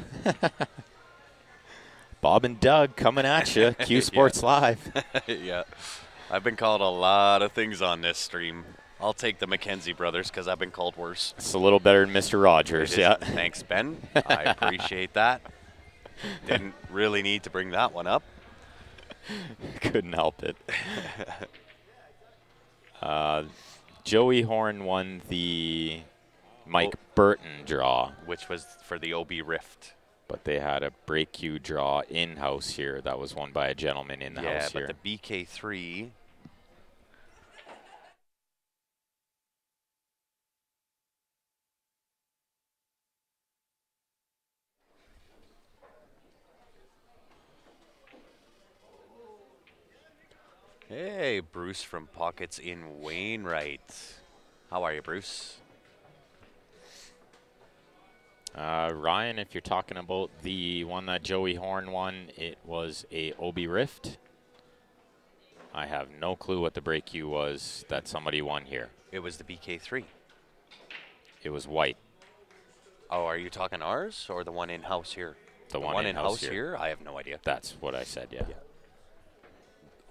Bob and Doug coming at you. Q Sports Live. Yeah. I've been called a lot of things on this stream. I'll take the McKenzie brothers because I've been called worse. It's a little better than Mr. Rogers, yeah. Thanks, Ben. I appreciate that. Didn't really need to bring that one up. Couldn't help it. Joey Horn won the Mike Burton draw. Which was for the OB Rift. But they had a break queue draw in-house here. That was won by a gentleman in the house here. Yeah, but the BK3... Hey, Bruce from Pockets in Wainwright. How are you, Bruce? Ryan, if you're talking about the one that Joey Horn won, it was a OB Rift. I have no clue what the break queue was that somebody won here. It was the BK3. It was white. Oh, are you talking ours or the one in-house here? The one in-house here? I have no idea. That's what I said, yeah.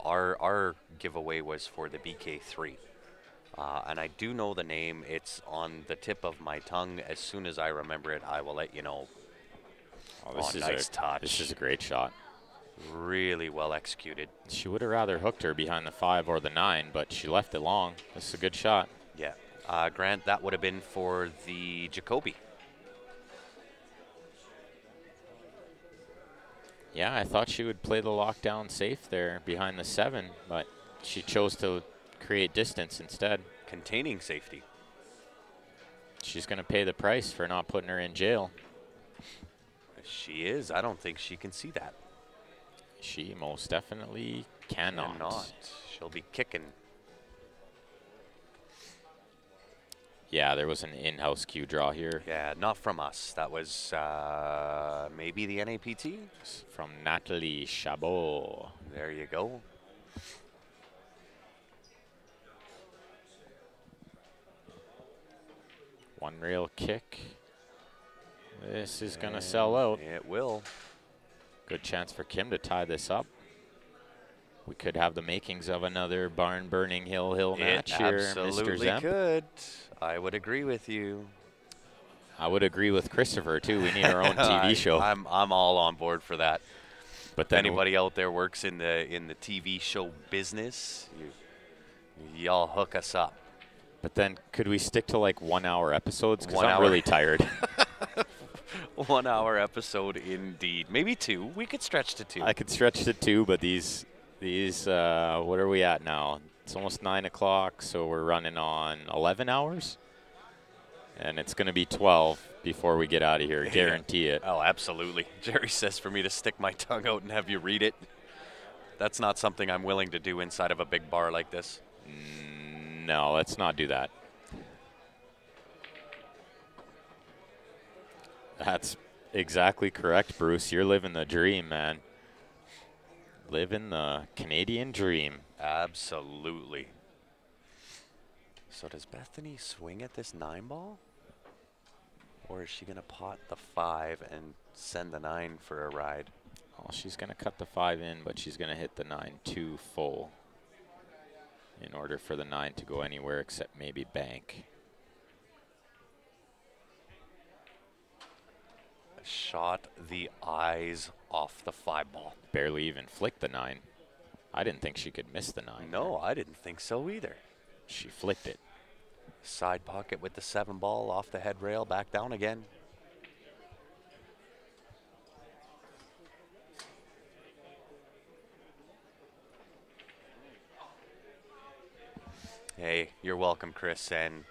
Our giveaway was for the BK3. And I do know the name. It's on the tip of my tongue. As soon as I remember it, I will let you know. Oh, this is nice touch. This is a great shot. Really well executed. She would have rather hooked her behind the 5 or the 9, but she left it long. This is a good shot. Yeah. Grant, that would have been for the Jacoby. Yeah, I thought she would play the lockdown safe there behind the 7, but she chose to create distance instead. Containing safety. She's going to pay the price for not putting her in jail. She is. I don't think she can see that. She most definitely cannot. She'll be kicking. Yeah, there was an in-house queue draw here. Yeah, not from us. That was maybe the NAPT? From Natalie Chabot. There you go. One rail kick. This is going to sell out. It will. Good chance for Kim to tie this up. We could have the makings of another barn-burning hill match here, Mr. Absolutely Zemp. could. I would agree with you. I would agree with Christopher, too. We need our own TV show. I'm all on board for that. But if anybody out there works in the TV show business, y'all hook us up. But then could we stick to like 1 hour episodes? Because I'm really tired. 1 hour episode indeed. Maybe 2. We could stretch to 2. I could stretch to 2, but these what are we at now? It's almost 9 o'clock, so we're running on 11 hours. And it's going to be 12 before we get out of here. Guarantee it. Oh, absolutely. Jerry says for me to stick my tongue out and have you read it. That's not something I'm willing to do inside of a big bar like this. No, let's not do that. That's exactly correct, Bruce. You're living the dream, man. Living the Canadian dream. Absolutely. So does Bethany swing at this 9 ball? Or is she going to pot the 5 and send the 9 for a ride? Well, she's going to cut the 5 in, but she's going to hit the 9-2 full in order for the 9 to go anywhere except maybe bank. Shot the eyes off the 5 ball. Barely even flicked the 9. I didn't think she could miss the 9. No, I didn't think so either. She flicked it. Side pocket with the 7 ball off the head rail, back down again. Hey, you're welcome, Chris, and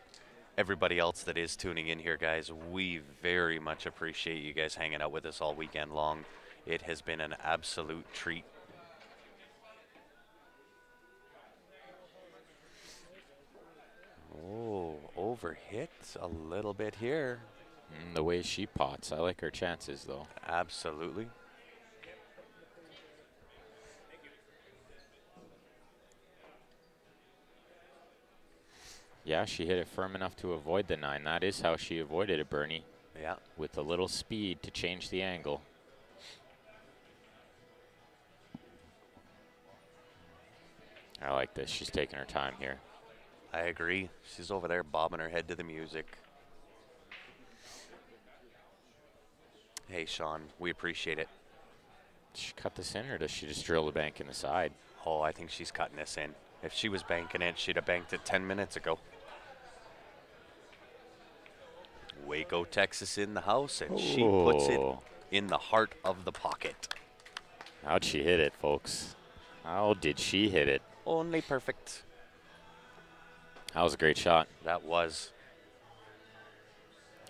everybody else that is tuning in here, guys. We very much appreciate you guys hanging out with us all weekend long. It has been an absolute treat. Oh, overhit a little bit here. The way she pots, I like her chances though. Absolutely. Yeah, she hit it firm enough to avoid the 9. That is how she avoided it, Bernie. Yeah. With a little speed to change the angle. I like this. She's taking her time here. I agree. She's over there bobbing her head to the music. Hey, Sean, we appreciate it. Does she cut this in, or does she just drill the bank in the side? Oh, I think she's cutting this in. If she was banking it, she'd have banked it 10 minutes ago. Waco, Texas in the house, and she puts it in the heart of the pocket. How'd she hit it, folks? How did she hit it? Only perfect. That was a great shot. That was.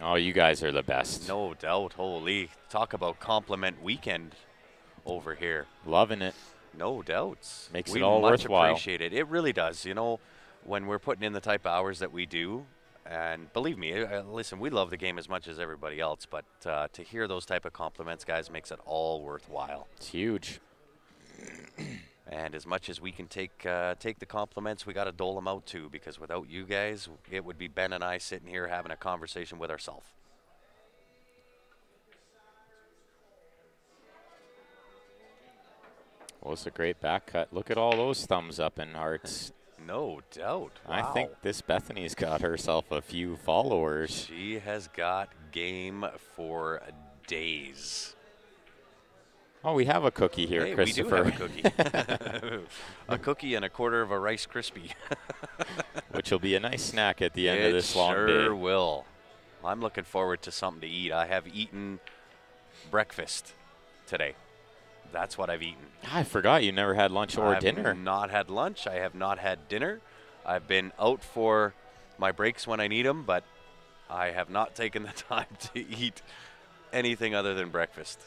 Oh, you guys are the best. No doubt. Holy. Talk about compliment weekend over here. Loving it. No doubts. Makes we it all much worthwhile. Appreciate it. It really does. You know, when we're putting in the type of hours that we do, and believe me, listen, we love the game as much as everybody else, but to hear those type of compliments, guys, makes it all worthwhile. It's huge. And as much as we can take the compliments, we got to dole them out too, because without you guys, it would be Ben and I sitting here having a conversation with ourselves. Well, it's a great back cut. Look at all those thumbs up and hearts. No doubt. Wow. I think this Bethany's got herself a few followers. She has got game for days. Oh, we have a cookie here, hey, Christopher. We do have a cookie. A cookie and a quarter of a Rice Krispie. Which will be a nice snack at the end of this long day. It sure will. I'm looking forward to something to eat. I have eaten breakfast today. That's what I've eaten. I forgot you never had lunch or dinner. I have not had lunch. I have not had dinner. I've been out for my breaks when I need them, but I have not taken the time to eat anything other than breakfast.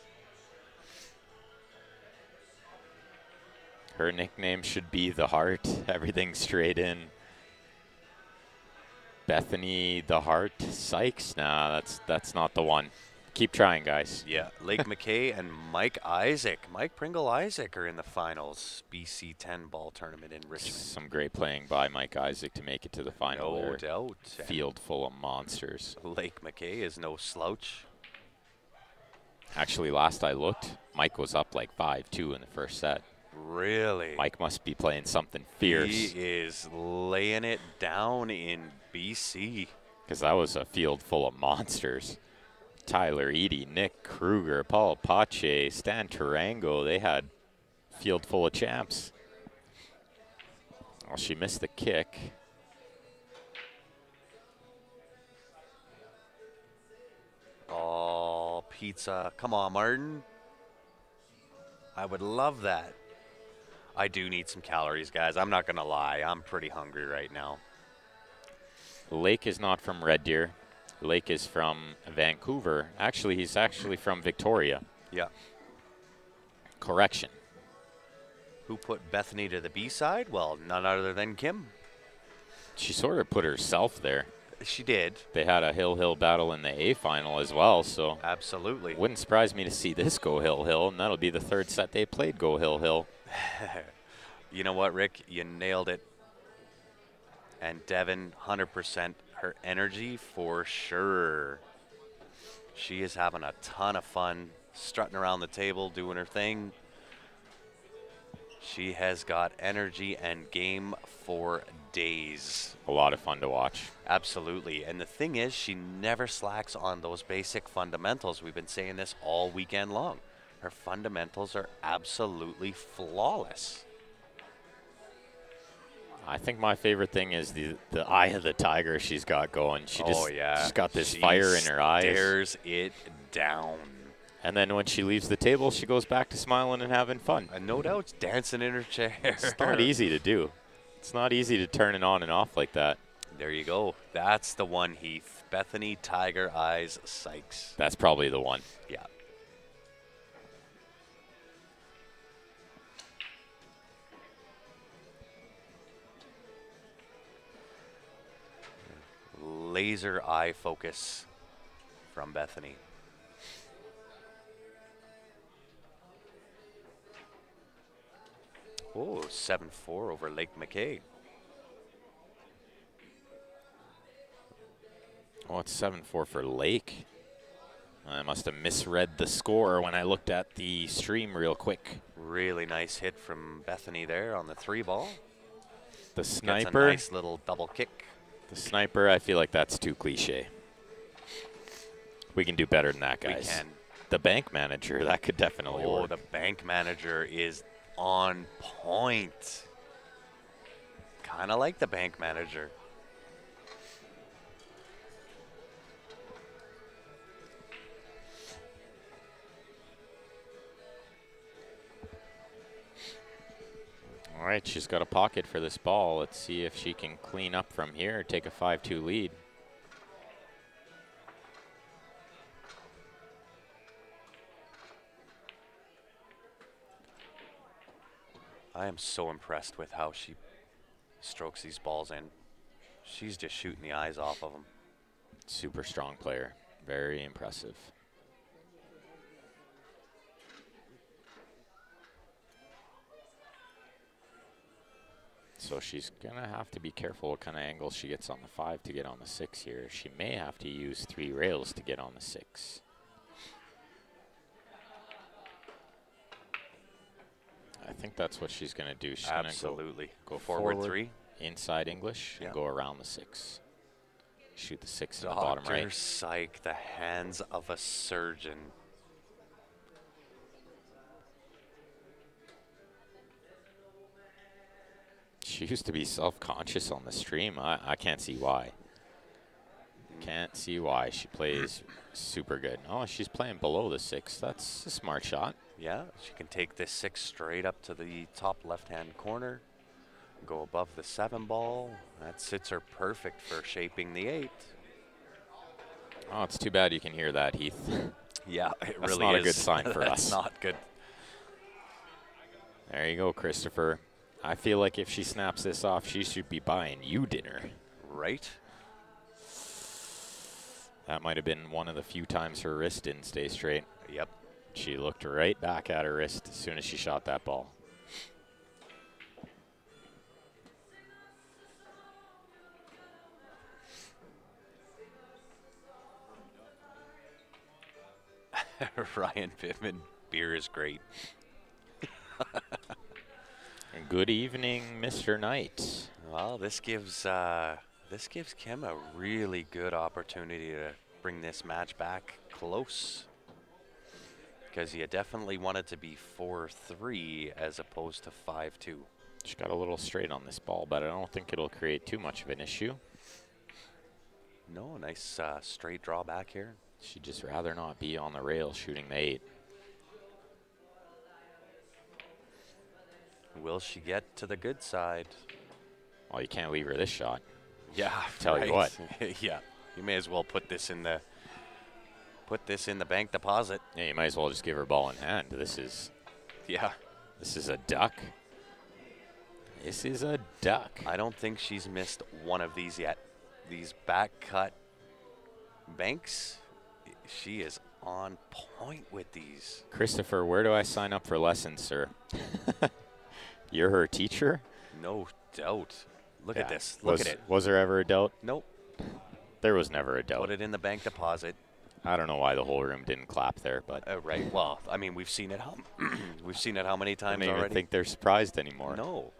Her nickname should be the Heart. Everything straight in. Bethany the Heart Sykes. Nah, that's not the one. Keep trying, guys. Yeah, Lake McKay and Mike Isaac. Mike Pringle Isaac are in the finals. BC 10 ball tournament in Richmond. Some great playing by Mike Isaac to make it to the final. No there. doubt. Field full of monsters. Lake McKay is no slouch. Actually, last I looked, Mike was up like 5-2 in the first set. Really? Mike must be playing something fierce. He is laying it down in BC. Because that was a field full of monsters. Tyler Eady, Nick Kruger, Paul Pache, Stan Tarango. They had a field full of champs. Well, she missed the kick. Oh, pizza. Come on, Martin. I would love that. I do need some calories, guys. I'm not going to lie. I'm pretty hungry right now. Lake is not from Red Deer. Lake is from Vancouver. Actually, he's actually from Victoria. Yeah. Correction. Who put Bethany to the B side? Well, none other than Kim. She sort of put herself there. She did. They had a Hill-Hill battle in the A final as well, so Absolutely. wouldn't surprise me to see this go Hill-Hill, and that'll be the third set they played go Hill-Hill. You know what, Rick? You nailed it. And Devin, 100%. Her energy for sure. She is having a ton of fun, strutting around the table, doing her thing. She has got energy and game for days. A lot of fun to watch. Absolutely. And the thing is, she never slacks on those basic fundamentals. We've been saying this all weekend long. Her fundamentals are absolutely flawless. I think my favorite thing is the eye of the tiger she's got going. She just, she's got this fire in her eyes. Stares it down. And then when she leaves the table, she goes back to smiling and having fun. And no doubt, dancing in her chair. It's not easy to do. It's not easy to turn it on and off like that. There you go. That's the one, Heath. Bethany Tiger Eyes Sykes. That's probably the one. Yeah. laser eye focus from Bethany. Oh, 7-4 over Lake McKay. Oh, it's 7-4 for Lake. I must have misread the score when I looked at the stream real quick. Really nice hit from Bethany there on the 3 ball. The Gets a sniper. nice little double kick. The sniper, I feel like that's too cliche. We can do better than that, guys. We can. The bank manager, that could definitely Oh, work. the bank manager is on point. Kind of like the bank manager. All right, she's got a pocket for this ball. Let's see if she can clean up from here, take a 5-2 lead. I am so impressed with how she strokes these balls in. She's just shooting the eyes off of them. Super strong player, very impressive. So she's gonna have to be careful what kind of angle she gets on the 5 to get on the 6 here. She may have to use 3 rails to get on the 6. I think that's what she's gonna do. She's Absolutely. Gonna go forward 3. Inside English, Yeah. and go around the 6. Shoot the 6 in the bottom Dr. right. Syke, the hands of a surgeon. She used to be self-conscious on the stream. I can't see why. Can't see why. She plays super good. Oh, she's playing below the 6. That's a smart shot. Yeah, she can take this 6 straight up to the top left-hand corner. Go above the 7 ball. That sits her perfect for shaping the 8. Oh, it's too bad you can hear that, Heath. Yeah, it That's really not is. a good sign for That's us. not good. There you go, Christopher. I feel like if she snaps this off, she should be buying you dinner. Right? That might have been one of the few times her wrist didn't stay straight. Yep. She looked right back at her wrist as soon as she shot that ball. Ryan Pittman, beer is great. Good evening, Mr. Knight. Well, this gives Kim a really good opportunity to bring this match back close. Because you definitely want it to be 4-3 as opposed to 5-2. She got a little straight on this ball, but I don't think it'll create too much of an issue. No, nice straight draw back here. She'd just rather not be on the rail shooting the 8. Will she get to the good side? Well, you can't leave her this shot. Yeah, Tell you what. Yeah, you may as well put this in the bank deposit. Yeah, you might as well just give her ball in hand. This is a duck. This is a duck. I don't think she's missed one of these yet. These back cut banks, she is on point with these. Christopher, where do I sign up for lessons, sir? You're her teacher? No doubt. Look at Yeah. this. Look at it. Was there ever a doubt? Nope. There was never a doubt. Put it in the bank deposit. I don't know why the whole room didn't clap there, but Right. Well, I mean, we've seen it we've seen it how many I times don't even already? think they're surprised anymore. No.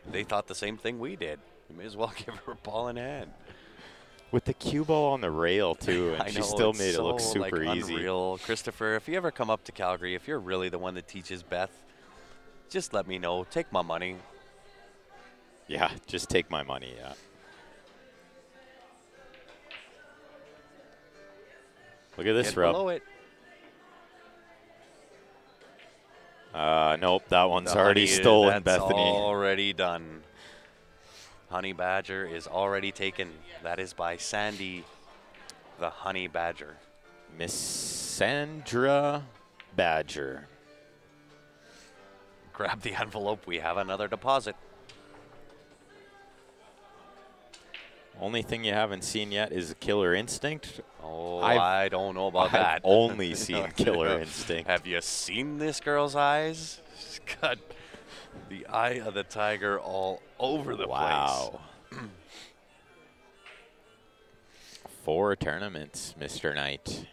They thought the same thing we did. You may as well give her a ball in hand. With the cue ball on the rail, too, and I she know, still it's made it look so, super like, easy. Unreal. Christopher, if you ever come up to Calgary, if you're really the one that teaches Beth, just let me know. Take my money. Yeah, just take my money, yeah. Look at this Get rub. below it. Nope, that one's The already honey, stolen, that's Bethany. already done. Honey Badger is already taken. That is by Sandy, the Honey Badger. Miss Sandra Badger. Grab the envelope. We have another deposit. Only thing you haven't seen yet is Killer Instinct. Oh, I've- I don't know about I've that. only seen Killer Instinct. Have you seen this girl's eyes? She's got the eye of the tiger all over the place. Wow. 4 tournaments, Mr. Knight.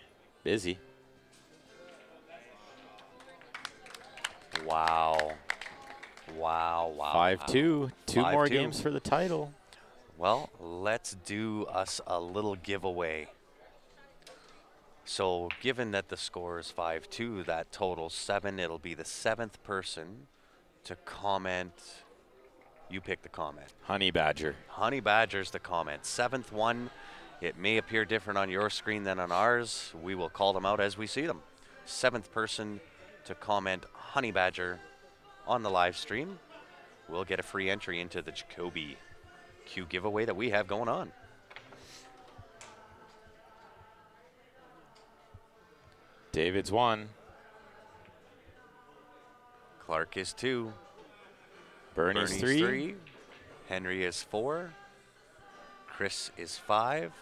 Busy. Wow. Wow, wow. 5-2. 2 more 5-2. games for the title. Well, let's do us a little giveaway. So, given that the score is 5-2, that totals 7. It'll be the 7th person to comment. You pick the comment. Honey Badger. Honey Badger's the comment. 7th one. It may appear different on your screen than on ours. We will call them out as we see them. 7th person to comment Honey Badger on the live stream will get a free entry into the Jacoby Q giveaway that we have going on. David's 1. Clark is 2. Bernie's 3. Henry is 4. Chris is 5.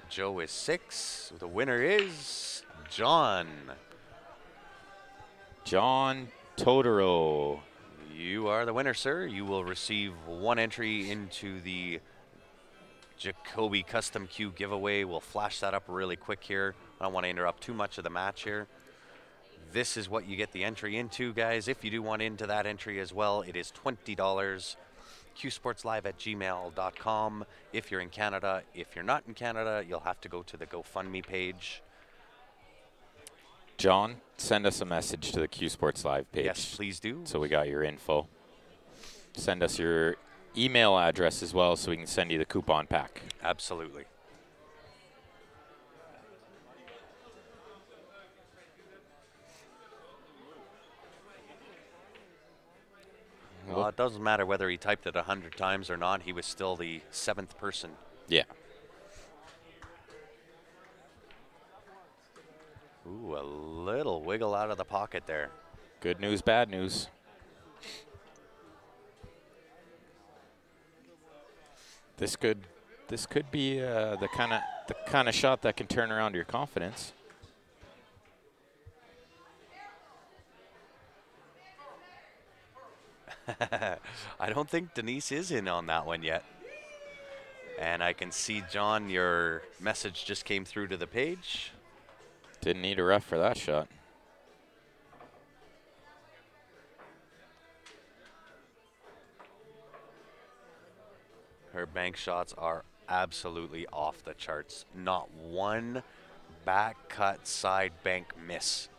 Joe is 6. The winner is John. John Totoro. You are the winner, sir. You will receive 1 entry into the Jacoby Custom Q giveaway. We'll flash that up really quick here. I don't want to interrupt too much of the match here. This is what you get the entry into, guys. If you do want into that entry as well, it is $20. qsportslive@gmail.com if you're in Canada. If you're not in Canada, you'll have to go to the GoFundMe page. John, send us a message to the Q Sports Live page. Yes, please do. So we got your info. Send us your email address as well so we can send you the coupon pack. Absolutely. Well, it doesn't matter whether he typed it 100 times or not. He was still the 7th person. Yeah. Ooh, a little wiggle out of the pocket there. Good news, bad news. This could be the kind of shot that can turn around your confidence. I don't think Denise is in on that one yet. And I can see, John, your message just came through to the page. Didn't need a ref for that shot. Her bank shots are absolutely off the charts. Not one back cut side bank miss.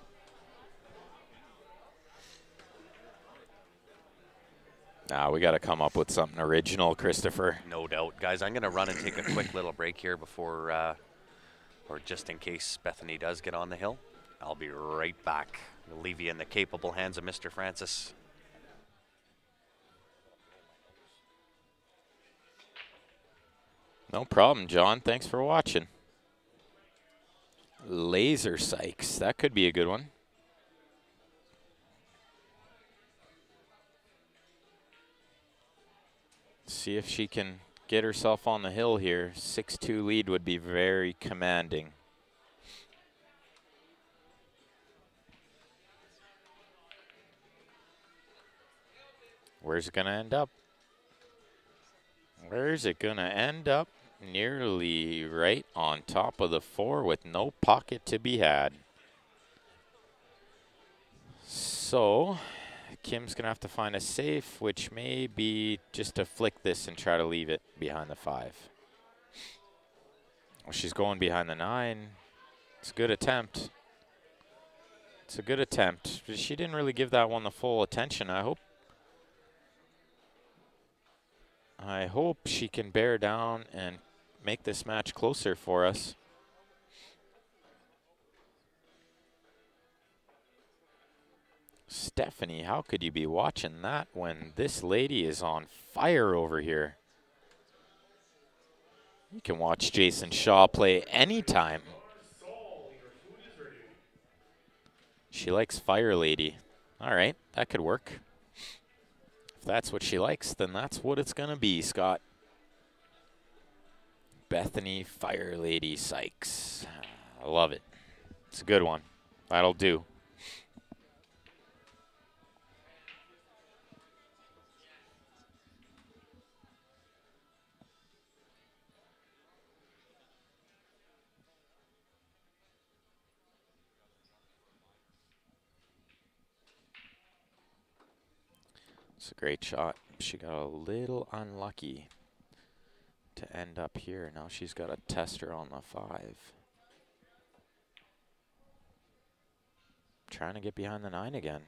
Nah, we got to come up with something original, Christopher. No doubt. Guys, I'm going to run and take a quick little break here before, or just in case Bethany does get on the hill. I'll be right back. I'll leave you in the capable hands of Mr. Francis. No problem, John. Thanks for watching. Laser Sykes. That could be a good one. See if she can get herself on the hill here. 6-2 lead would be very commanding. Where's it going to end up? Where's it going to end up? Nearly right on top of the 4 with no pocket to be had. So Kim's going to have to find a safe, which may be just to flick this and try to leave it behind the 5. Well, she's going behind the 9. It's a good attempt. It's a good attempt. She didn't really give that one the full attention. I hope she can bear down and make this match closer for us. Stephanie, how could you be watching that when this lady is on fire over here? You can watch Jason Shaw play anytime. She likes Fire Lady. All right, that could work. If that's what she likes, then that's what it's going to be, Scott. Bethany Fire Lady Sykes. I love it. It's a good one. That'll do. It's a great shot. She got a little unlucky to end up here. Now she's got a tester on the 5. Trying to get behind the 9 again.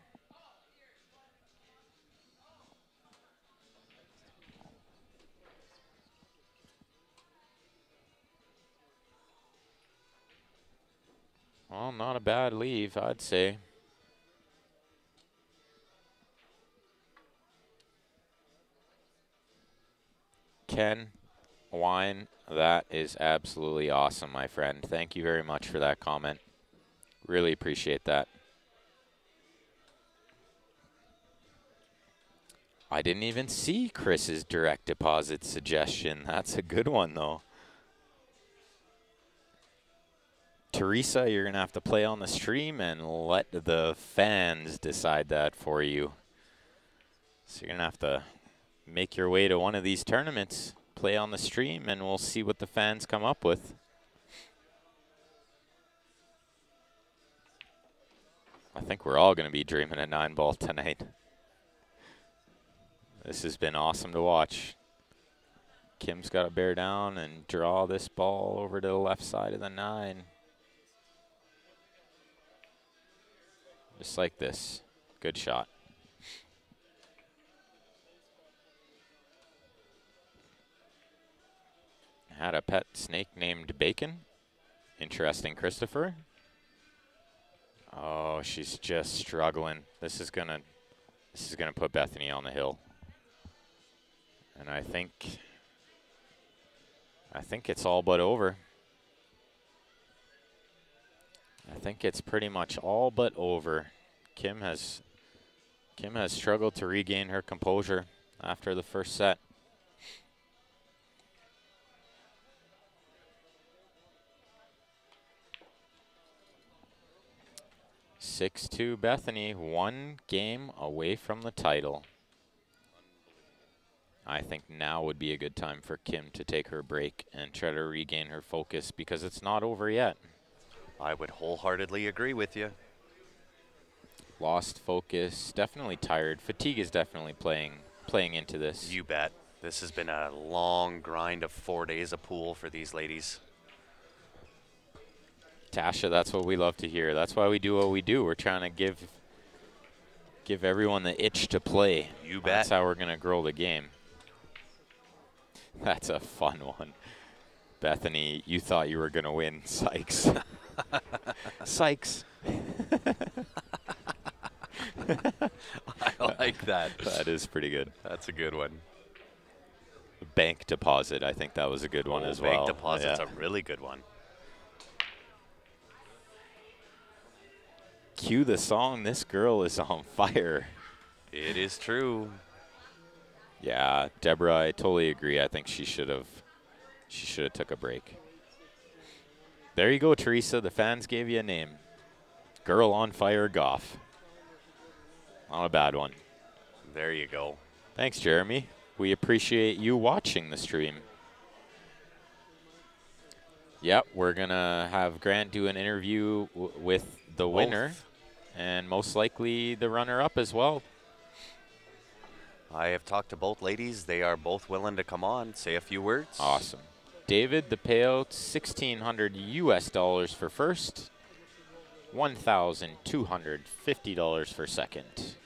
Well, not a bad leave, I'd say. Ken Wine, that is absolutely awesome, my friend. Thank you very much for that comment. Really appreciate that. I didn't even see Chris's direct deposit suggestion. That's a good one, though. Teresa, you're going to have to play on the stream and let the fans decide that for you. So you're going to have to make your way to one of these tournaments, play on the stream, and we'll see what the fans come up with. I think we're all going to be dreaming a 9-ball tonight. This has been awesome to watch. Kim's got to bear down and draw this ball over to the left side of the 9. Just like this. Good shot. Had a pet snake named Bacon. Interesting, Christopher. Oh, she's just struggling. This is gonna put Bethany on the hill. And I think it's all but over. I think it's pretty much all but over. Kim has struggled to regain her composure after the first set. 6-2 Bethany, 1 game away from the title. I think now would be a good time for Kim to take her break and try to regain her focus because it's not over yet. I would wholeheartedly agree with you. Lost focus, definitely tired. Fatigue is definitely playing into this. You bet. This has been a long grind of 4 days of pool for these ladies. Tasha, that's what we love to hear. That's why we do what we do. We're trying to give everyone the itch to play. You bet. That's how we're going to grow the game. That's a fun one. Bethany, you thought you were going to win. Sykes. Sykes. I like that. That is pretty good. That's a good one. Bank deposit, I think that was a good one as well. Bank deposit's a really good one. Cue the song, This Girl Is on Fire. It is true. Yeah, Deborah, I totally agree. I think she should have took a break. There you go, Teresa. The fans gave you a name. Girl on Fire Goff. Not a bad one. There you go. Thanks, Jeremy. We appreciate you watching the stream. Yep, we're going to have Grant do an interview with the winner and most likely the runner-up as well. I have talked to both ladies. They are both willing to come on, say a few words. Awesome. David, the payout, $1,600 US for first, $1,250 for second.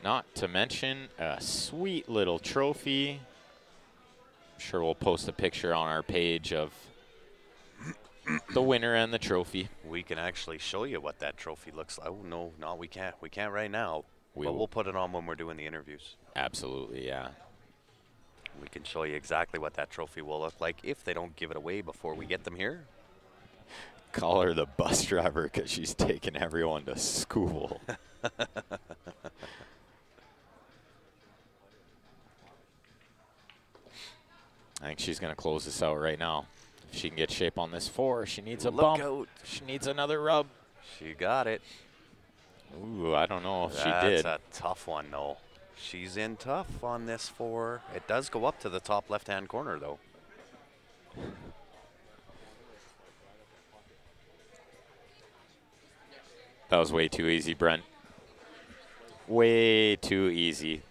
Not to mention a sweet little trophy. I'm sure we'll post a picture on our page of the winner and the trophy. We can actually show you what that trophy looks like. Oh, no, we can't. We can't right now. We But we'll put it on when we're doing the interviews. Absolutely, yeah. We can show you exactly what that trophy will look like if they don't give it away before we get them here. Call her the bus driver because she's taking everyone to school. I think she's going to close this out right now. If she can get shape on this 4, she needs a Look bump. out. She needs another rub. She got it. Ooh, I don't know if she That's did. a tough one, though. She's in tough on this 4. It does go up to the top left-hand corner, though. That was way too easy, Brent. Way too easy.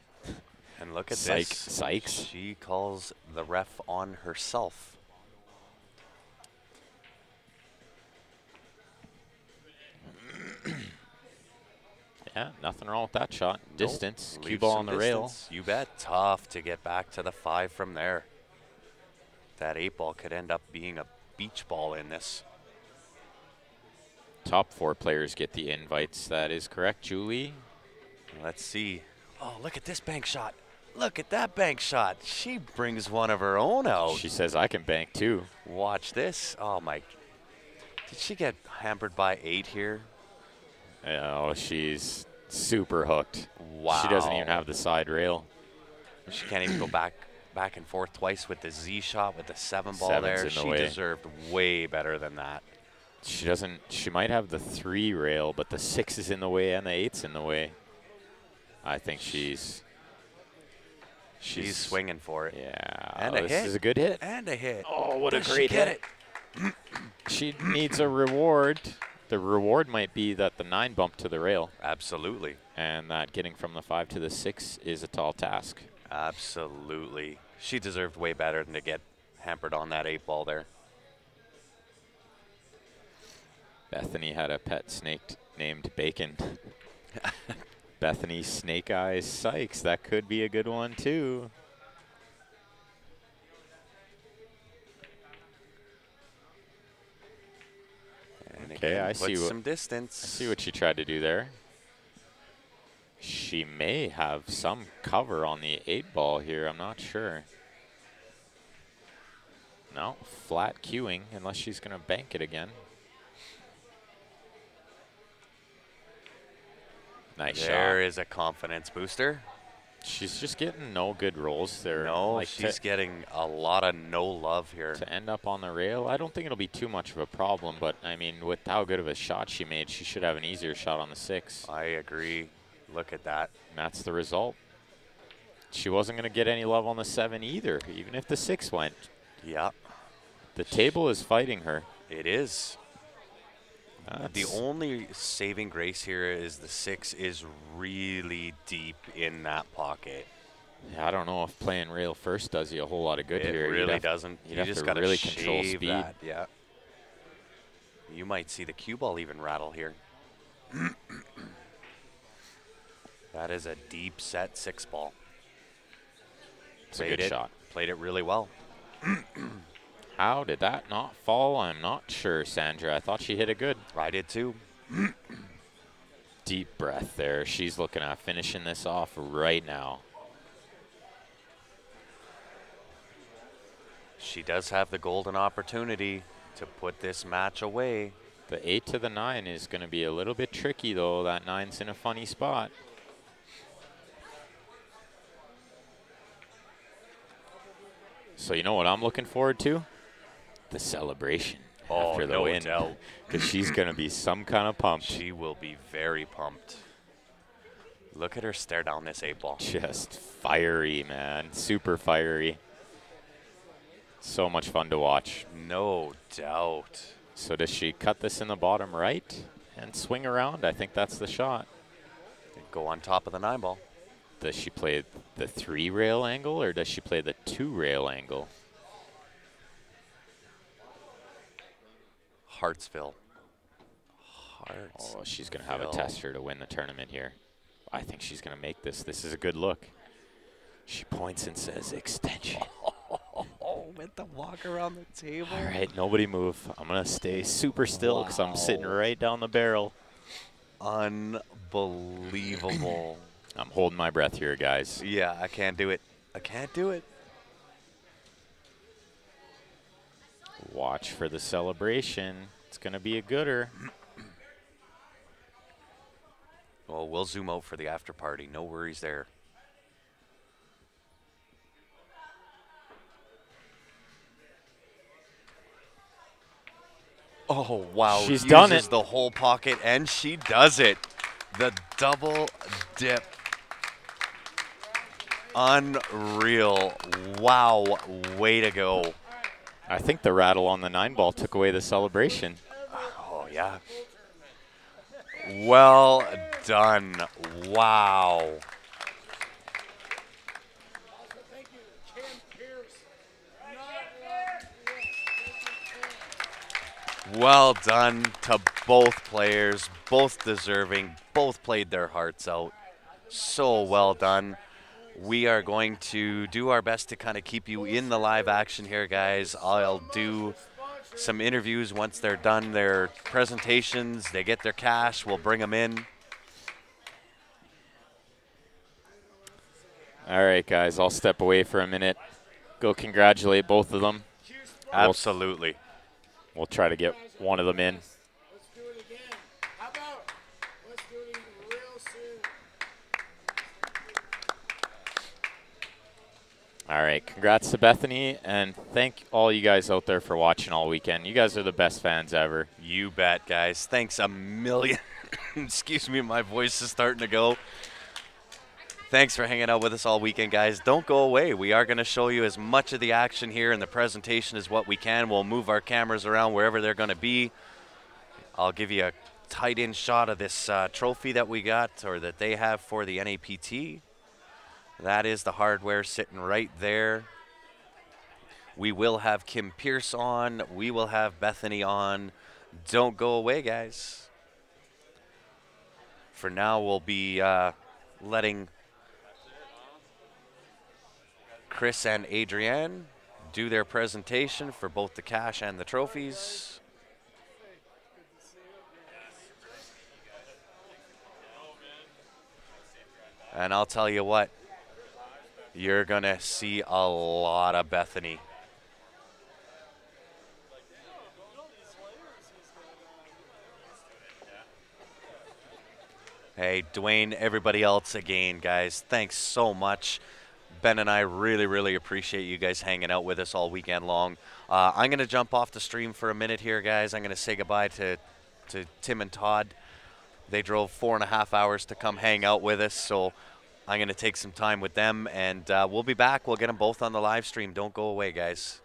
And look at Psych. this. Sykes. She calls the ref on herself. Yeah, nothing wrong with that shot. Distance. Nope. Cue Leave ball some on the rail. distance. You bet. Tough to get back to the 5 from there. That 8 ball could end up being a beach ball in this. Top 4 players get the invites. That is correct, Julie. Let's see. Oh, look at this bank shot. Look at that bank shot. She brings one of her own out. She says I can bank too. Watch this. Oh, my. Did she get hampered by 8 here? Oh, she's super hooked. Wow. She doesn't even have the side rail. She can't even go back and forth twice with the Z shot with the 7 ball Seven's there. in the She way. deserved way better than that. She doesn't. She might have the 3 rail, but the 6 is in the way and the 8's in the way. I think she's swinging for it. Yeah. And a this hit. is a good hit. And a hit. Oh, what Does a great she get hit! She needs a reward. The reward might be that the 9 bumped to the rail, Absolutely. and that getting from the 5 to the 6 is a tall task. Absolutely. She deserved way better than to get hampered on that 8 ball there. Bethany had a pet snake named Bacon. Bethany Snake Eyes Sykes. That could be a good one too. And Okay, again, I see puts what- some distance. I see what she tried to do there. She may have some cover on the 8 ball here. I'm not sure. No, flat queuing unless she's going to bank it again. Nice shot. There is a confidence booster. She's just getting no good rolls there. No, Like she's getting a lot of no love here. to end up on the rail. I don't think it'll be too much of a problem, but I mean, with how good of a shot she made, she should have an easier shot on the 6. I agree. Look at that. And that's the result. She wasn't going to get any love on the 7 either, even if the 6 went. Yeah, The table is fighting her. it is. The That's- only saving grace here is the 6 is really deep in that pocket. Yeah, I don't know if playing rail first does you a whole lot of good It here. really doesn't. You'd You have just to got to really control shave speed. that. Yeah. You might see the cue ball even rattle here. That is a deep set 6 ball. It's a good shot. Played it really well. How did that not fall? I'm not sure, Sandra. I thought she hit it good. I did too. Deep breath there. She's looking at finishing this off right now. She does have the golden opportunity to put this match away. The 8 to the 9 is going to be a little bit tricky, though. That 9's in a funny spot. So you know what I'm looking forward to? The celebration after the no win. doubt. Because she's going to be some kind of pumped. She will be very pumped. Look at her stare down this 8 ball. Just fiery, man. Super fiery. So much fun to watch. No doubt. So does she cut this in the bottom right and swing around? I think that's the shot. Go on top of the 9 ball. Does she play the 3 rail angle or does she play the 2 rail angle? Hartsville. Hearts. Oh, she's going to have a tester to win the tournament here. I think she's going to make this. This is a good look. She points and says extension. Oh, with the walk around the table. All right, nobody move. I'm going to stay super still because I'm sitting right down the barrel. Unbelievable. I'm holding my breath here, guys. Yeah, I can't do it. I can't do it. Watch for the celebration. It's going to be a gooder. Well, we'll zoom out for the after party. No worries there. Oh, wow. She's done Uses it. the whole pocket, and she does it. The double dip. Unreal. Wow. Way to go. I think the rattle on the 9-ball took away the celebration. Oh, yeah. Well done. Wow. Thank you, Kim Pierce. Well done to both players, both deserving, both played their hearts out. So well done. We are going to do our best to kind of keep you in the live action here, guys. I'll do some interviews once they're done their presentations. They get their cash, we'll bring them in. All right, guys, I'll step away for a minute. Go congratulate both of them. Absolutely. We'll try to get one of them in. Let's do it again. How about let's do it real soon. All right, congrats to Bethany, and thank all you guys out there for watching all weekend. You guys are the best fans ever. You bet, guys. Thanks a million. Excuse me, my voice is starting to go. Thanks for hanging out with us all weekend, guys. Don't go away. We are going to show you as much of the action here in the presentation as what we can. We'll move our cameras around wherever they're going to be. I'll give you a tight-in shot of this trophy that we got, or that they have for the NAPT. That is the hardware sitting right there. We will have Kim Pierce on. We will have Bethany on. Don't go away, guys. For now, we'll be letting Chris and Adrienne do their presentation for both the cash and the trophies. And I'll tell you what, you're going to see a lot of Bethany. Hey, Dwayne, everybody else again, guys, thanks so much. Ben and I really, really appreciate you guys hanging out with us all weekend long. I'm going to jump off the stream for a minute here, guys. I'm going to say goodbye to Tim and Todd. They drove 4.5 hours to come hang out with us, so I'm going to take some time with them, and we'll be back. We'll get them both on the live stream. Don't go away, guys.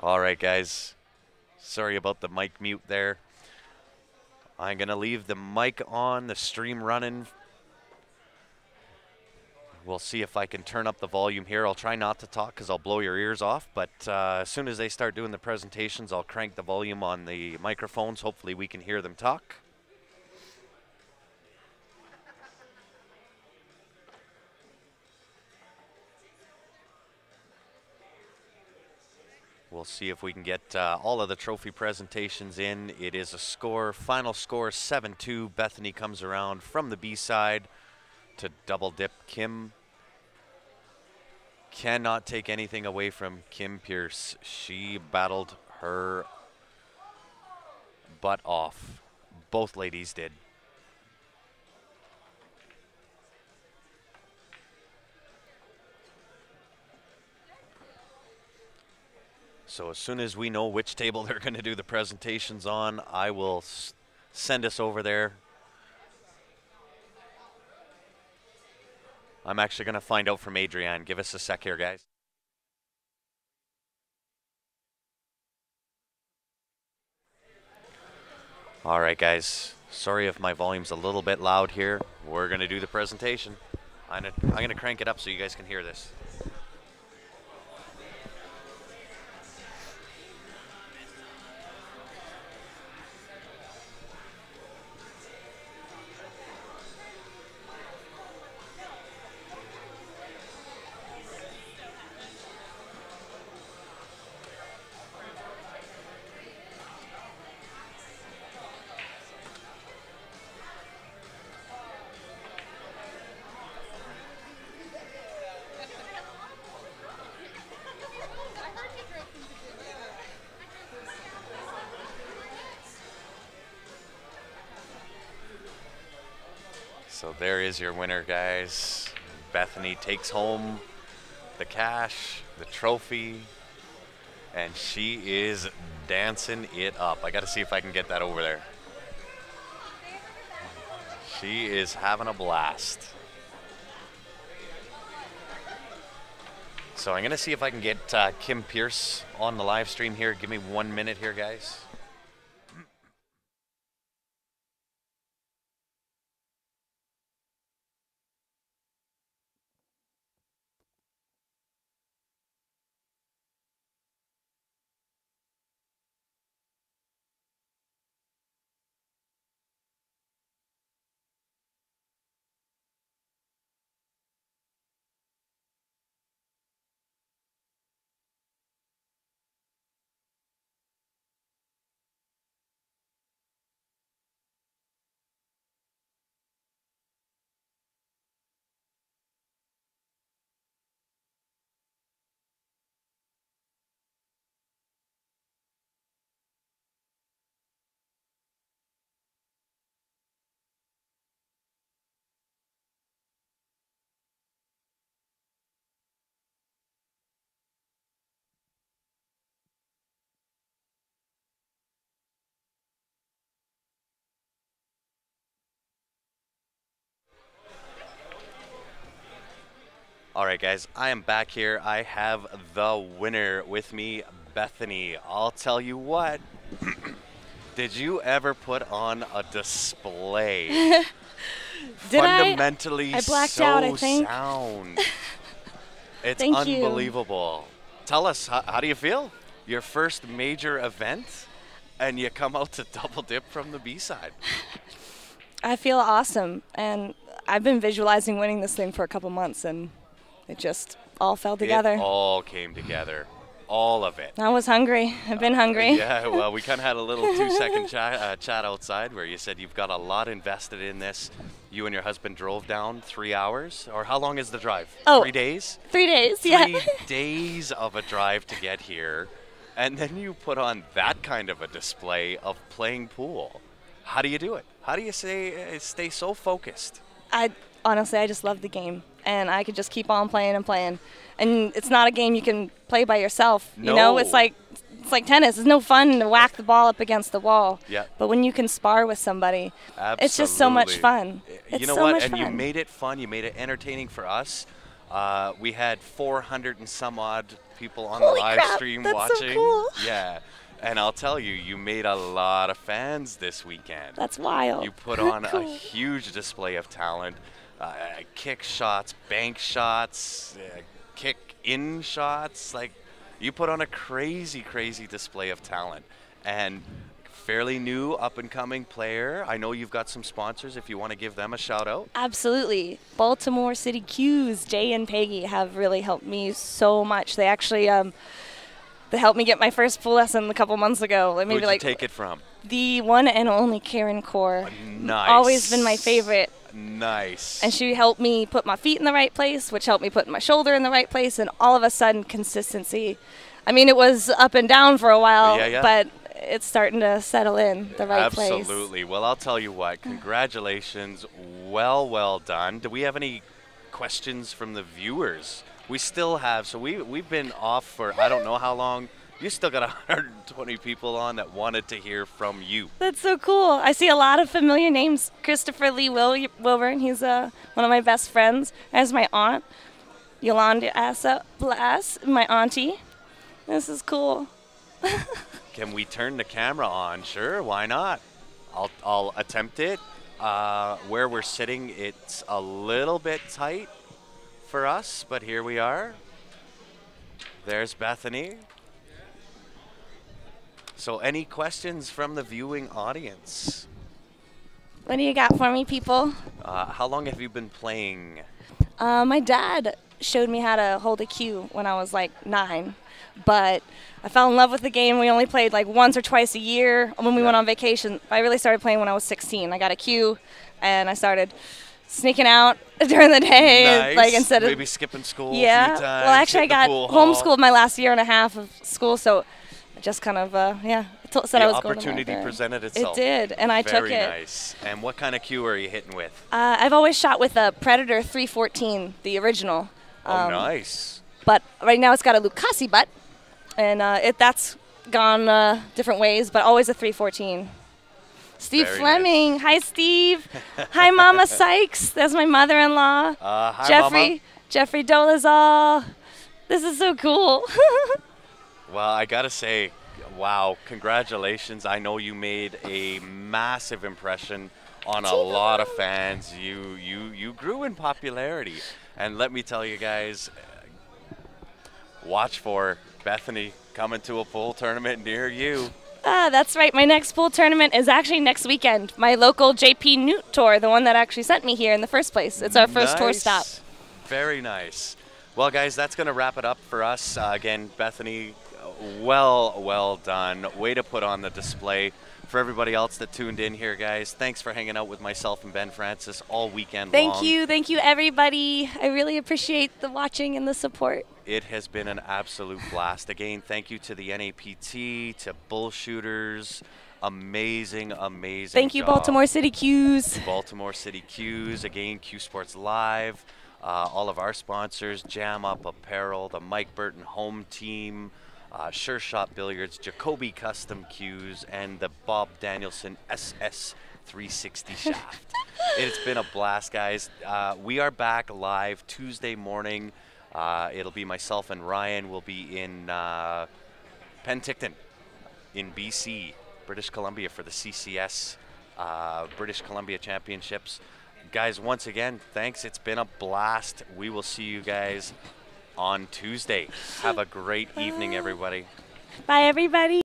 All right, guys. Sorry about the mic mute there. I'm going to leave the mic on, the stream running. We'll see if I can turn up the volume here. I'll try not to talk because I'll blow your ears off, but as soon as they start doing the presentations, I'll crank the volume on the microphones. Hopefully we can hear them talk. We'll see if we can get all of the trophy presentations in. It is a score, final score 7-2. Bethany comes around from the B side to double dip Kim. Cannot take anything away from Kim Pierce. She battled her butt off. Both ladies did. So as soon as we know which table they're going to do the presentations on, I will send us over there. I'm actually going to find out from Adrienne. Give us a sec here, guys. All right, guys. Sorry if my volume's a little bit loud here. We're gonna do the presentation. I'm gonna crank it up so you guys can hear this. So there is your winner, guys. Bethany takes home the cash, the trophy, and she is dancing it up. I got to see if I can get that over there. She is having a blast. So I'm going to see if I can get Kim Pierce on the live stream here. Give me 1 minute here, guys. All right, guys, I am back here. I have the winner with me, Bethany. I'll tell you what. Did you ever put on a display? Did Fundamentally I blacked so out, I think. sound. It's Thank you. unbelievable. Tell us, how do you feel? Your first major event, and you come out to double dip from the B-side. I feel awesome, and I've been visualizing winning this thing for a couple months, and it just all fell together. It all came together. All of it. I was hungry. I've been hungry. Yeah, well, we kind of had a little 2-second chat outside where you said you've got a lot invested in this. You and your husband drove down 3 hours, or how long is the drive? Oh, 3 days? 3 days, yeah. 3 days of a drive to get here, and then you put on that kind of a display of playing pool. How do you do it? How do you stay so focused? Honestly, I just love the game, and I could just keep on playing and playing. And it's not a game you can play by yourself. No. You know, it's like tennis. It's no fun to whack the ball up against the wall. Yeah. But when you can spar with somebody, Absolutely. it's just so much fun. It's you know so what? much And fun. you made it fun. You made it entertaining for us. We had 400 and some odd people on Holy the live crap, stream that's watching. so cool. Yeah. And I'll tell you, you made a lot of fans this weekend. That's wild. You put on Cool. a huge display of talent. Kick shots, bank shots, kick in shots. Like, you put on a crazy, crazy display of talent. And fairly new, up-and-coming player. I know you've got some sponsors if you want to give them a shout-out. Absolutely. Baltimore City Q's, Jay and Peggy, have really helped me so much. They actually they helped me get my first pool lesson a couple months ago. Maybe Who'd you like take it from? the one and only Karen Core. Nice. Always been my favorite. Nice. And she helped me put my feet in the right place, which helped me put my shoulder in the right place, and all of a sudden, consistency. I mean, it was up and down for a while, Yeah. but it's starting to settle in the right place. Absolutely. Well, I'll tell you what. Congratulations. Well done. Do we have any questions from the viewers? We still have. So we've been off for I don't know how long. You still got 120 people on that wanted to hear from you. That's so cool. I see a lot of familiar names. Christopher Lee Wilburn, he's one of my best friends. There's my aunt, Yolanda Asa Blas, my auntie. This is cool. Can we turn the camera on? Sure, why not? I'll attempt it. Where we're sitting, it's a little bit tight for us, but here we are. There's Bethany. So any questions from the viewing audience? What do you got for me, people? How long have you been playing? My dad showed me how to hold a cue when I was like 9, but I fell in love with the game. We only played like once or twice a year when we went on vacation. I really started playing when I was 16. I got a cue, and I started sneaking out during the day, Nice. like instead of maybe skipping school a yeah. few times. Well, actually, I hit the got pool hall. homeschooled my last year and a half of school, so I just kind of said I The was going to opportunity library. presented itself. It did, and I took it. Very nice. And what kind of cue are you hitting with? I've always shot with a Predator 314, the original. Oh, nice. But right now it's got a Lucasi butt, and that's gone different ways, but always a 314. Steve Very Fleming. nice. Hi, Steve. Hi, Mama Sykes. That's my mother-in-law. Hi, Jeffrey. Mama. Jeffrey Dolezal. This is so cool. Well, I got to say, wow, congratulations. I know you made a massive impression on a lot of fans. You grew in popularity. And let me tell you guys, watch for Bethany coming to a pool tournament near you. That's right. My next pool tournament is actually next weekend. My local JP Newt tour, the one that actually sent me here in the first place. It's our first tour stop. Very nice. Well, guys, that's going to wrap it up for us. Again, Bethany, well done. Way to put on the display. For everybody else that tuned in here, guys, thanks for hanging out with myself and Ben Francis all weekend long. Thank you, everybody. I really appreciate the watching and the support. It has been an absolute blast. Again, thank you to the NAPT, to Bullshooters. Amazing Thank you, job. Baltimore City Qs. Baltimore City Qs. Again, Q Sports Live. All of our sponsors, Jam Up Apparel, the Mike Burton Home Team, Sure Shot Billiards, Jacoby Custom Cues, and the Bob Danielson SS 360 shaft. It's been a blast, guys. We are back live Tuesday morning. It'll be myself and Ryan. We'll be in Penticton in BC, British Columbia, for the CCS British Columbia Championships. Guys, once again, thanks. It's been a blast. We will see you guys on Tuesday. Have a great evening, everybody. Bye, everybody.